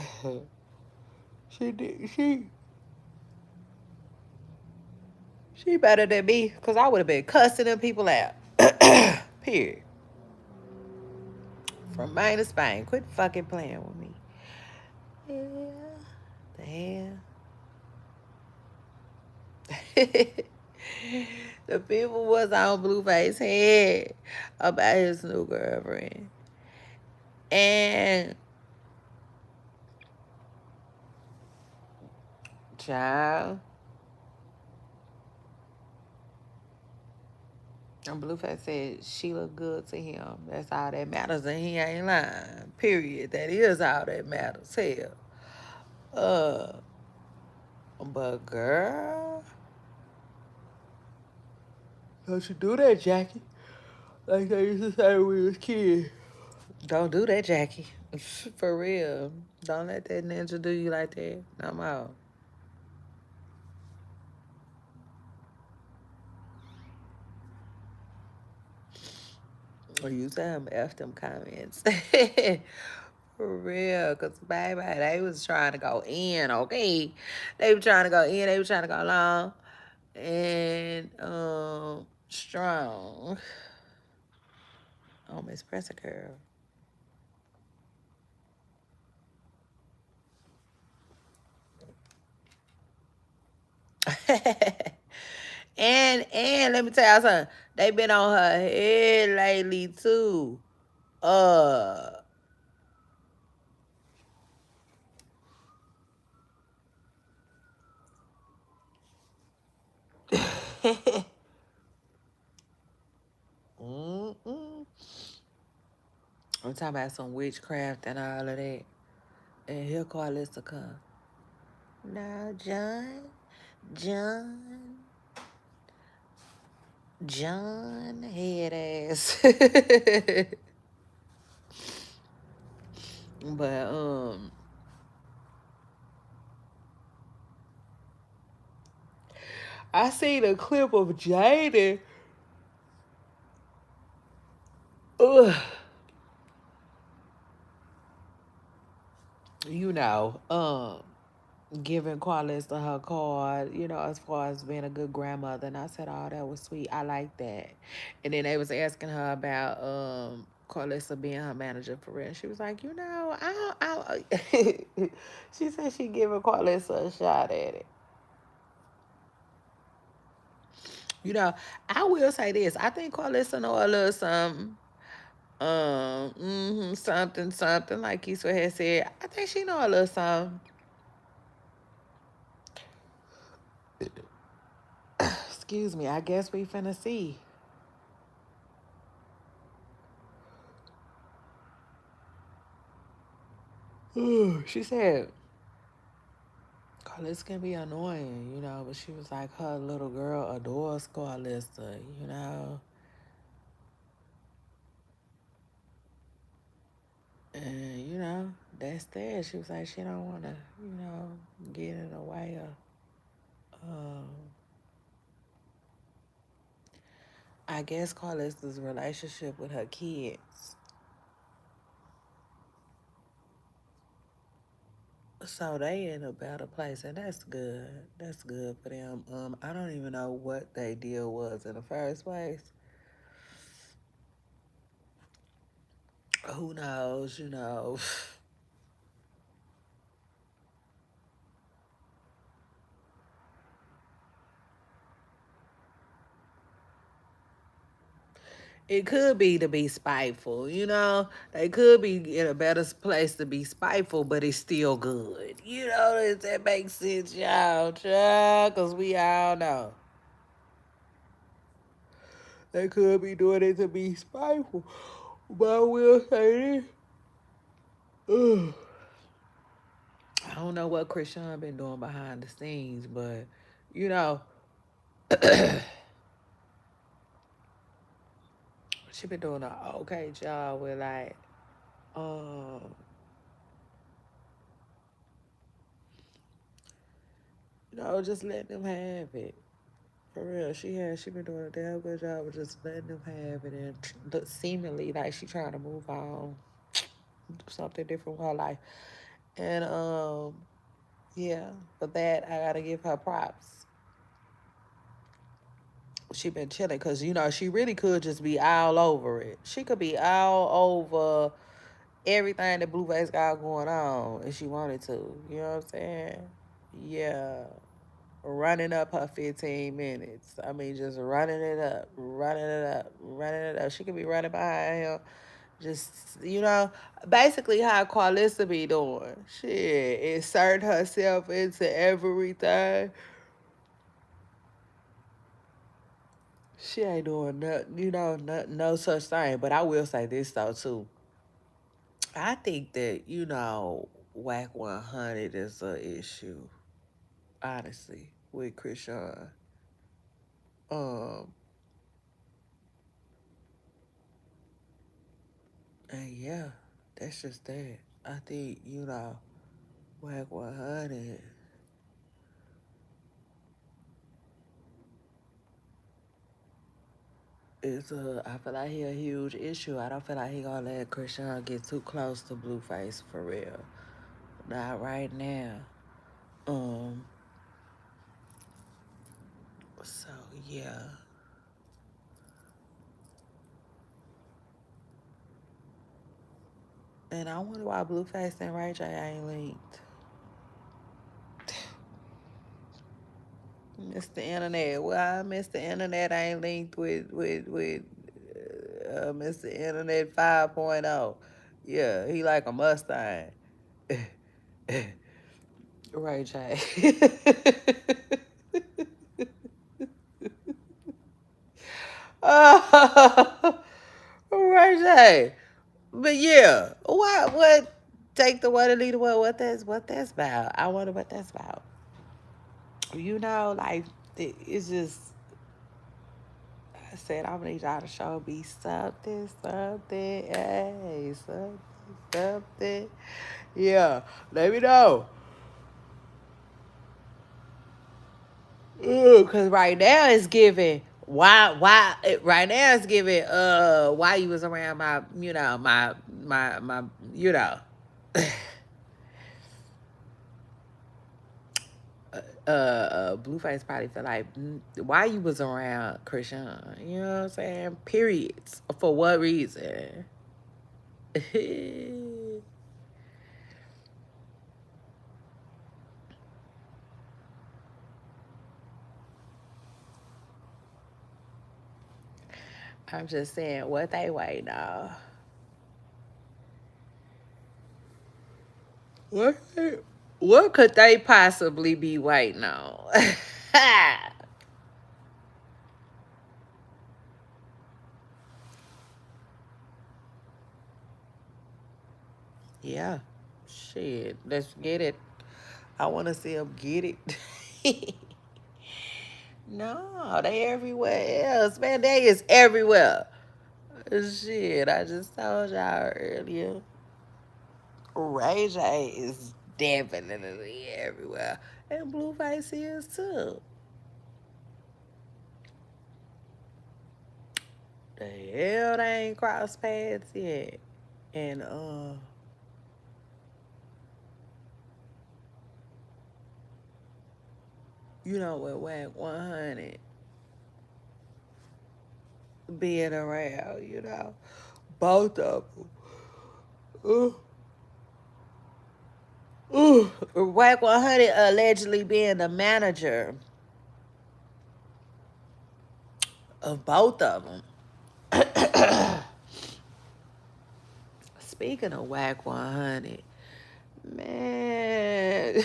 did, she better than me, because I would have been cussing them people out. Period. From Maine to Spain. Quit fucking playing with me. Yeah. The hell? The people was on Blueface head about his new girlfriend. And child, and Blueface said she looked good to him. That's all that matters, and he ain't lying. Period. That is all that matters. Hell. Uh, but girl, don't you do that, Jackie? Like they used to say when we was kids. Don't do that, Jackie. For real. Don't let that ninja do you like that. No more. Or you tell him F them comments. For real. Because, baby, they was trying to go in, okay? They were trying to go in. They were trying to go long and strong. Oh, Miss Presser Girl. And let me tell you something. They been on her head lately too. Uh Mm-mm. I'm talking about some witchcraft and all of that. And here Carlissa come. No, John, John head ass. But I seen a clip of Jaden. Ugh. You know, giving Carlista her card, you know, as far as being a good grandmother. And I said, oh, that was sweet. I like that. And then they was asking her about Carlista being her manager for real. She was like, you know, she said she giving Carlista a shot at it. You know, I will say this. I think Carlista know a little something. Something like Keisha had said. I think she know a little something. Excuse me. I guess we finna see. She said, Carlissa can be annoying, you know, but she was like, her little girl adores Carlissa, you know. And, you know, that's there. She was like, she don't want to, you know, get in the way of, um, I guess, Carlissa's relationship with her kids. So they in a better place, and that's good. That's good for them. I don't even know what their deal was in the first place. Who knows? You know, it could be to be spiteful. You know, they could be in a better place to be spiteful, but it's still good. You know, does that make sense, y'all? Cause we all know they could be doing it to be spiteful. But I will say this. Ugh. I don't know what Krishan been doing behind the scenes, but you know, she been doing an okay job with like, um, just letting them have it. For real, she been doing a damn good job of just letting them have it, and seemingly like she trying to move on, do something different with her life. And yeah, for that I gotta give her props. She been chilling because she really could just be all over it. She could be all over everything that Blueface got going on if she wanted to. You know what I'm saying? Yeah. Running up her 15 minutes. I mean, just running it up, running it up, running it up. She could be running behind him. Just, basically how Carlissa be doing. Shit, insert herself into everything. She ain't doing nothing, no such thing. But I will say this, though, too. I think that, Whack 100 is a issue, honestly, with Krishan. Um, and yeah, that's just that. I think, Whack 100 I feel like he a huge issue. I don't feel like he gonna let Krishan get too close to Blueface for real. Not right now. Um, so yeah. And I wonder why Blueface and Ray J ain't linked. Mr. Internet. Why Mr. Internet ain't linked with Mr. Internet 5.0? Yeah, he like a Mustang. Ray J. Ray J. But yeah, what take the one and lead the one? What that's about? I wonder what that's about. Like it's just I said I'm gonna need y'all to show me something, something, hey, something, something. Yeah, let me know. Ooh, cause right now it's giving right now it's giving why you was around my my you know Blueface probably feel like why you was around Krishan, you know what I'm saying? Periods. For what reason? I'm just saying what they waiting on. What what could they possibly be waiting on? Yeah. Shit. Let's get it. I wanna see them get it. No, they everywhere else. Man, they is everywhere. Shit, I just told y'all earlier. Ray J is definitely everywhere. And Blueface is too. The hell they ain't crossed paths yet. And You know, with Whack 100 being around, you know, both of them. Whack 100 allegedly being the manager of both of them. Speaking of Whack 100, man.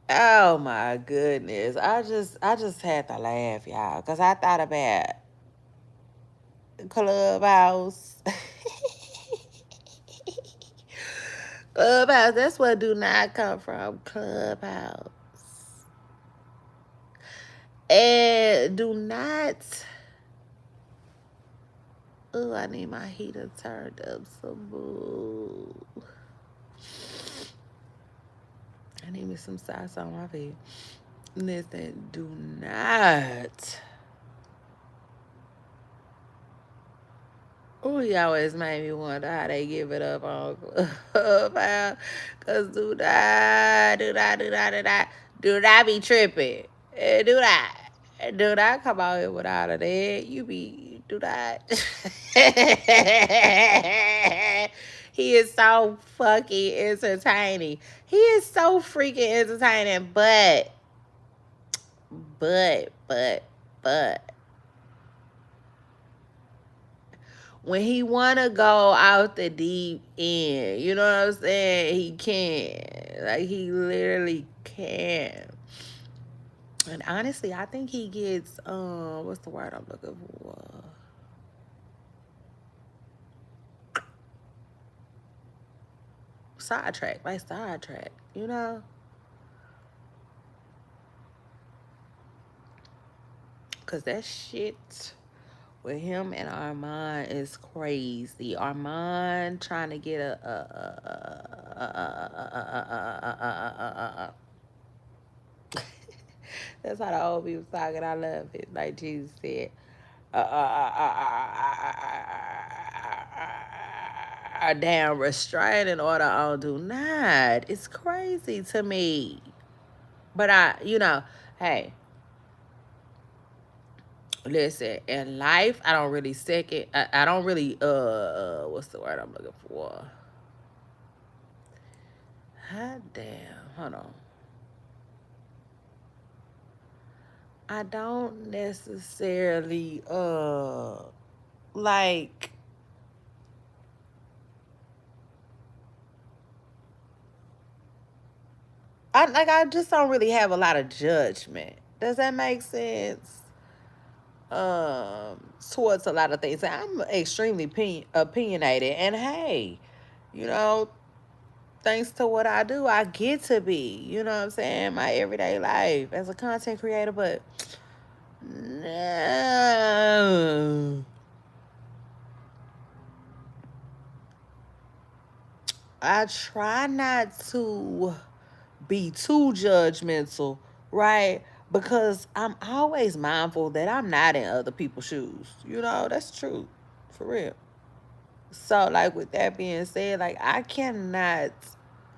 Oh my goodness. I just had to laugh, y'all, because I thought about Clubhouse. Clubhouse, that's what do not come from. Clubhouse. And do not. Oh, I need my heater turned up some more. I need me some sauce on my feet. Listen, do not. Oh, he always made me wonder how they give it up on Clubhouse. Cause do not be tripping. Do not come out here without a that. You be do not. He is so fucking entertaining. He is so freaking entertaining, but when he wanna go out the deep end, you know what I'm saying? He can. Like he literally can. And honestly, I think he gets what's the word I'm looking for? Sidetrack, you know? Cause that shit with him and Armand is crazy. Armand trying to get that's how the old people talking. I love it. Like Jesus said, a damn restraining order on do not. It's crazy to me. But hey, listen, in life, I don't really second. I don't really what's the word I'm looking for? Hot damn. Hold on. I don't necessarily like I just don't really have a lot of judgment. Does that make sense? Towards a lot of things. I'm extremely opinionated, and hey, you know, thanks to what I do, I get to be, you know what I'm saying, my everyday life as a content creator. But no, I try not to be too judgmental, right? Because I'm always mindful that I'm not in other people's shoes. You know, that's true. For real. So, like, with that being said, like, I cannot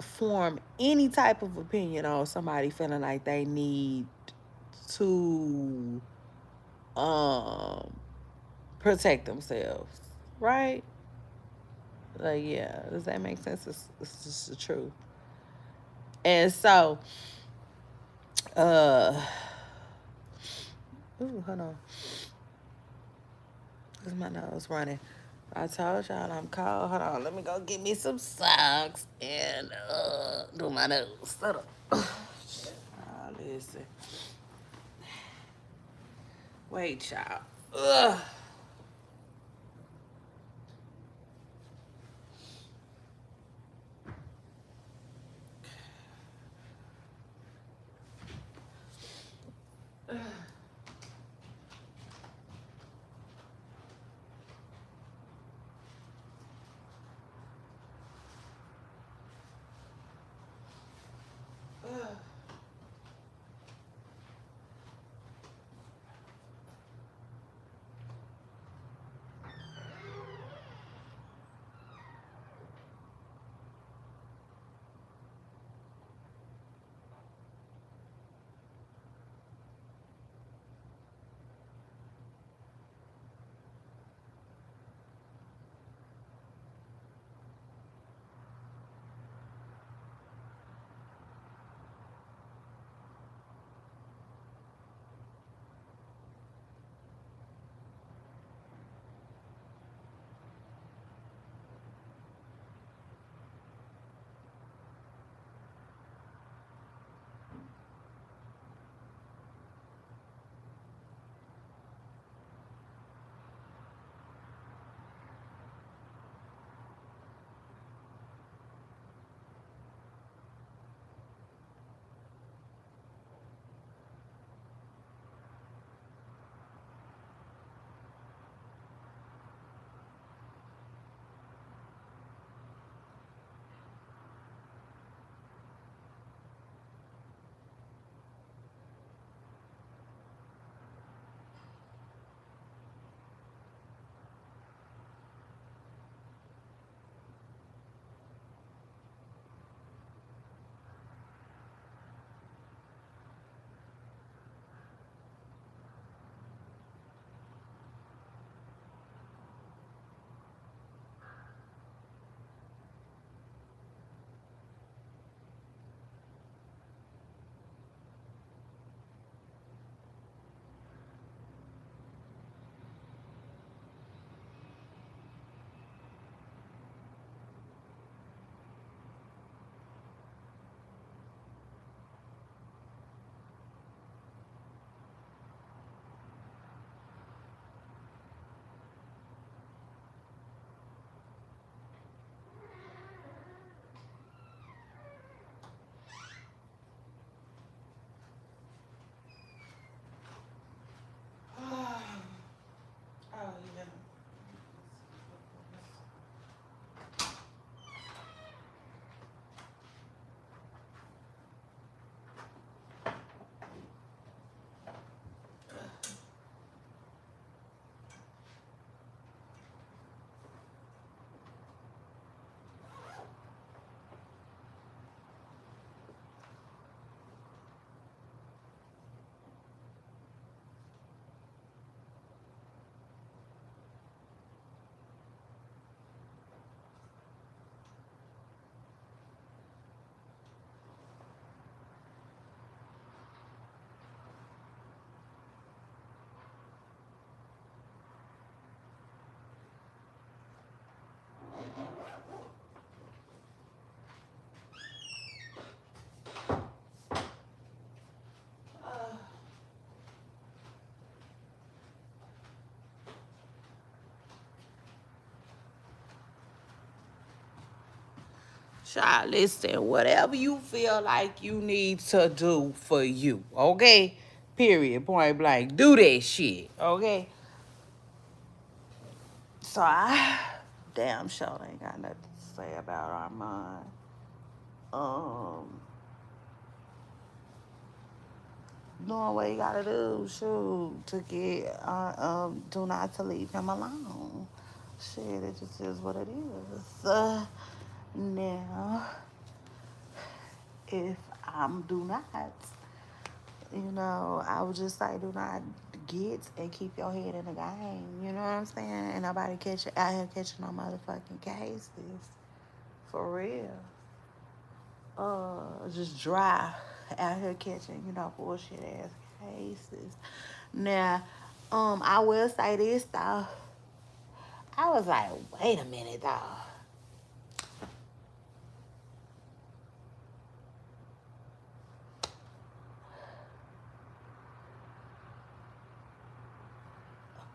form any type of opinion on somebody feeling like they need to um protect themselves, right? Like, yeah, does that make sense? It's just the truth. And so, uh, ooh, hold on, cause my nose running. I told y'all I'm cold. Hold on, let me go get me some socks and do my nose. Hold on. Listen. Wait, y'all. Ugh. Child, listen, whatever you feel like you need to do for you, okay? Period, point blank. Do that shit, okay? So I damn sure ain't got nothing to say about Armand. Um, doing what you gotta do, shoot, to get do not to leave him alone. Shit, it just is what it is. Now, if I'm do not, I would just say do not get and keep your head in the game. You know what I'm saying? And nobody out here catching no motherfucking cases. For real. Just dry out here catching, bullshit ass cases. Now, I will say this though. I was like, wait a minute though.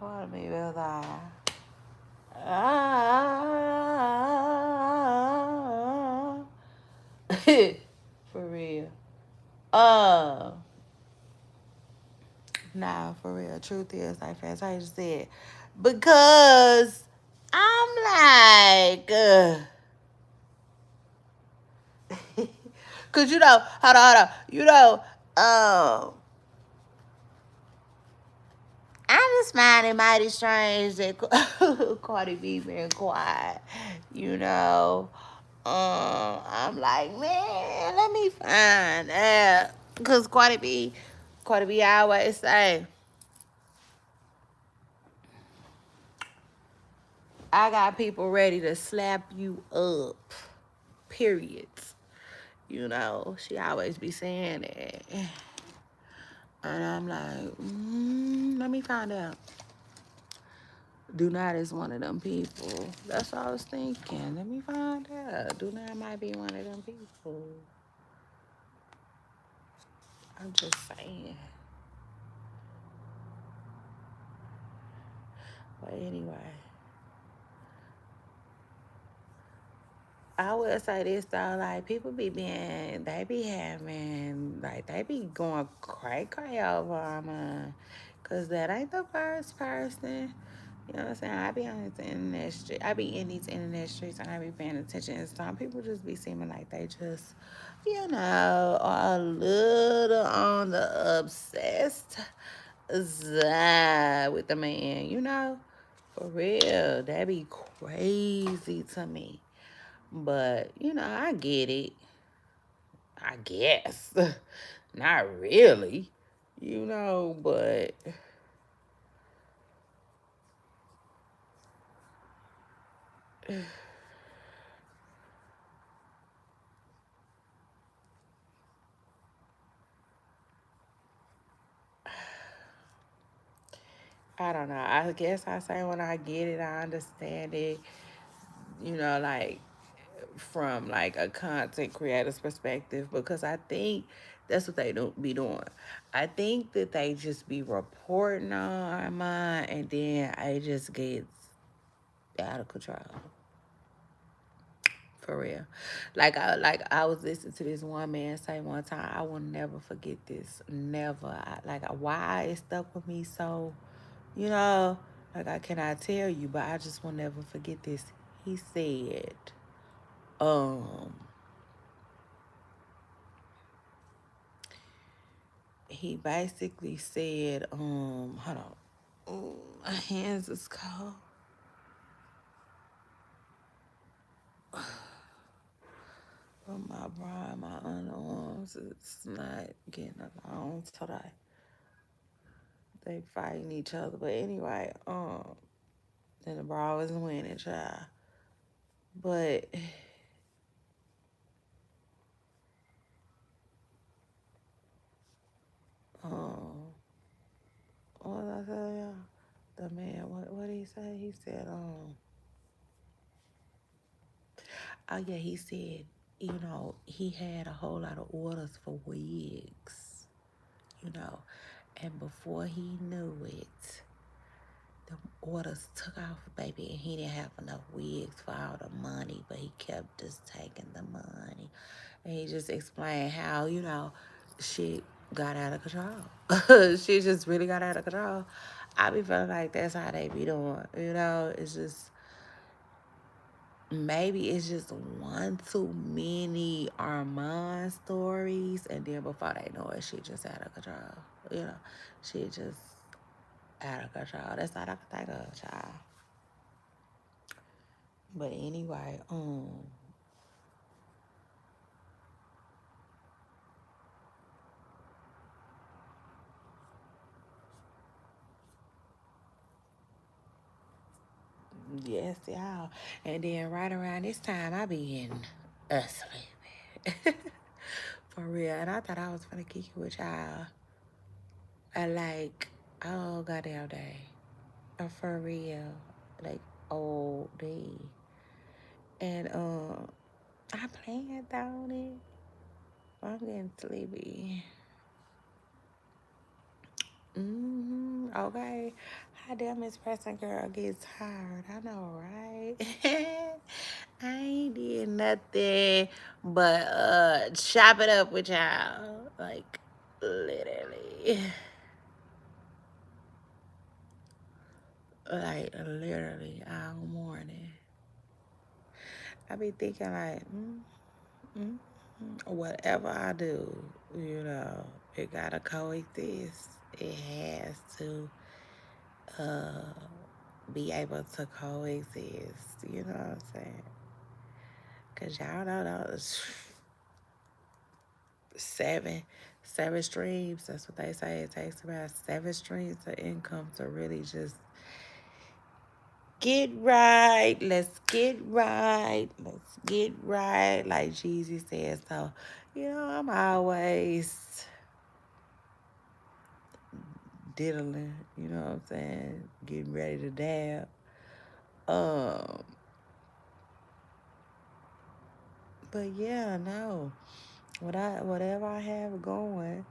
Part of me was like, ah, for real. Nah, for real. Truth is, like Fantasia said, because I'm like, cause hold on, I just find it mighty strange that Cardi B been quiet, I'm like, man, let me find out. Cause Cardi B always say, I got people ready to slap you up. Period. She always be saying that. And I'm like, let me find out. Do Not is one of them people. That's what I was thinking. Let me find out. Do Not might be one of them people. I'm just saying. But anyway. I will say this though, like people they be having, like they be going cray over them, cause that ain't the first person. You know what I'm saying? I be on this internet street. I be in these internet streets and I be paying attention. And some people just be seeming like they just, are a little on the obsessed side with the man. For real, that be crazy to me. But, I get it. I guess. Not really. But I don't know. I guess I say when I get it, I understand it, like from like a content creator's perspective, because I think that's what they don't be doing. I think that they just be reporting on mine and then I just get out of control. For real. I was listening to this one man say one time, I will never forget this. Never. Why it stuck with me so, you know, I cannot tell you, but I just will never forget this. He said, um, he basically said, hold on. Ooh, my hands is cold. But my bra, my underarms, it's not getting along today. They fighting each other. But anyway, then the bra was winning, child. But what did I tell y'all? The man, what did he say? He said, oh yeah, he said, he had a whole lot of orders for wigs, and before he knew it, orders took off, baby, and he didn't have enough wigs for all the money, but he kept just taking the money. And he just explained how, you know, shit got out of control. Shit just really got out of control. I be feeling like that's how they be doing, you know? It's just, maybe it's just one too many Armand stories, and then before they know it, shit just out of control. You know, shit just out of control. That's all I can think of, child. But anyway, yes, y'all. And then right around this time, I be getting asleep. For real. And I thought I was gonna kick it with y'all. I like, oh, goddamn day. For real. Like, all day. And I planned on it. I'm getting sleepy. Okay. How damn Miss Preston girl gets tired. I know, right? I ain't did nothing but chop it up with y'all. Like, literally. Like, literally all morning. I be thinking like, mm, whatever I do, you know, it gotta coexist. It has to uh, be able to coexist. You know what I'm saying? Cause y'all know those seven streams. That's what they say. It takes about 7 streams of income to really just get right. Let's get right. Let's get right. Like Jeezy said. So, you know, I'm always diddling, you know what I'm saying? Getting ready to dab. Um, but yeah, no. Whatever I have going,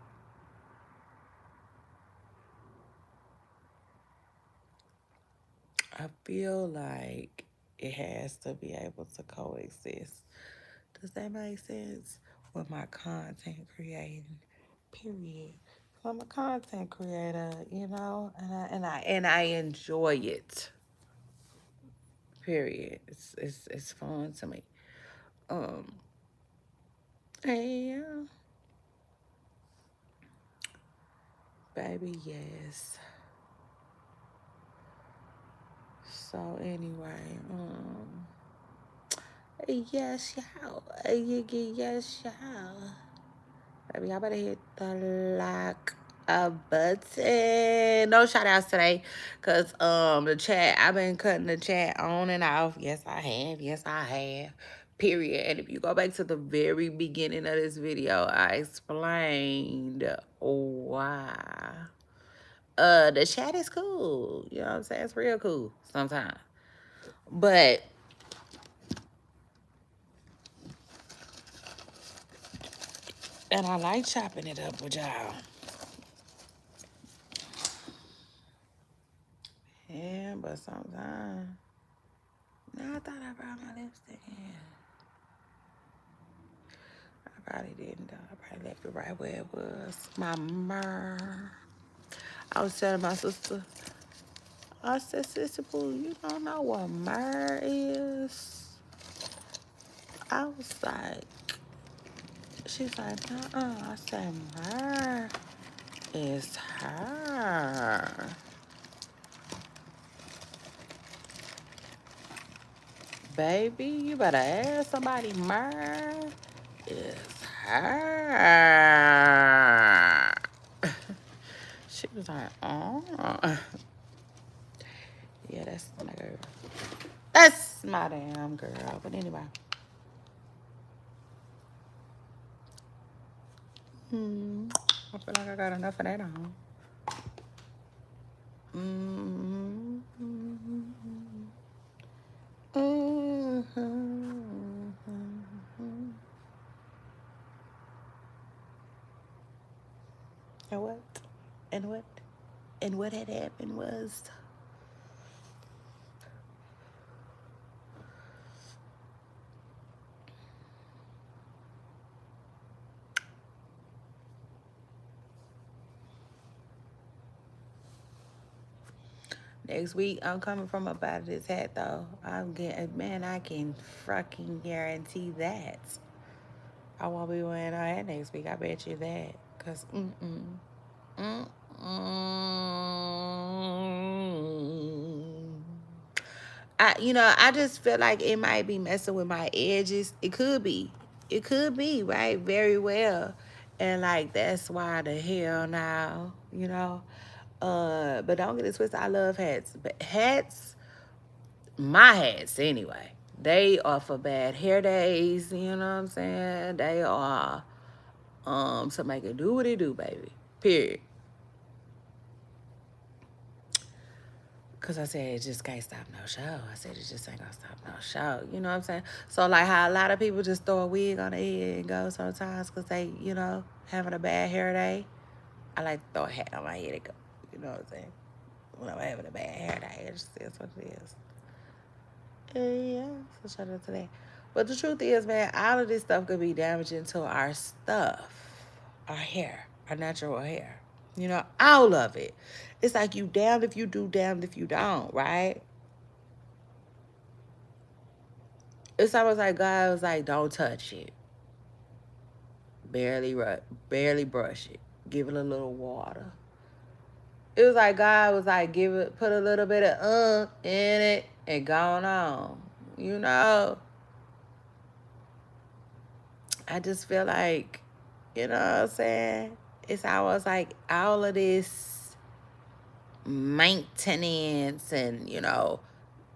I feel like it has to be able to coexist. Does that make sense? With my content creating, period. I'm a content creator, you know, and I enjoy it. Period. It's fun to me. Um, and yeah, baby, yes. So anyway, yes, y'all. Yes, y'all. Baby, y'all better hit the like a button. No shout outs today. Cause the chat, I've been cutting the chat on and off. Yes, I have. Yes, I have. Period. And if you go back to the very beginning of this video, I explained why. The chat is cool. You know what I'm saying? It's real cool sometimes. But and I like chopping it up with y'all. Yeah, but sometimes. No, I thought I brought my lipstick in. I probably didn't though. I probably left it right where it was. My myrrh. I was telling my sister, I said, Sister Pooh, you don't know what myrrh is? I was like, she's like, I said, myrrh is her. Baby, you better ask somebody. Myrrh is her. She was like, oh. Yeah, that's my girl. That's my damn girl. But anyway. I feel like I got enough of that on. Mm-hmm. And what? And what? And what had happened was Next week, I'm coming from up out of this hat, though. I'm getting, man, I can fucking guarantee that. I won't be wearing a hat next week. I bet you that. Because, mm-mm. I just feel like it might be messing with my edges. It could be. It could be, right? Very well. And like that's why the hell now, But don't get it twisted. I love hats. But hats, my hats anyway, they are for bad hair days, you know what I'm saying? They are to make it do what it do, baby. Period. Because I said, it just can't stop no show. I said, it just ain't gonna stop no show. You know what I'm saying? So, like how a lot of people just throw a wig on their head and go sometimes because they, having a bad hair day. I like to throw a hat on my head and go. You know what I'm saying? When I'm having a bad hair day, it just is what it is. Yeah, so shout out to that. But the truth is, man, all of this stuff could be damaging to our stuff, our hair, our natural hair. All of it. It's like you damned if you do, damned if you don't, right? It's almost like God was like, don't touch it. Barely brush it. Give it a little water. It was like God was like, put a little bit of in it and going on. I just feel like, you know what I'm saying? It's almost like all of this maintenance and,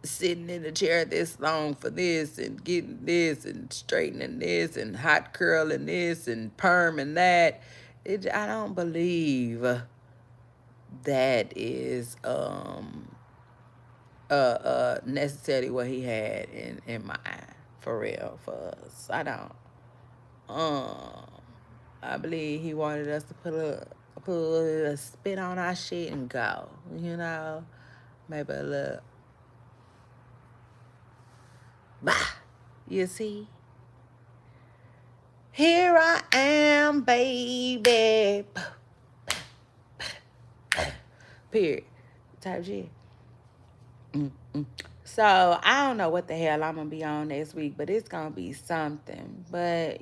sitting in the chair this long for this and getting this and straightening this and hot curling this and perming that. I don't believe that is necessarily what he had in mind for real for us. I don't. I believe he wanted us to put a spin on our shit and go. Maybe a little. Bah. You see? Here I am, baby. Period. Type shit. So I don't know what the hell I'm gonna be on next week, but it's gonna be something. But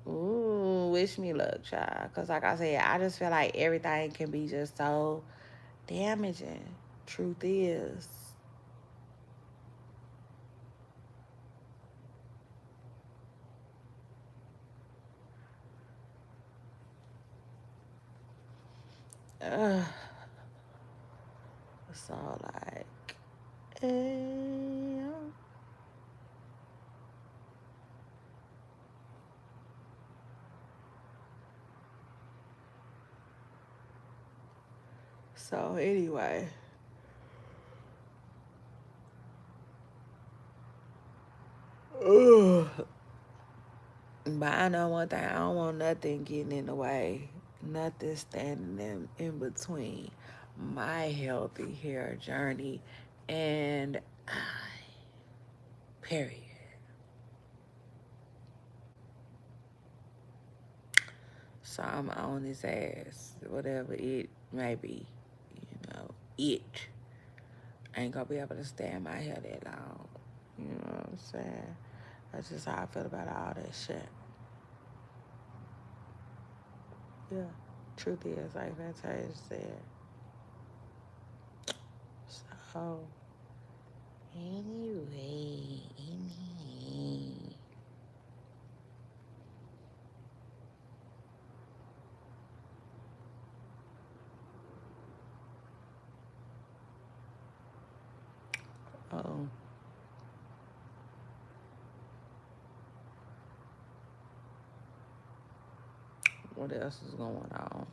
wish me luck, child. Cause like I said, I just feel like everything can be just so damaging. Truth is. So like, so anyway. But I know one thing, I don't want nothing getting in the way. Nothing standing in between my healthy hair journey and period. So I'm on his ass, whatever it may be, it ain't gonna be able to stand my hair that long. You know what I'm saying? That's just how I feel about all that shit. Yeah, truth is, like Fantasia said. So, anyway. Oh. What else is going on?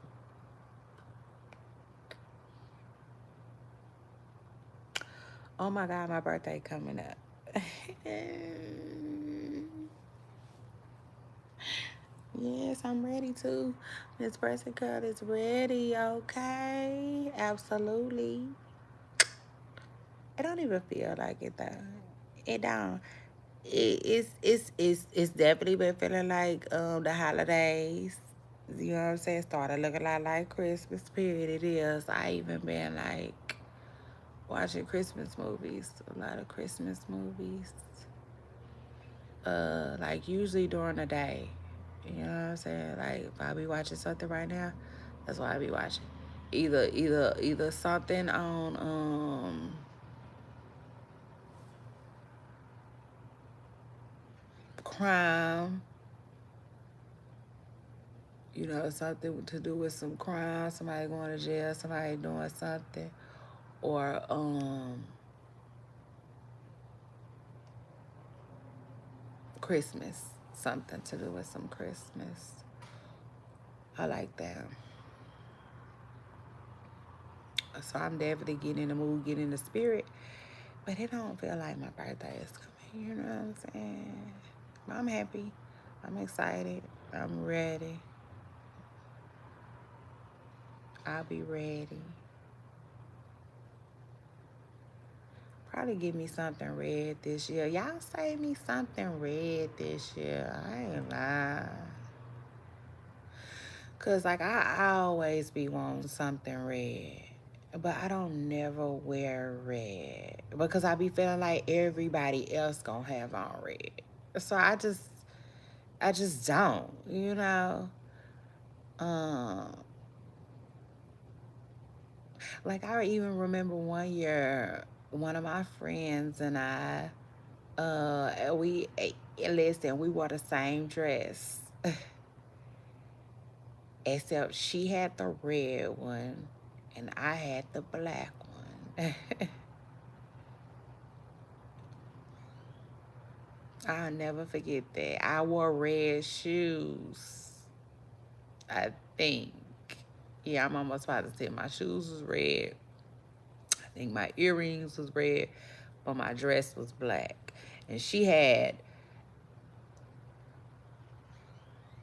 Oh my God, my birthday coming up. Yes, I'm ready to. Miss Person Cut is ready, okay? Absolutely. It don't even feel like it though. It don't. It's definitely been feeling like the holidays. You know what I'm saying? Started looking a lot like Christmas. Period. It is. I even been like watching Christmas movies. A lot of Christmas movies. Like usually during the day. You know what I'm saying? Like if I be watching something right now, that's what I be watching. Either something on crime, something to do with some crime, somebody going to jail, somebody doing something, or Christmas, something to do with some Christmas. I like that. So I'm definitely getting in the mood, getting in the spirit, but it don't feel like my birthday is coming. You know what I'm saying? I'm happy. I'm excited. I'm ready. I'll be ready. Probably give me something red this year. Y'all save me something red this year. I ain't lying. Cause like I always be wanting something red. But I don't never wear red. Because I be feeling like everybody else gonna have on red. So I just don't, Um like I even remember one year one of my friends and I we listen, we wore the same dress. Except she had the red one and I had the black one. I'll never forget that. I wore red shoes, I think. Yeah, I'm almost positive. My shoes was red. I think my earrings was red, but my dress was black. And she had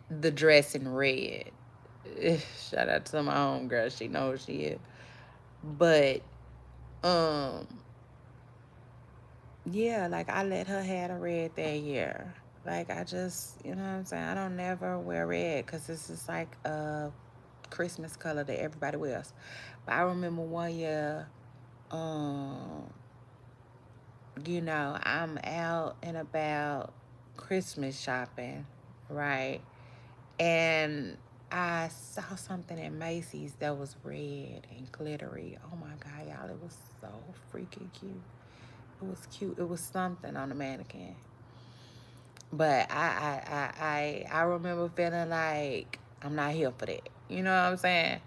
the dress in red. Shout out to my homegirl. She knows she is. But um yeah, like I let her have the red that year. Like I just, you know what I'm saying? I don't never wear red because this is like a Christmas color that everybody wears. But I remember one year, um, I'm out and about Christmas shopping, right? And I saw something at Macy's that was red and glittery. Oh my God, y'all, it was so freaking cute. It was cute. It was something on the mannequin. But I remember feeling like I'm not here for that. You know what I'm saying?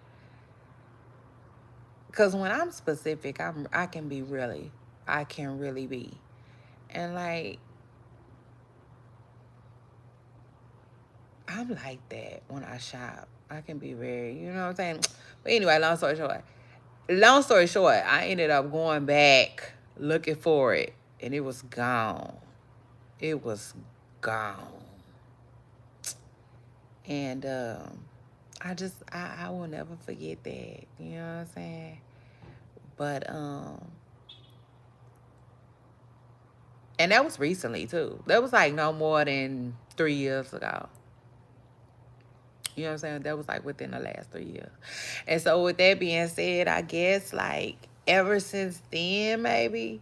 Cause when I'm specific, I can really be. And like I'm like that when I shop. I can be very, you know what I'm saying? But anyway, long story short, I ended up going back looking for it and it was gone. It was gone. And I will never forget that. You know what I'm saying? But and that was recently too. That was like no more than 3 years ago. You know what I'm saying? That was like within the last 3 years. And so with that being said, I guess like ever since then maybe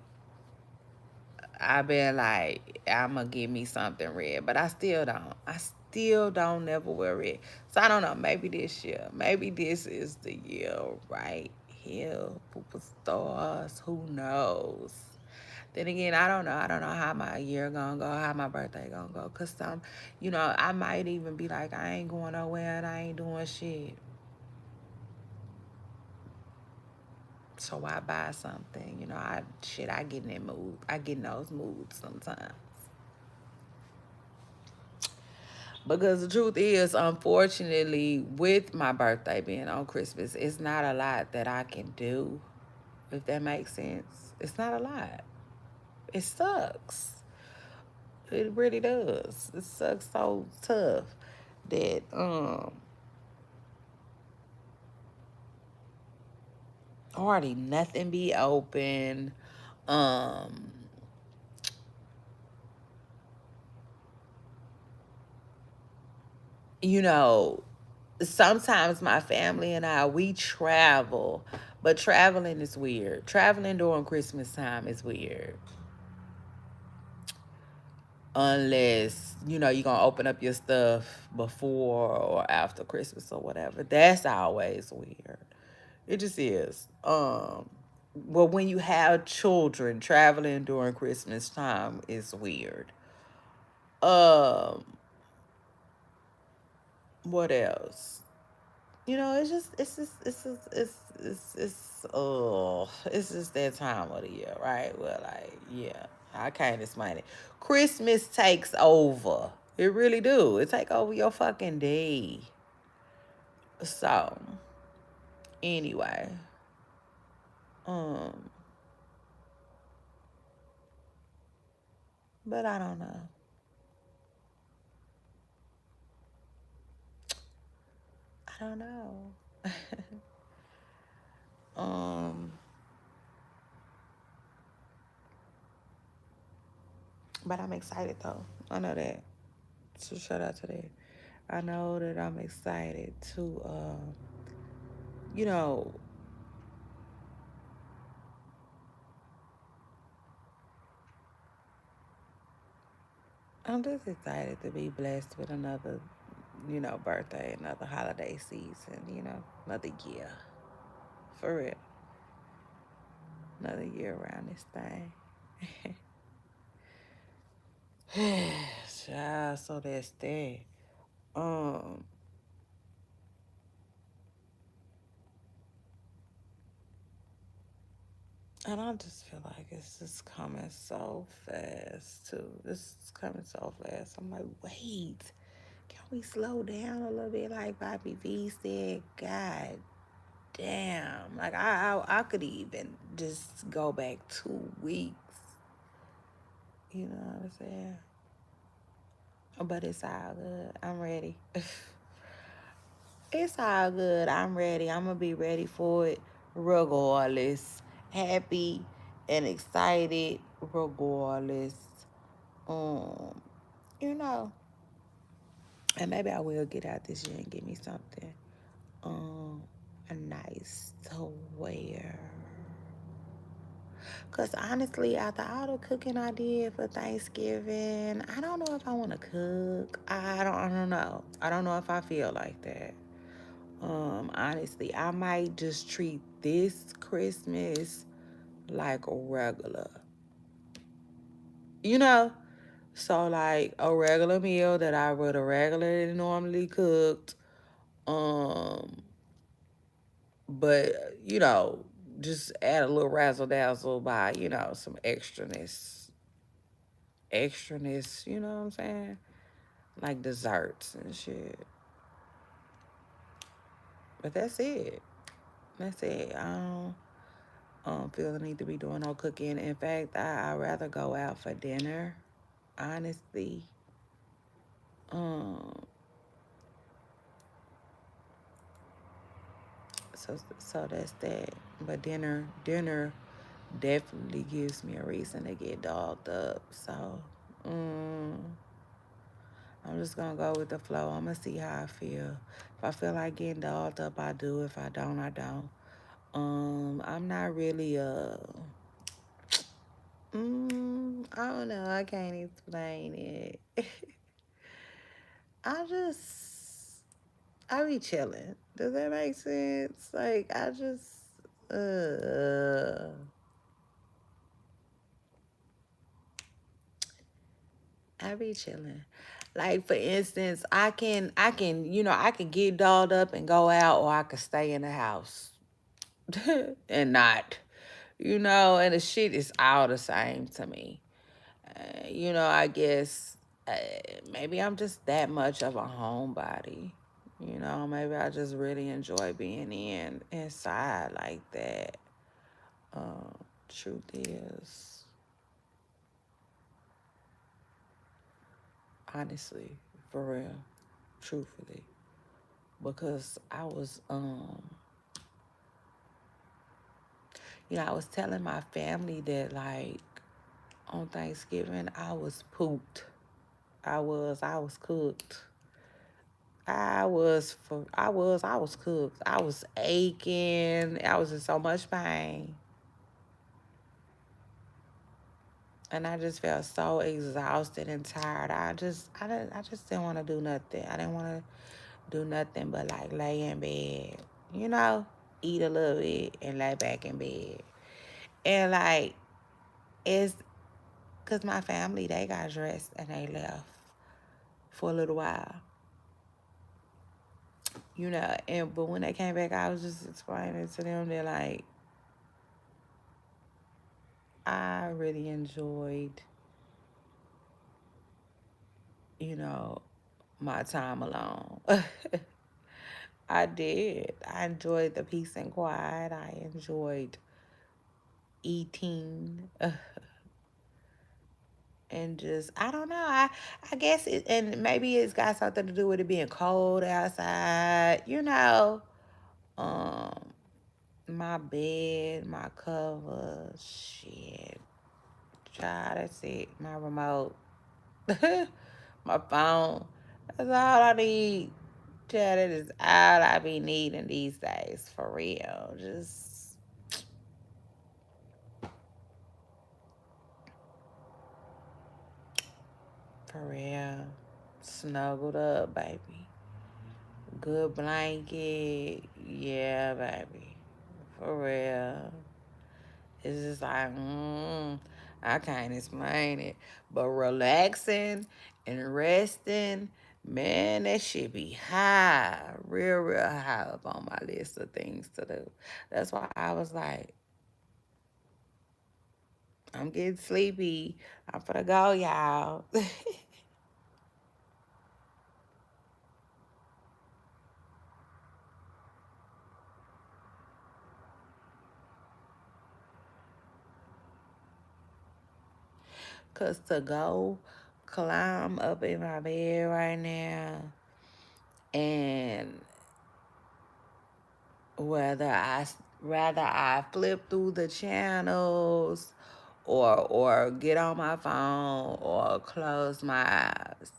I've been like, I'ma give me something red. But I still don't. I still don't never wear red. So I don't know, maybe this year. Maybe this is the year right here. Superstars. Who knows? Then again, I don't know. I don't know how my year gonna go, how my birthday gonna go. Cause I might even be like, I ain't going nowhere and I ain't doing shit. So why buy something? I get in that mood. I get in those moods sometimes. Because the truth is, unfortunately, with my birthday being on Christmas, it's not a lot that I can do, if that makes sense. It's not a lot. It sucks. It really does. It sucks so tough that hardly nothing be open. Um you know, Sometimes my family and I we travel, But traveling is weird. Traveling during Christmas time is weird. Unless, you know, you're going to open up your stuff before or after Christmas or whatever. That's always weird. It just is. Well, when you have children, traveling during Christmas time is weird. Um, what else? You know, it's just that time of the year, right? Well, like, yeah, I can't explain it. Christmas takes over. It really do. It take over your fucking day. So, anyway, um, but I don't know. I don't know. um, but I'm excited though. I know that. So shout out to that. I know that I'm excited to, you know, I'm just excited to be blessed with another, you know, birthday, another holiday season, you know, another year. For real. Another year around this thing. Child, so that's that. Um, and I just feel like it's just coming so fast too. This is coming so fast. I'm like, wait, can we slow down a little bit? Like Bobby V said, God damn. Like I could even just go back 2 weeks. You know what I'm saying? But it's all good. I'm ready. It's all good. I'm ready. I'm gonna be ready for it regardless. Happy and excited regardless. Um, you know. And maybe I will get out this year and get me something. A nice to wear. Cause honestly, after all the cooking I did for Thanksgiving, I don't know if I want to cook. I don't know. I don't know if I feel like that. Honestly, I might just treat this Christmas like a regular. You know? So like a regular meal that I would have regularly normally cooked. Um, but you know, just add a little razzle dazzle by, you know, some extraness, you know what I'm saying? Like desserts and shit. But that's it. That's it. I don't feel the need to be doing no cooking. In fact, I'd rather go out for dinner, honestly. Um, so that's that. But dinner definitely gives me a reason to get dogged up. So, um, I'm just gonna go with the flow. I'm gonna see how I feel. If I feel like getting dolled up, I do. If I don't, I don't. I'm not really I don't know. I can't explain it. I just I be chilling. Does that make sense? Like I just uh I be chilling. Like for instance, I can get dolled up and go out, or I could stay in the house and not, and the shit is all the same to me. I guess uh, maybe I'm just that much of a homebody. Maybe I just really enjoy being inside like that. Truth is, honestly, for real, truthfully, because I was telling my family that like on Thanksgiving I was pooped. I was cooked. I was cooked. I was aching. I was in so much pain. And I just felt so exhausted and tired. I just didn't want to do nothing. I didn't want to do nothing but like lay in bed, you know, eat a little bit and lay back in bed. And like, it's because my family, they got dressed and they left for a little while, you know. And but when they came back, I was just explaining to them that like, I really enjoyed, you know, my time alone. I did. I enjoyed the peace and quiet. I enjoyed eating. And just, I don't know. I guess it, and maybe it's got something to do with it being cold outside, you know. Um my bed, my covers, shit. Child, that's it. My remote. My phone. That's all I need. Child, that is all I be needing these days, for real. Just for real. Snuggled up, baby. Good blanket. Yeah, baby. For real. It's just like, I can't explain it. But relaxing and resting, man, that shit be high. Real, real high up on my list of things to do. That's why I was like, I'm getting sleepy. I'm gonna go, y'all. Cause to go climb up in my bed right now and whether I rather I flip through the channels or get on my phone or close my eyes.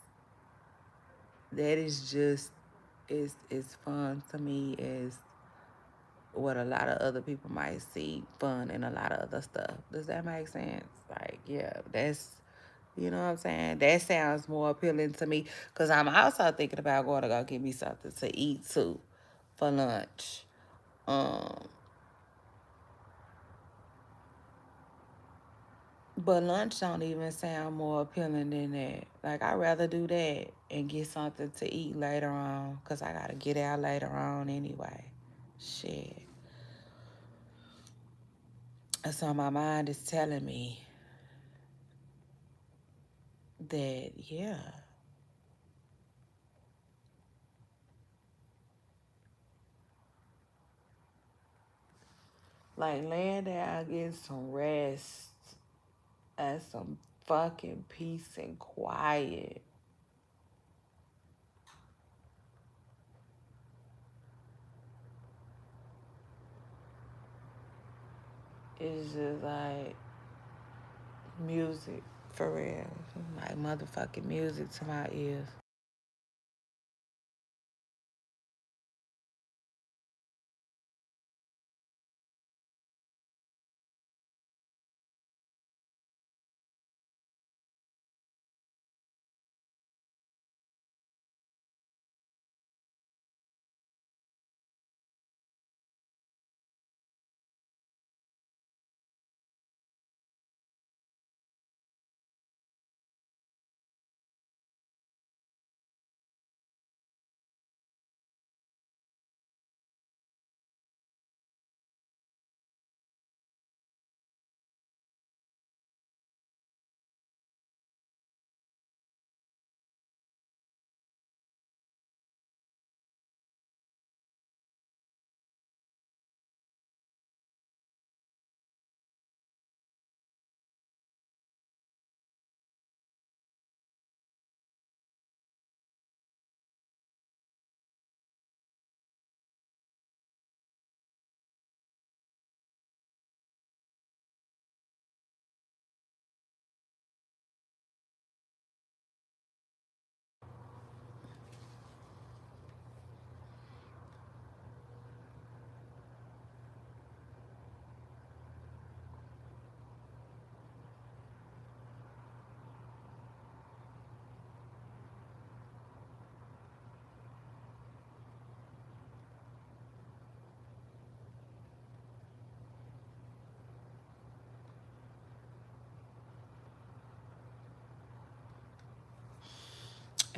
That is just is fun to me, is what a lot of other people might see fun in a lot of other stuff. Does that make sense? Like, yeah, that's, you know what I'm saying? That sounds more appealing to me because I'm also thinking about going to go get me something to eat too for lunch. Um, But lunch don't even sound more appealing than that. Like, I'd rather do that and get something to eat later on because I got to get out later on anyway. Shit. So my mind is telling me that, yeah, like laying down, getting some rest and some fucking peace and quiet is just like music for real. Like motherfucking music to my ears.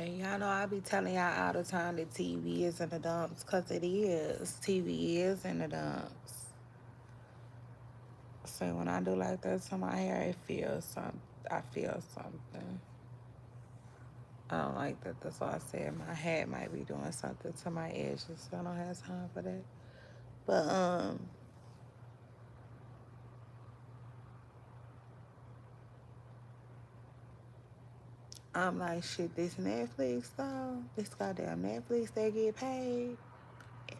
And y'all know I be telling y'all all the time that TV is in the dumps, because it is. TV is in the dumps. So when I do like that to my hair, it feels some. I feel something. I don't like that. That's why I said my hat might be doing something to my edges. So I don't have time for that. But I'm like, shit, this Netflix though, this goddamn Netflix, they get paid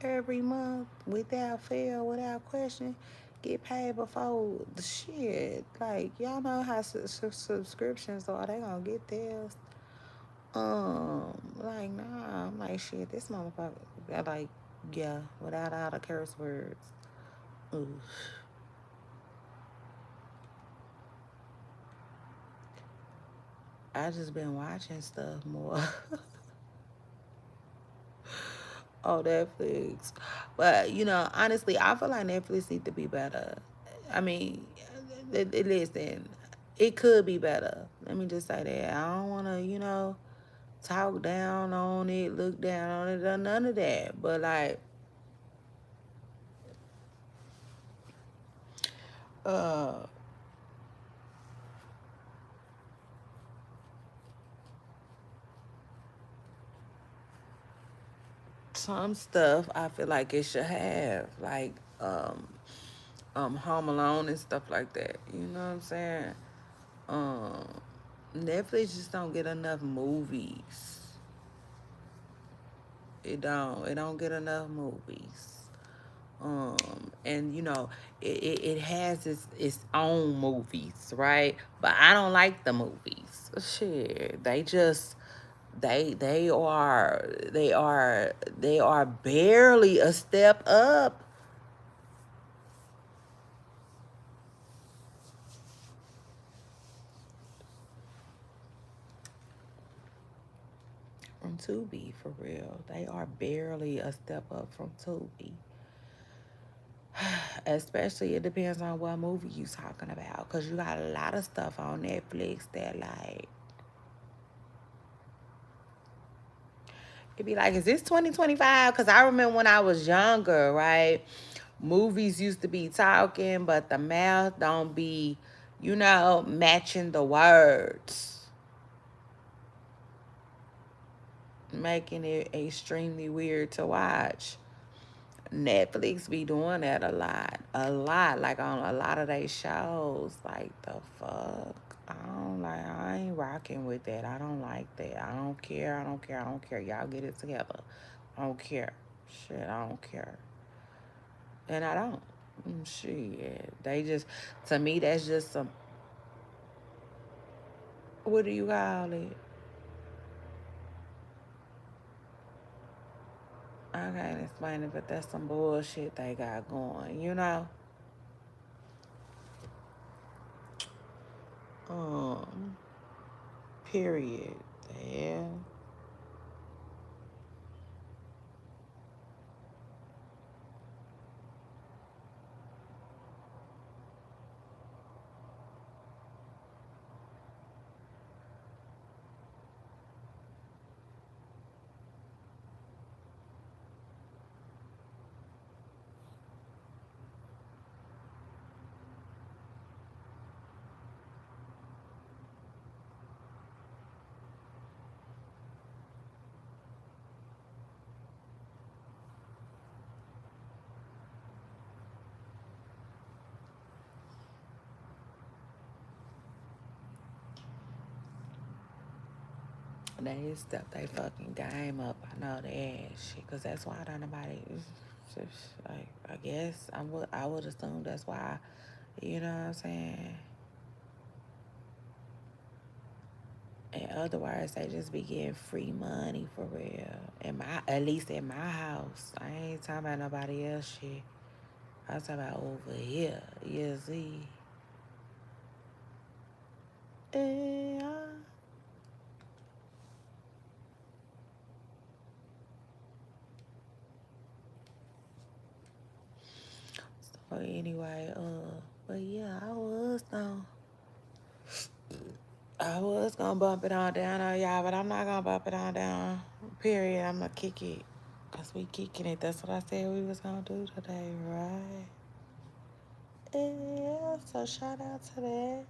every month without fail, without question, get paid before the shit. Like, y'all know how subscriptions are, they gonna get theirs. Like, nah, I'm like, shit, this motherfucker, like, yeah, without all the curse words. Oof. I just been watching stuff more. On Netflix. But, honestly, I feel like Netflix need to be better. I mean, listen, it could be better. Let me just say that. I don't want to, talk down on it, look down on it, or none of that. But, like, uh, some stuff I feel like it should have. Like, Home Alone and stuff like that. You know what I'm saying? Um, Netflix just don't get enough movies. It don't get enough movies. And it has its own movies, right? But I don't like the movies. Shit, they are barely a step up from Tubi, for real. They are barely a step up from Tubi. Especially, it depends on what movie you talking about, because you got a lot of stuff on Netflix that, like, it'd be like, is this 2025? Because I remember when I was younger, right? Movies used to be talking, but the mouth don't be, matching the words, making it extremely weird to watch. Netflix be doing that a lot, like on a lot of their shows. Like, the fuck, I ain't rocking with that. I don't like that. I don't care. I don't care. I don't care. Y'all get it together. I don't care. Shit, I don't care, and I don't. Shit, they just, to me, that's just some. What do you call it? I can't explain it, but that's some bullshit they got going. Um, period. Yeah. They step they fucking game up. I know that shit, cause that's why don't nobody. Just, like, I guess I would assume that's why. You know what I'm saying? In other words, they just be getting free money for real. At least in my house, I ain't talking about nobody else shit. I was talking about over here. You see? Yeah. So anyway, but yeah, I was though. I was gonna bump it on down on y'all, but I'm not gonna bump it on down. Period. I'm gonna kick it. Cause we kicking it. That's what I said we was gonna do today, right? Yeah, so shout out to that.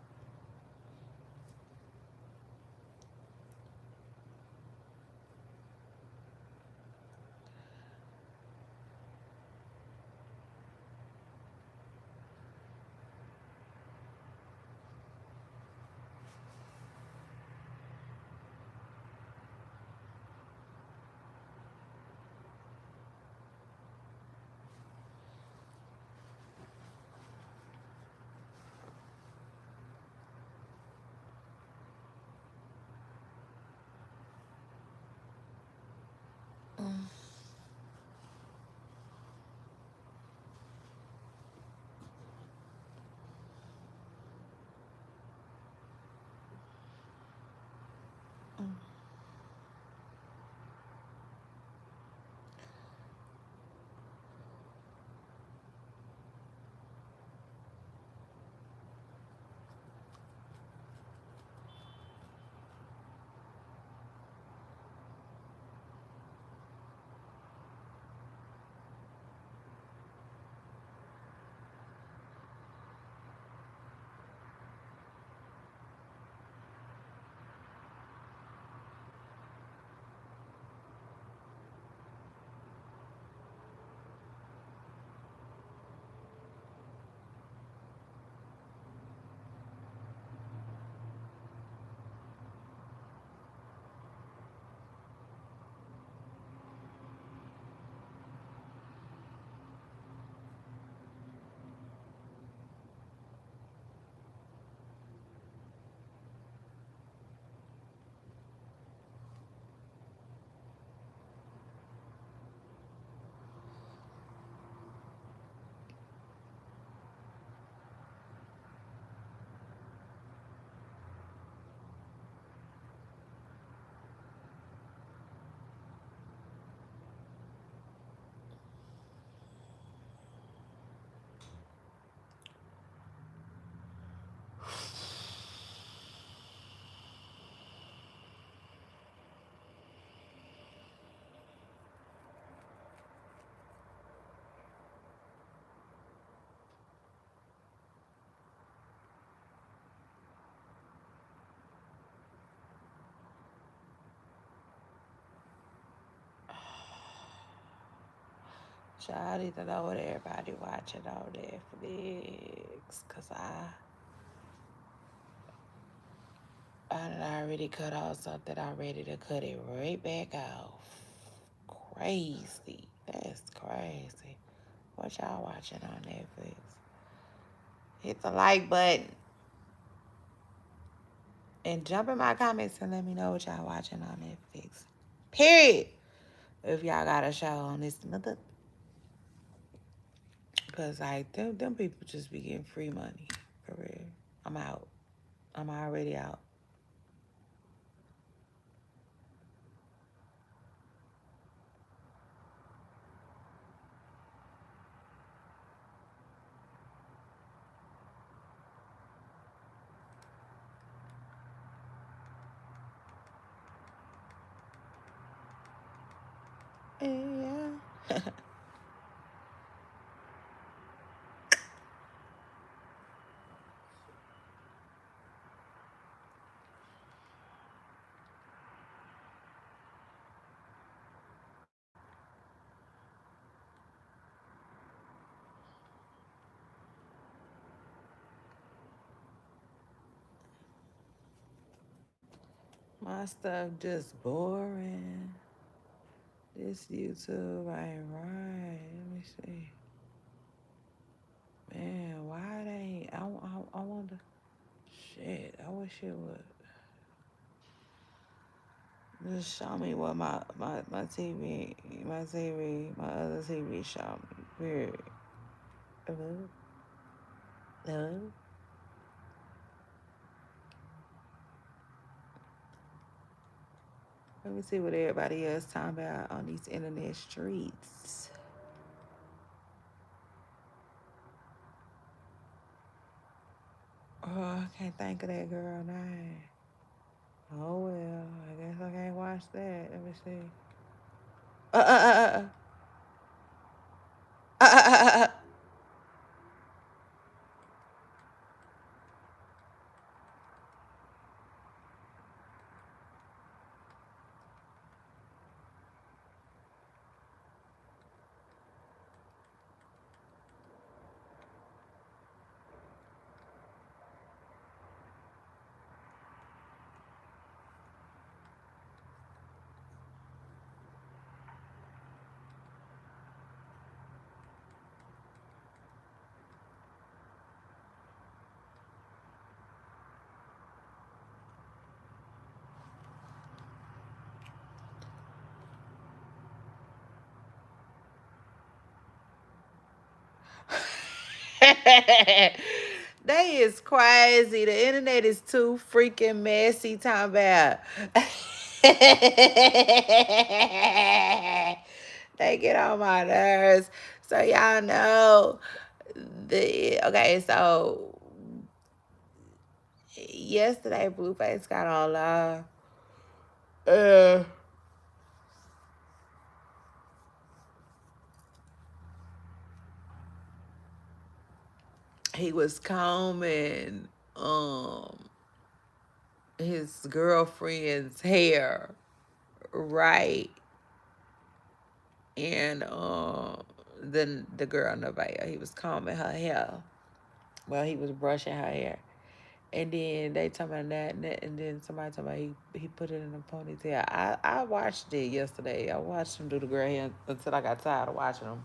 I need to know what everybody watching on Netflix. Cause I done already cut off something. I'm ready to cut it right back off. Crazy. That's crazy. What y'all watching on Netflix? Hit the like button and jump in my comments and let me know what y'all watching on Netflix. Period. If y'all got a show on this mother. Cause like them people just be getting free money. For real. I'm out. I'm already out. Yeah. My stuff just boring. This YouTube ain't right. Let me see. Man, why they ain't? I wonder. Shit, I wish it would. Just show me what my other TV show me. Weird. Hello? Hello? Let me see what everybody else talking about on these internet streets. Oh, I can't think of that girl name. Oh well, I guess I can't watch that. Let me see. Uh uh uh uh uh uh. They is crazy. The internet is too freaking messy. Talking about. They get on my nerves. So y'all know the okay. So yesterday, Blueface got on live. Uh, he was combing his girlfriend's hair, right? And then the girl Nevaeh, he was combing her hair. Well, he was brushing her hair. And then they talking about and then somebody talking about he put it in a ponytail. I watched it yesterday. I watched him do the girl hair until I got tired of watching him.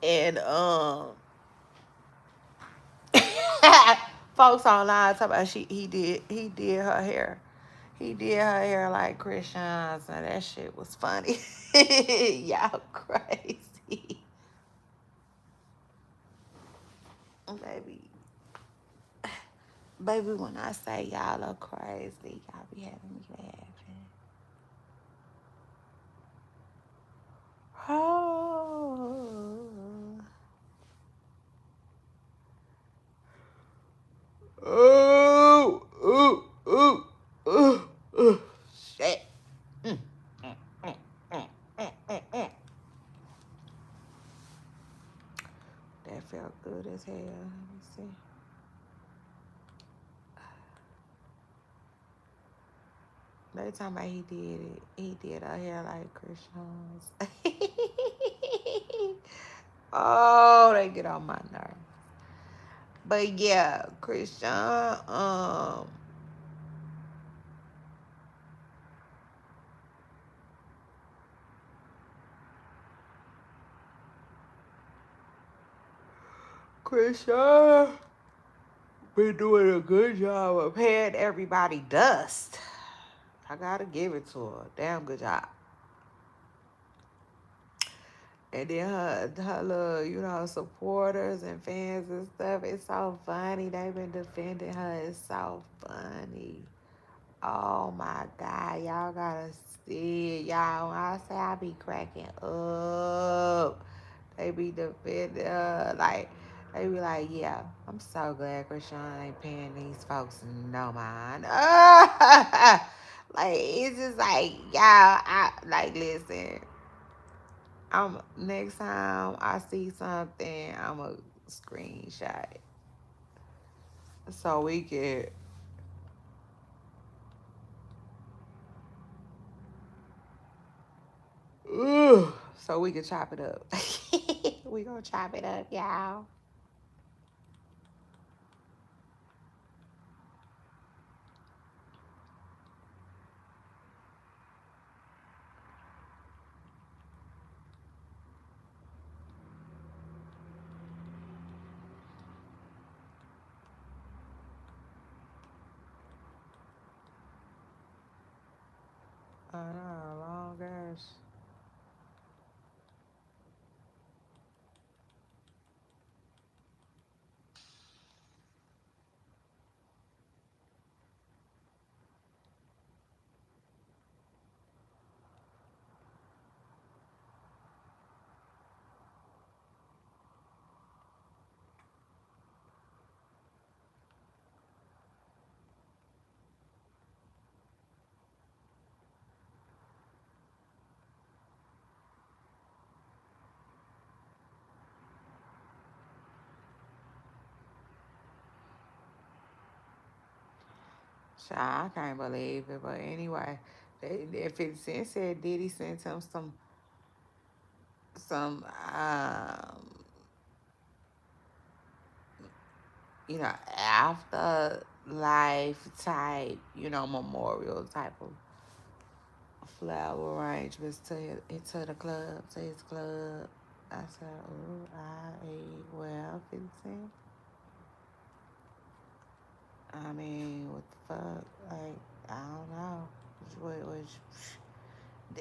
And folks online talking about he did her hair. He did her hair like Chris Shines, and that shit was funny. Y'all crazy. Baby. Baby, when I say y'all are crazy, y'all be having me laughing. Oh. Oh. Oh. Oh. Oh. Oh. Shit. Mm, mm, mm, mm, mm, mm. That felt good as hell. Let me see. They talking about he did it. He did her hair like Chris Jones. Oh, they get on my nerves. But yeah, Christian, Christian been doing a good job of paying everybody dust. I gotta give it to her. Damn good job. And then her little, supporters and fans and stuff. It's so funny. They've been defending her. It's so funny. Oh my God. Y'all gotta see it. Y'all, when I say I be cracking up, they be defending her. Like, they be like, yeah, I'm so glad Krishan ain't paying these folks no mind. Like, it's just like, y'all, like, listen. Next time I see something, I'm a screenshot it so we can so we can chop it up. We gonna chop it up, y'all. I know, long ass. I can't believe it. But anyway, if 50 Cent said Diddy sent him some you know, afterlife type, you know, memorial type of flower arrangements to the club, to his club. I said, oh, well, 50 Cent. I mean, what the fuck? Like, I don't know.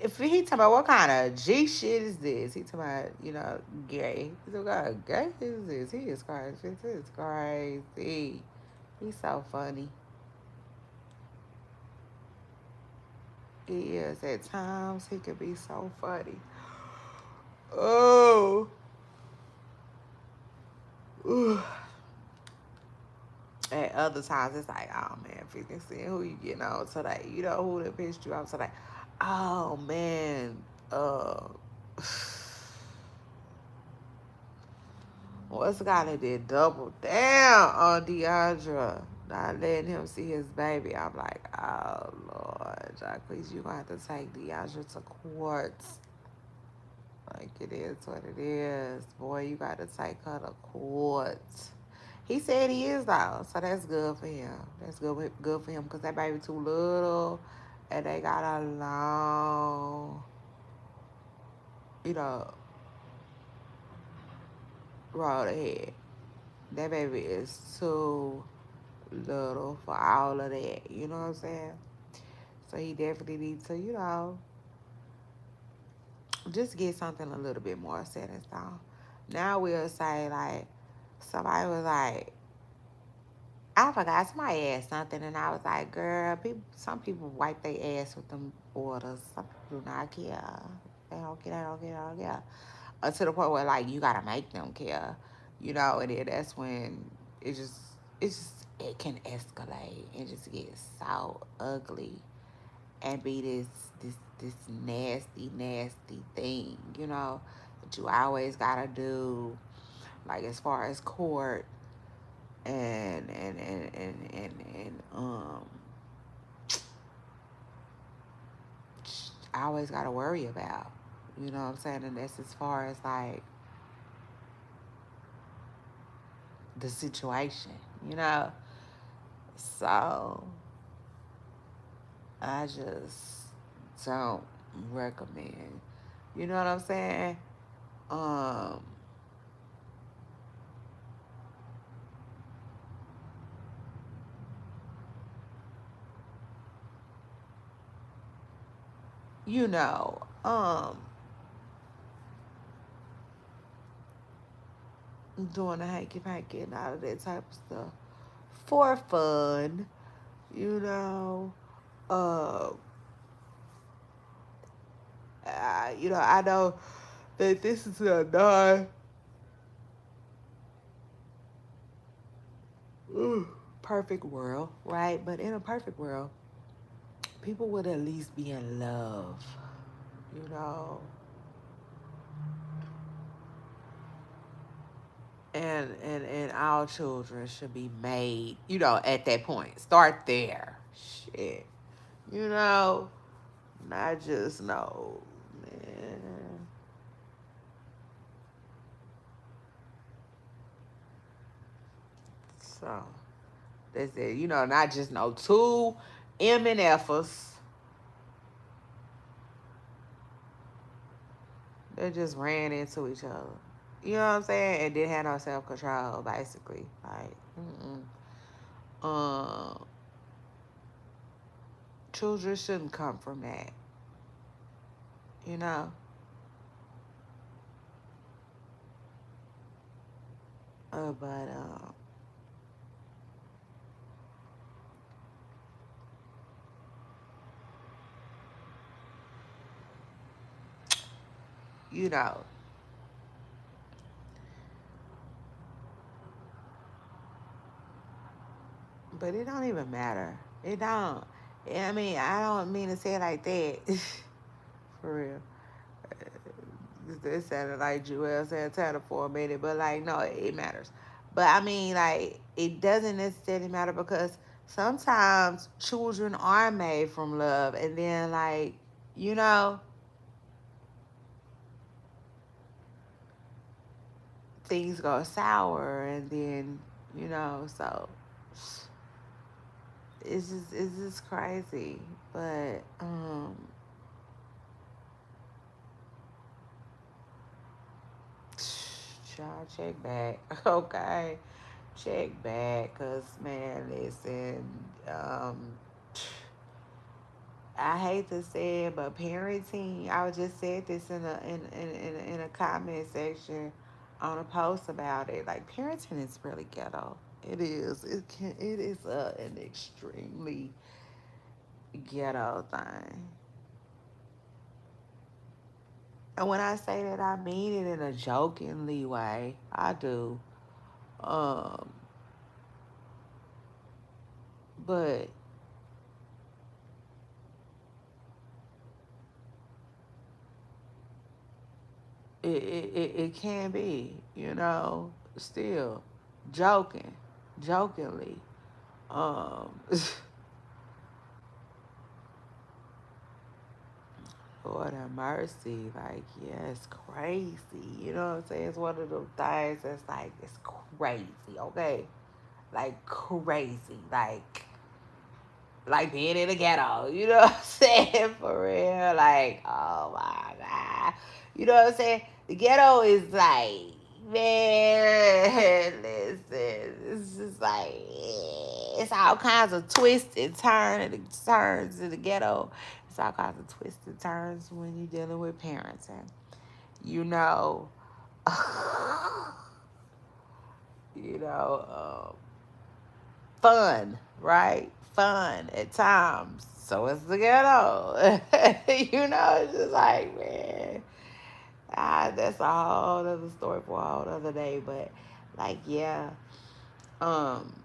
If he talking about what kind of G shit is this? He talking about, you know, gay. He's talking about gay is this? He is crazy. This is crazy. He's so funny. He is. At times, he could be so funny. Oh. Ooh. At other times, it's like, oh man, 50 Cent, who you getting on today? You know who that pissed you off today? Oh man, what's the guy that did double down on DeAndre? Not letting him see his baby. I'm like, oh Lord, Jacquees, you gonna have to take DeAndre to court. Like it is what it is. Boy, you gotta take her to court. He said he is though, so that's good for him. That's good for him because that baby too little, and they got a long, you know, road ahead. That baby is too little for all of that. You know what I'm saying? So he definitely needs to, you know, just get something a little bit more set in stone. Now we'll say like somebody was like, I forgot, somebody asked something, and I was like, girl, some people wipe their ass with them orders. Some people do not care. They don't care, they don't care, they don't care. To the point where, like, you got to make them care, you know, and then that's when it can escalate and just get so ugly and be this nasty, nasty thing, you know, that you always got to do, like, as far as court and I always got to worry about, you know what I'm saying? And that's as far as like the situation, you know? So I just don't recommend, you know what I'm saying? Um, you know, doing the hanky panky and all of that type of stuff for fun, you know. You know, I know that this is a perfect world, right? But in a perfect world, people would at least be in love, you know. And all children should be made, you know, at that point. Start there. Shit. You know? Not just no, man. So that's it. You know, not just no two MNFers. They just ran into each other. You know what I'm saying? And didn't have no self control, basically. Like, children shouldn't come from that. You know? But you know, but it don't even matter. It don't. I mean, I don't mean to say it like that. For real. It sounded like Joel Santana for a minute, but like, no, it matters. But I mean, like, it doesn't necessarily matter because sometimes children are made from love, and then, like, you know, things go sour, and then, so it's just crazy. But y'all check back. Okay, check back, cause man, listen, I hate to say it, but parenting, I just said this in a comment section on a post about it. Like, parenting is really ghetto. It is. It is an extremely ghetto thing. And when I say that, I mean it in a jokingly way. I do. Um, but it can be, still jokingly. Um, Lord have mercy. Like, yeah, it's crazy. You know what I'm saying? It's one of those things that's like, it's crazy, okay? Like, crazy. Like being in the ghetto. You know what I'm saying? For real. Like, oh my God. You know what I'm saying? The ghetto is like, man, listen, it's just like, it's all kinds of twists and turns in the ghetto. It's all kinds of twists and turns when you're dealing with parenting. You know, you know, fun, right? Fun at times. So it's the ghetto. It's just like, man, that's a whole other story for a whole other day. But, like, yeah, um,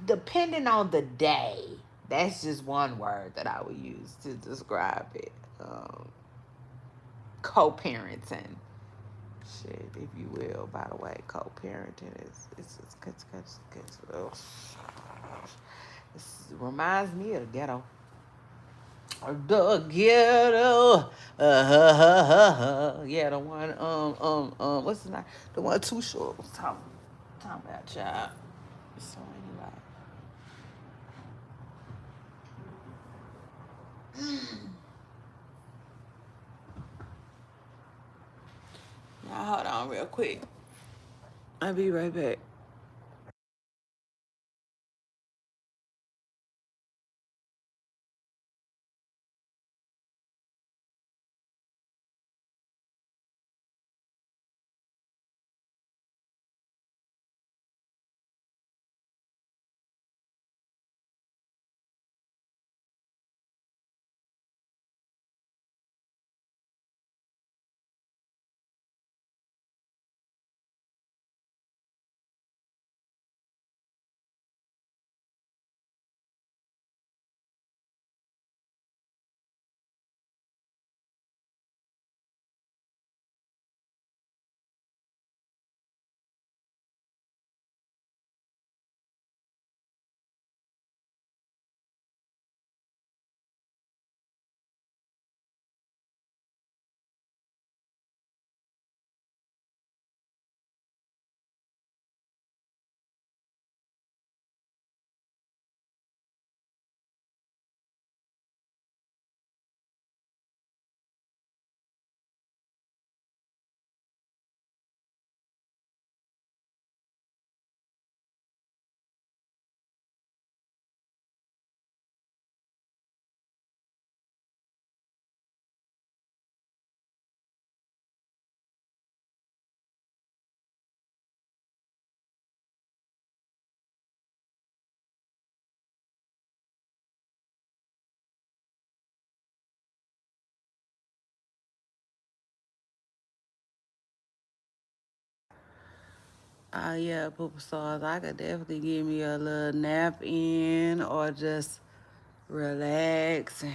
depending on the day, that's just one word that I would use to describe it. Co-parenting. Shit, if you will. By the way, co-parenting is it reminds me of the ghetto. The ghetto. Yeah, the one. What's the name? The one Too Short was talking about, child. So anyway, now hold on real quick. I'll be right back. Yeah, poop stars. I could definitely give me a little nap in, or just relax and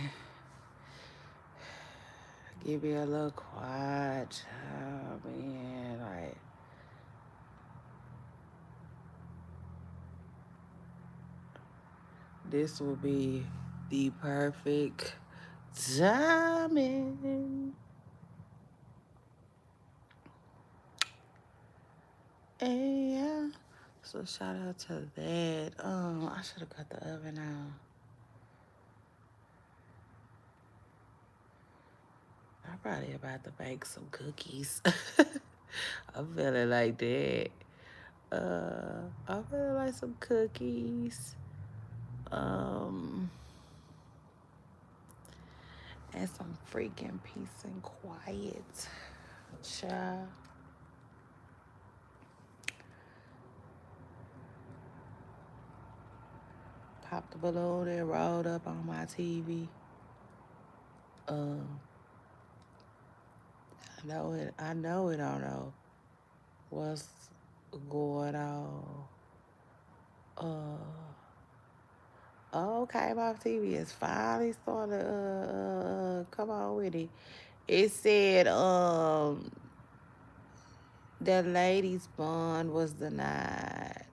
give me a little quiet time, man. Like, this will be the perfect timing. And yeah, so shout out to that. I should have cut the oven out. I'm probably about to bake some cookies. I'm feeling like that. I'm feeling like some cookies. Um, and some freaking peace and quiet. Child. Popped the balloon and rolled up on my TV. Um, I know it. I know it. I don't know what's going on. Uh, okay, my TV is finally starting to come on with it. It said that lady's bond was denied.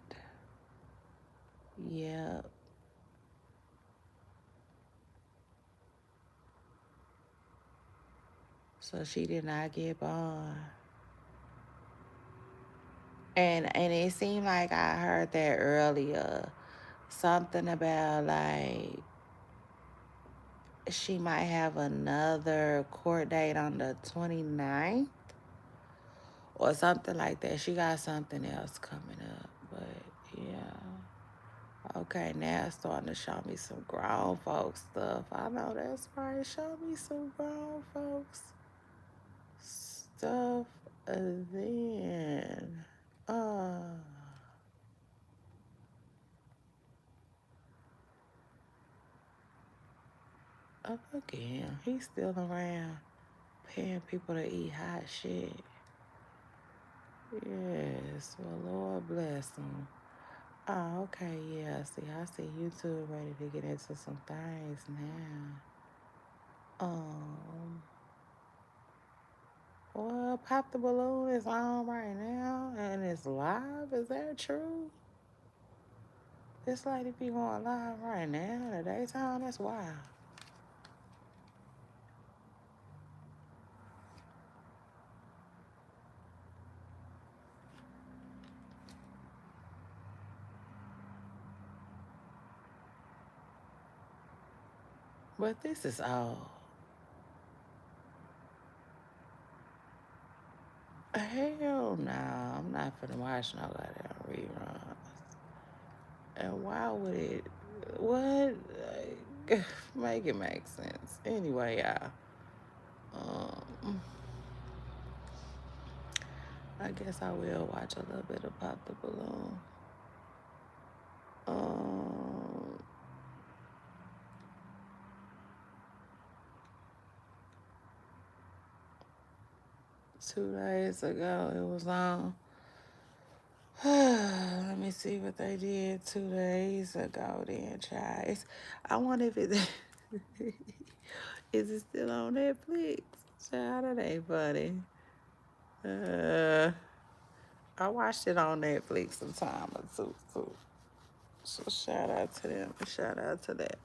Yep. So she did not get bond. And it seemed like I heard that earlier. Something about like she might have another court date on the 29th or something like that. She got something else coming up. But yeah. Okay, now it's starting to show me some grown folks stuff. I know that's right. Show me some grown folks stuff then. Uh, oh, look at him. He's still around paying people to eat hot shit. Yes, well, Lord bless him. Oh, okay, yeah. See, I see YouTube ready to get into some things now. Well, Pop the Balloon is on right now and it's live. Is that true? This lady be going live right now in the daytime. That's wild. But this is all. Hell no. I'm not finna watch no goddamn reruns. And why would it? What? Make it make sense. Anyway, y'all. Um, I guess I will watch a little bit of Pop the Balloon. Um, 2 days ago it was on. Let me see what they did 2 days ago then, child. I wonder if it is it still on Netflix? Child, that ain't funny. Uh, I watched it on Netflix some time or two too. So shout out to them and shout out to that.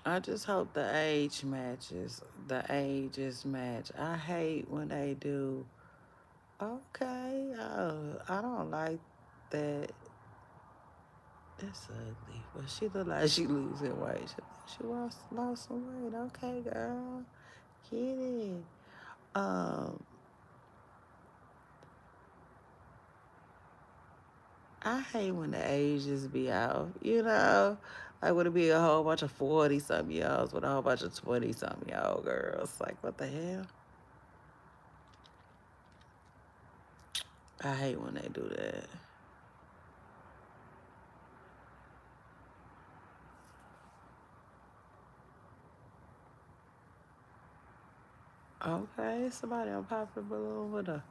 I just hope the age matches. The ages match. I hate when they do. Okay, I don't like that. It's ugly, but she look like she losing weight. She lost some weight. Okay, girl, get it. Um, I hate when the ages be out, you know? Like, would it be a whole bunch of 40-something-year-olds with a whole bunch of 20-something-year-old girls? Like, what the hell? I hate when they do that. Okay, somebody on Pop the Balloon with a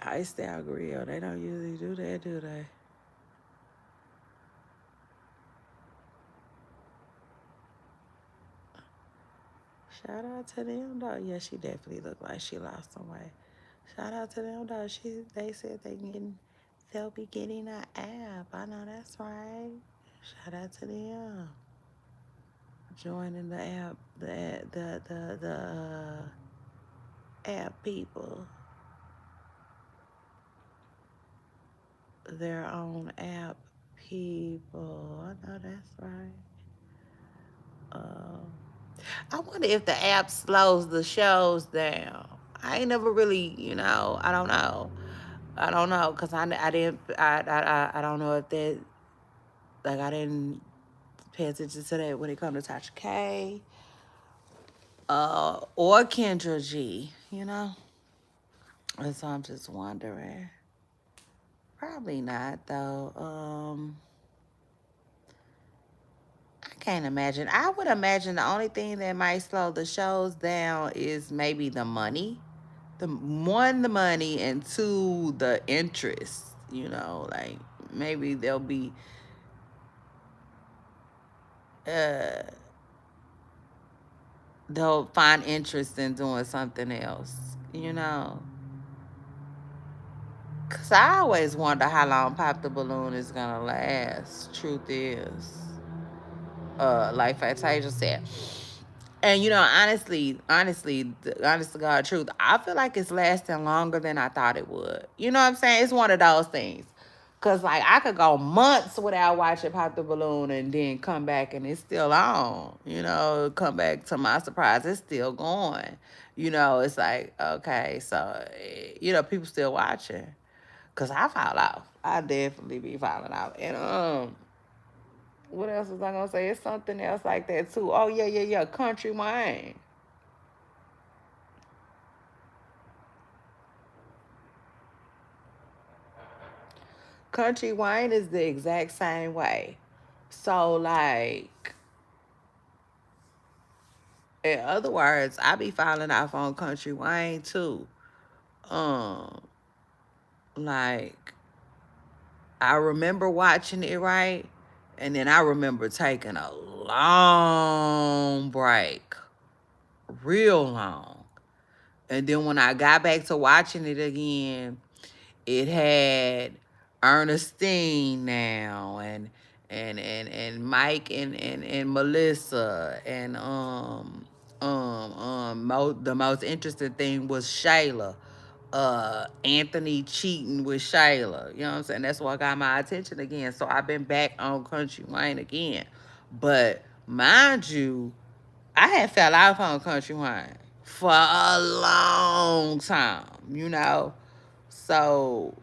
iced out grill. They don't usually do that, do they? Shout out to them though. Yeah, she definitely looked like she lost some weight. Shout out to them though. They said they'll be getting an app. I know that's right. Shout out to them. Joining the app, the app people. Their own app people. I know that's right. Um, I wonder if the app slows the shows down. I ain't never really, I don't know. I don't know because I didn't I don't know if that like I didn't pay attention to that when it comes to Tasha K or Kendra G, and so I'm just wondering. Probably not though. I can't imagine. I would imagine the only thing that might slow the shows down is maybe the money. The money, and two, the interest. Like maybe uh they'll find interest in doing something else. You know, cause I always wonder how long Pop the Balloon is gonna last. Truth is, like Fantasia said. And honest to God truth, I feel like it's lasting longer than I thought it would. You know what I'm saying? It's one of those things. Cause like I could go months without watching Pop the Balloon and then come back and it's still on. Come back to my surprise, it's still going. It's like, okay, so people still watching. Cause I fall off. I definitely be falling off. And what else was I gonna say? It's something else like that too. Oh yeah, yeah, yeah. Country Wayne. Country Wayne is the exact same way. So like, in other words, I be falling off on Country Wayne too. Um, like I remember watching it, right, and then I remember taking a long break, real long, and then when I got back to watching it again, it had Ernestine now and Mike and Melissa and the most interesting thing was Shayla. Anthony cheating with Shayla. You know what I'm saying? That's what got my attention again. So I've been back on Country Wayne again. But mind you, I had fell off on Country Wayne for a long time. So,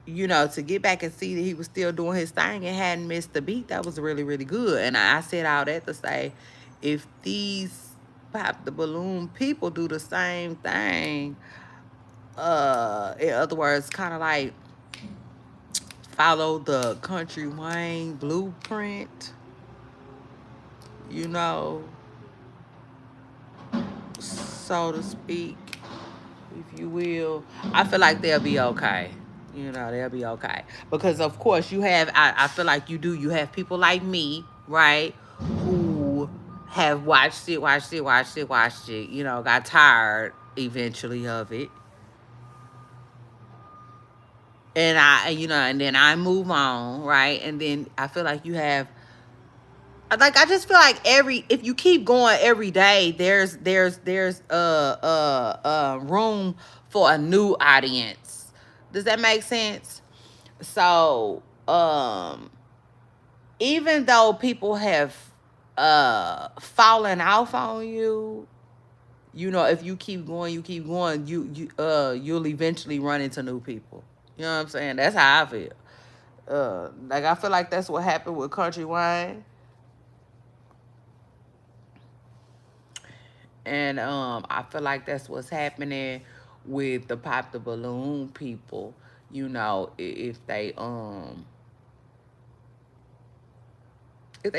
to get back and see that he was still doing his thing and hadn't missed the beat, that was really, really good. And I said all that to say, if these Pop the Balloon people do the same thing, in other words, kind of like follow the Country Wayne blueprint, you know, so to speak, if you will, I feel like they'll be okay. They'll be okay. Because, of course, I feel like you have people like me, right, who have watched it, got tired eventually of it. And then I move on, right? And then I feel like you have, like, I just feel like if you keep going every day, there's room for a new audience. Does that make sense? So, even though people have fallen off on you, you know, if you keep going, you'll eventually run into new people. You know what I'm saying? That's how I feel. Like I feel like that's what happened with Country Wayne. And I feel like that's what's happening with the Pop the Balloon people. You know, if they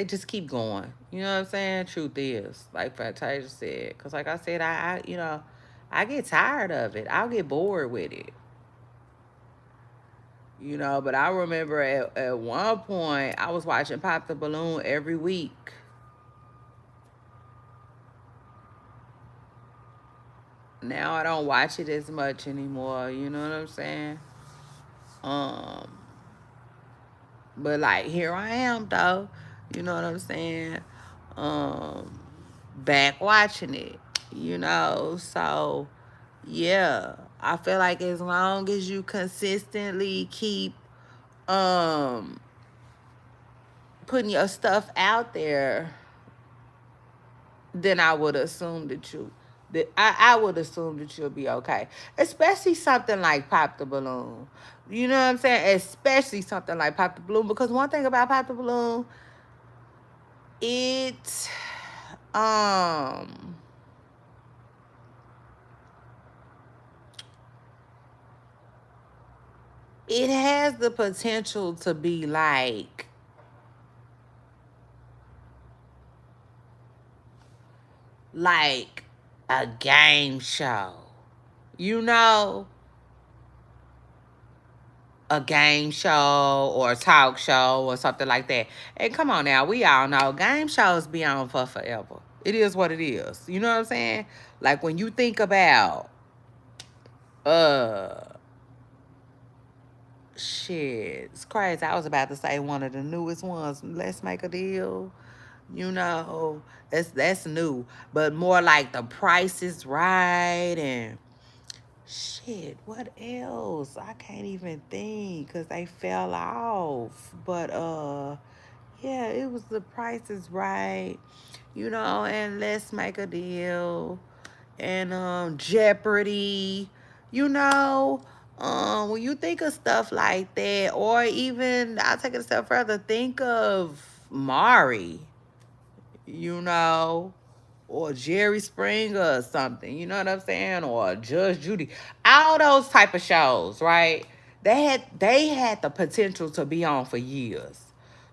just keep going. You know what I'm saying? Truth is, like Fantasia said, because like I said, I get tired of it. I'll get bored with it. You know, but I remember at one point I was watching Pop the Balloon every week. Now I don't watch it as much anymore. You know what I'm saying? Um, but like here I am though. You know what I'm saying? Um, back watching it. You know, so yeah, I feel like as long as you consistently keep um putting your stuff out there, then I would assume I would assume that you'll be okay. Especially something like Pop the Balloon. You know what I'm saying? Especially something like Pop the Balloon. Because one thing about Pop the Balloon, it um it has the potential to be like a game show. You know, a game show or a talk show or something like that. And come on now, we all know game shows be on for forever. It is what it is. You know what I'm saying? Like when you think about uh shit, it's crazy. I was about to say one of the newest ones, Let's Make a Deal. You know, that's new. But more like The Price is Right and shit, what else? I can't even think because they fell off. But yeah, it was The Price is Right, you know, and Let's Make a Deal and Jeopardy, you know. When you think of stuff like that, or even I'll take it a step further, think of Mari, you know, or Jerry Springer or something, you know what I'm saying? Or Judge Judy. All those type of shows, right? They had the potential to be on for years.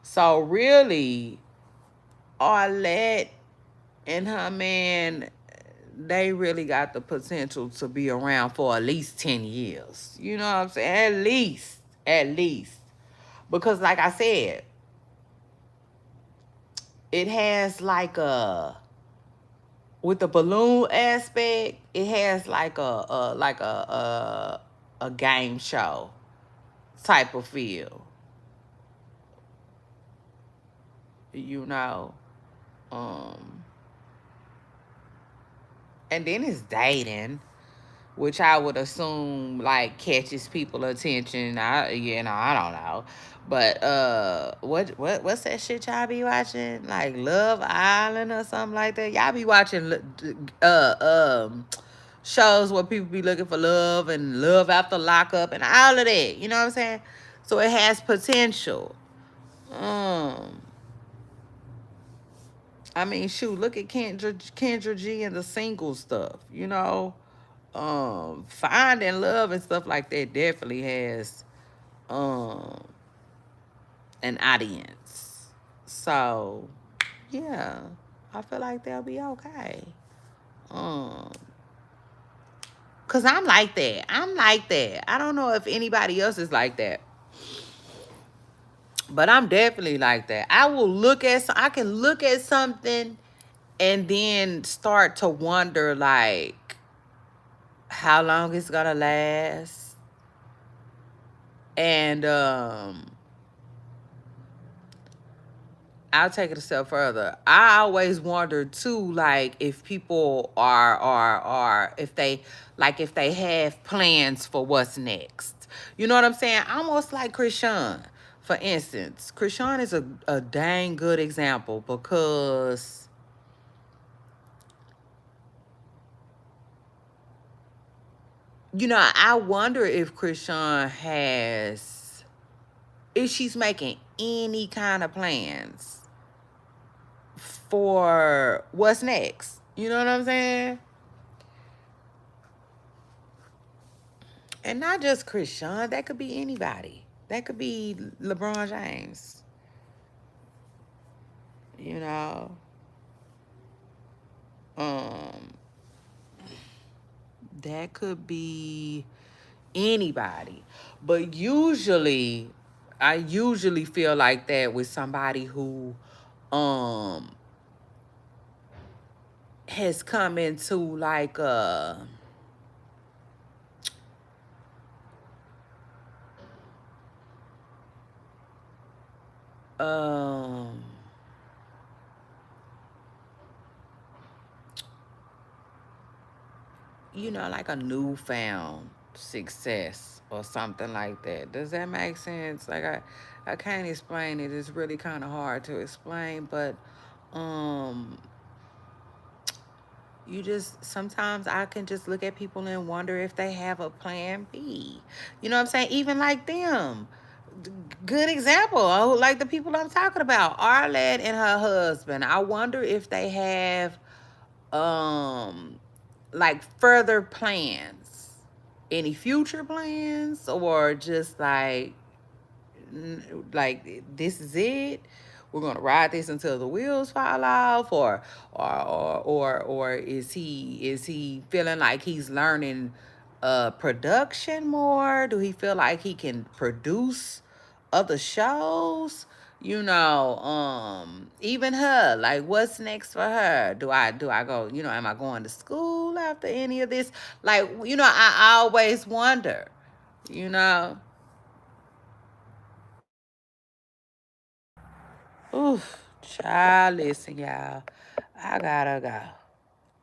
So really, Arlette and her man, they really got the potential to be around for at least 10 years. You know what I'm saying? At least. At least. Because like I said, it has like with the balloon aspect, it has like a game show type of feel, you know. Um, and then it's dating, which I would assume like catches people attention. I don't know. But what's that shit y'all be watching? Like Love Island or something like that? Y'all be watching shows where people be looking for love and love after lockup and all of that. You know what I'm saying? So it has potential. Um I mean, shoot, look at Kendra G and the single stuff, you know. Finding love and stuff like that definitely has um an audience. So yeah, I feel like they'll be okay. Um, cause I'm like that. I'm like that. I don't know if anybody else is like that, but I'm definitely like that. I can look at something and then start to wonder like how long it's gonna last. And I'll take it a step further. I always wonder too, like if people are if they have plans for what's next. You know what I'm saying? Almost like Krishan, for instance. Krishan is a dang good example because You know, I wonder if Krishan has, if she's making any kind of plans for what's next. You know what I'm saying? And not just Krishan. That could be anybody. That could be LeBron James. You know? Um, that could be anybody. But usually, I usually feel like that with somebody who um has come into like um you know, like a newfound success or something like that. Does that make sense? Like I can't explain it. It's really kind of hard to explain, but um you just, sometimes I can just look at people and wonder if they have a plan B. You know what I'm saying? Even like them. Good example. Oh, like the people I'm talking about, Arlette and her husband. I wonder if they have um like further plans, any future plans, or just like this is it, we're gonna ride this until the wheels fall off, or is he feeling like he's learning production more? Do he feel like he can produce other shows? You know, even her, like what's next for her? Do I go, you know, am I going to school after any of this? Like, you know, I always wonder, you know. Oof, child, listen, y'all. I gotta go.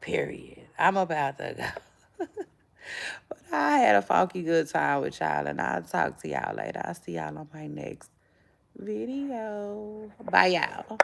Period. I'm about to go. But I had a funky good time with y'all, and I'll talk to y'all later. I'll see y'all on my next video. Bye, y'all.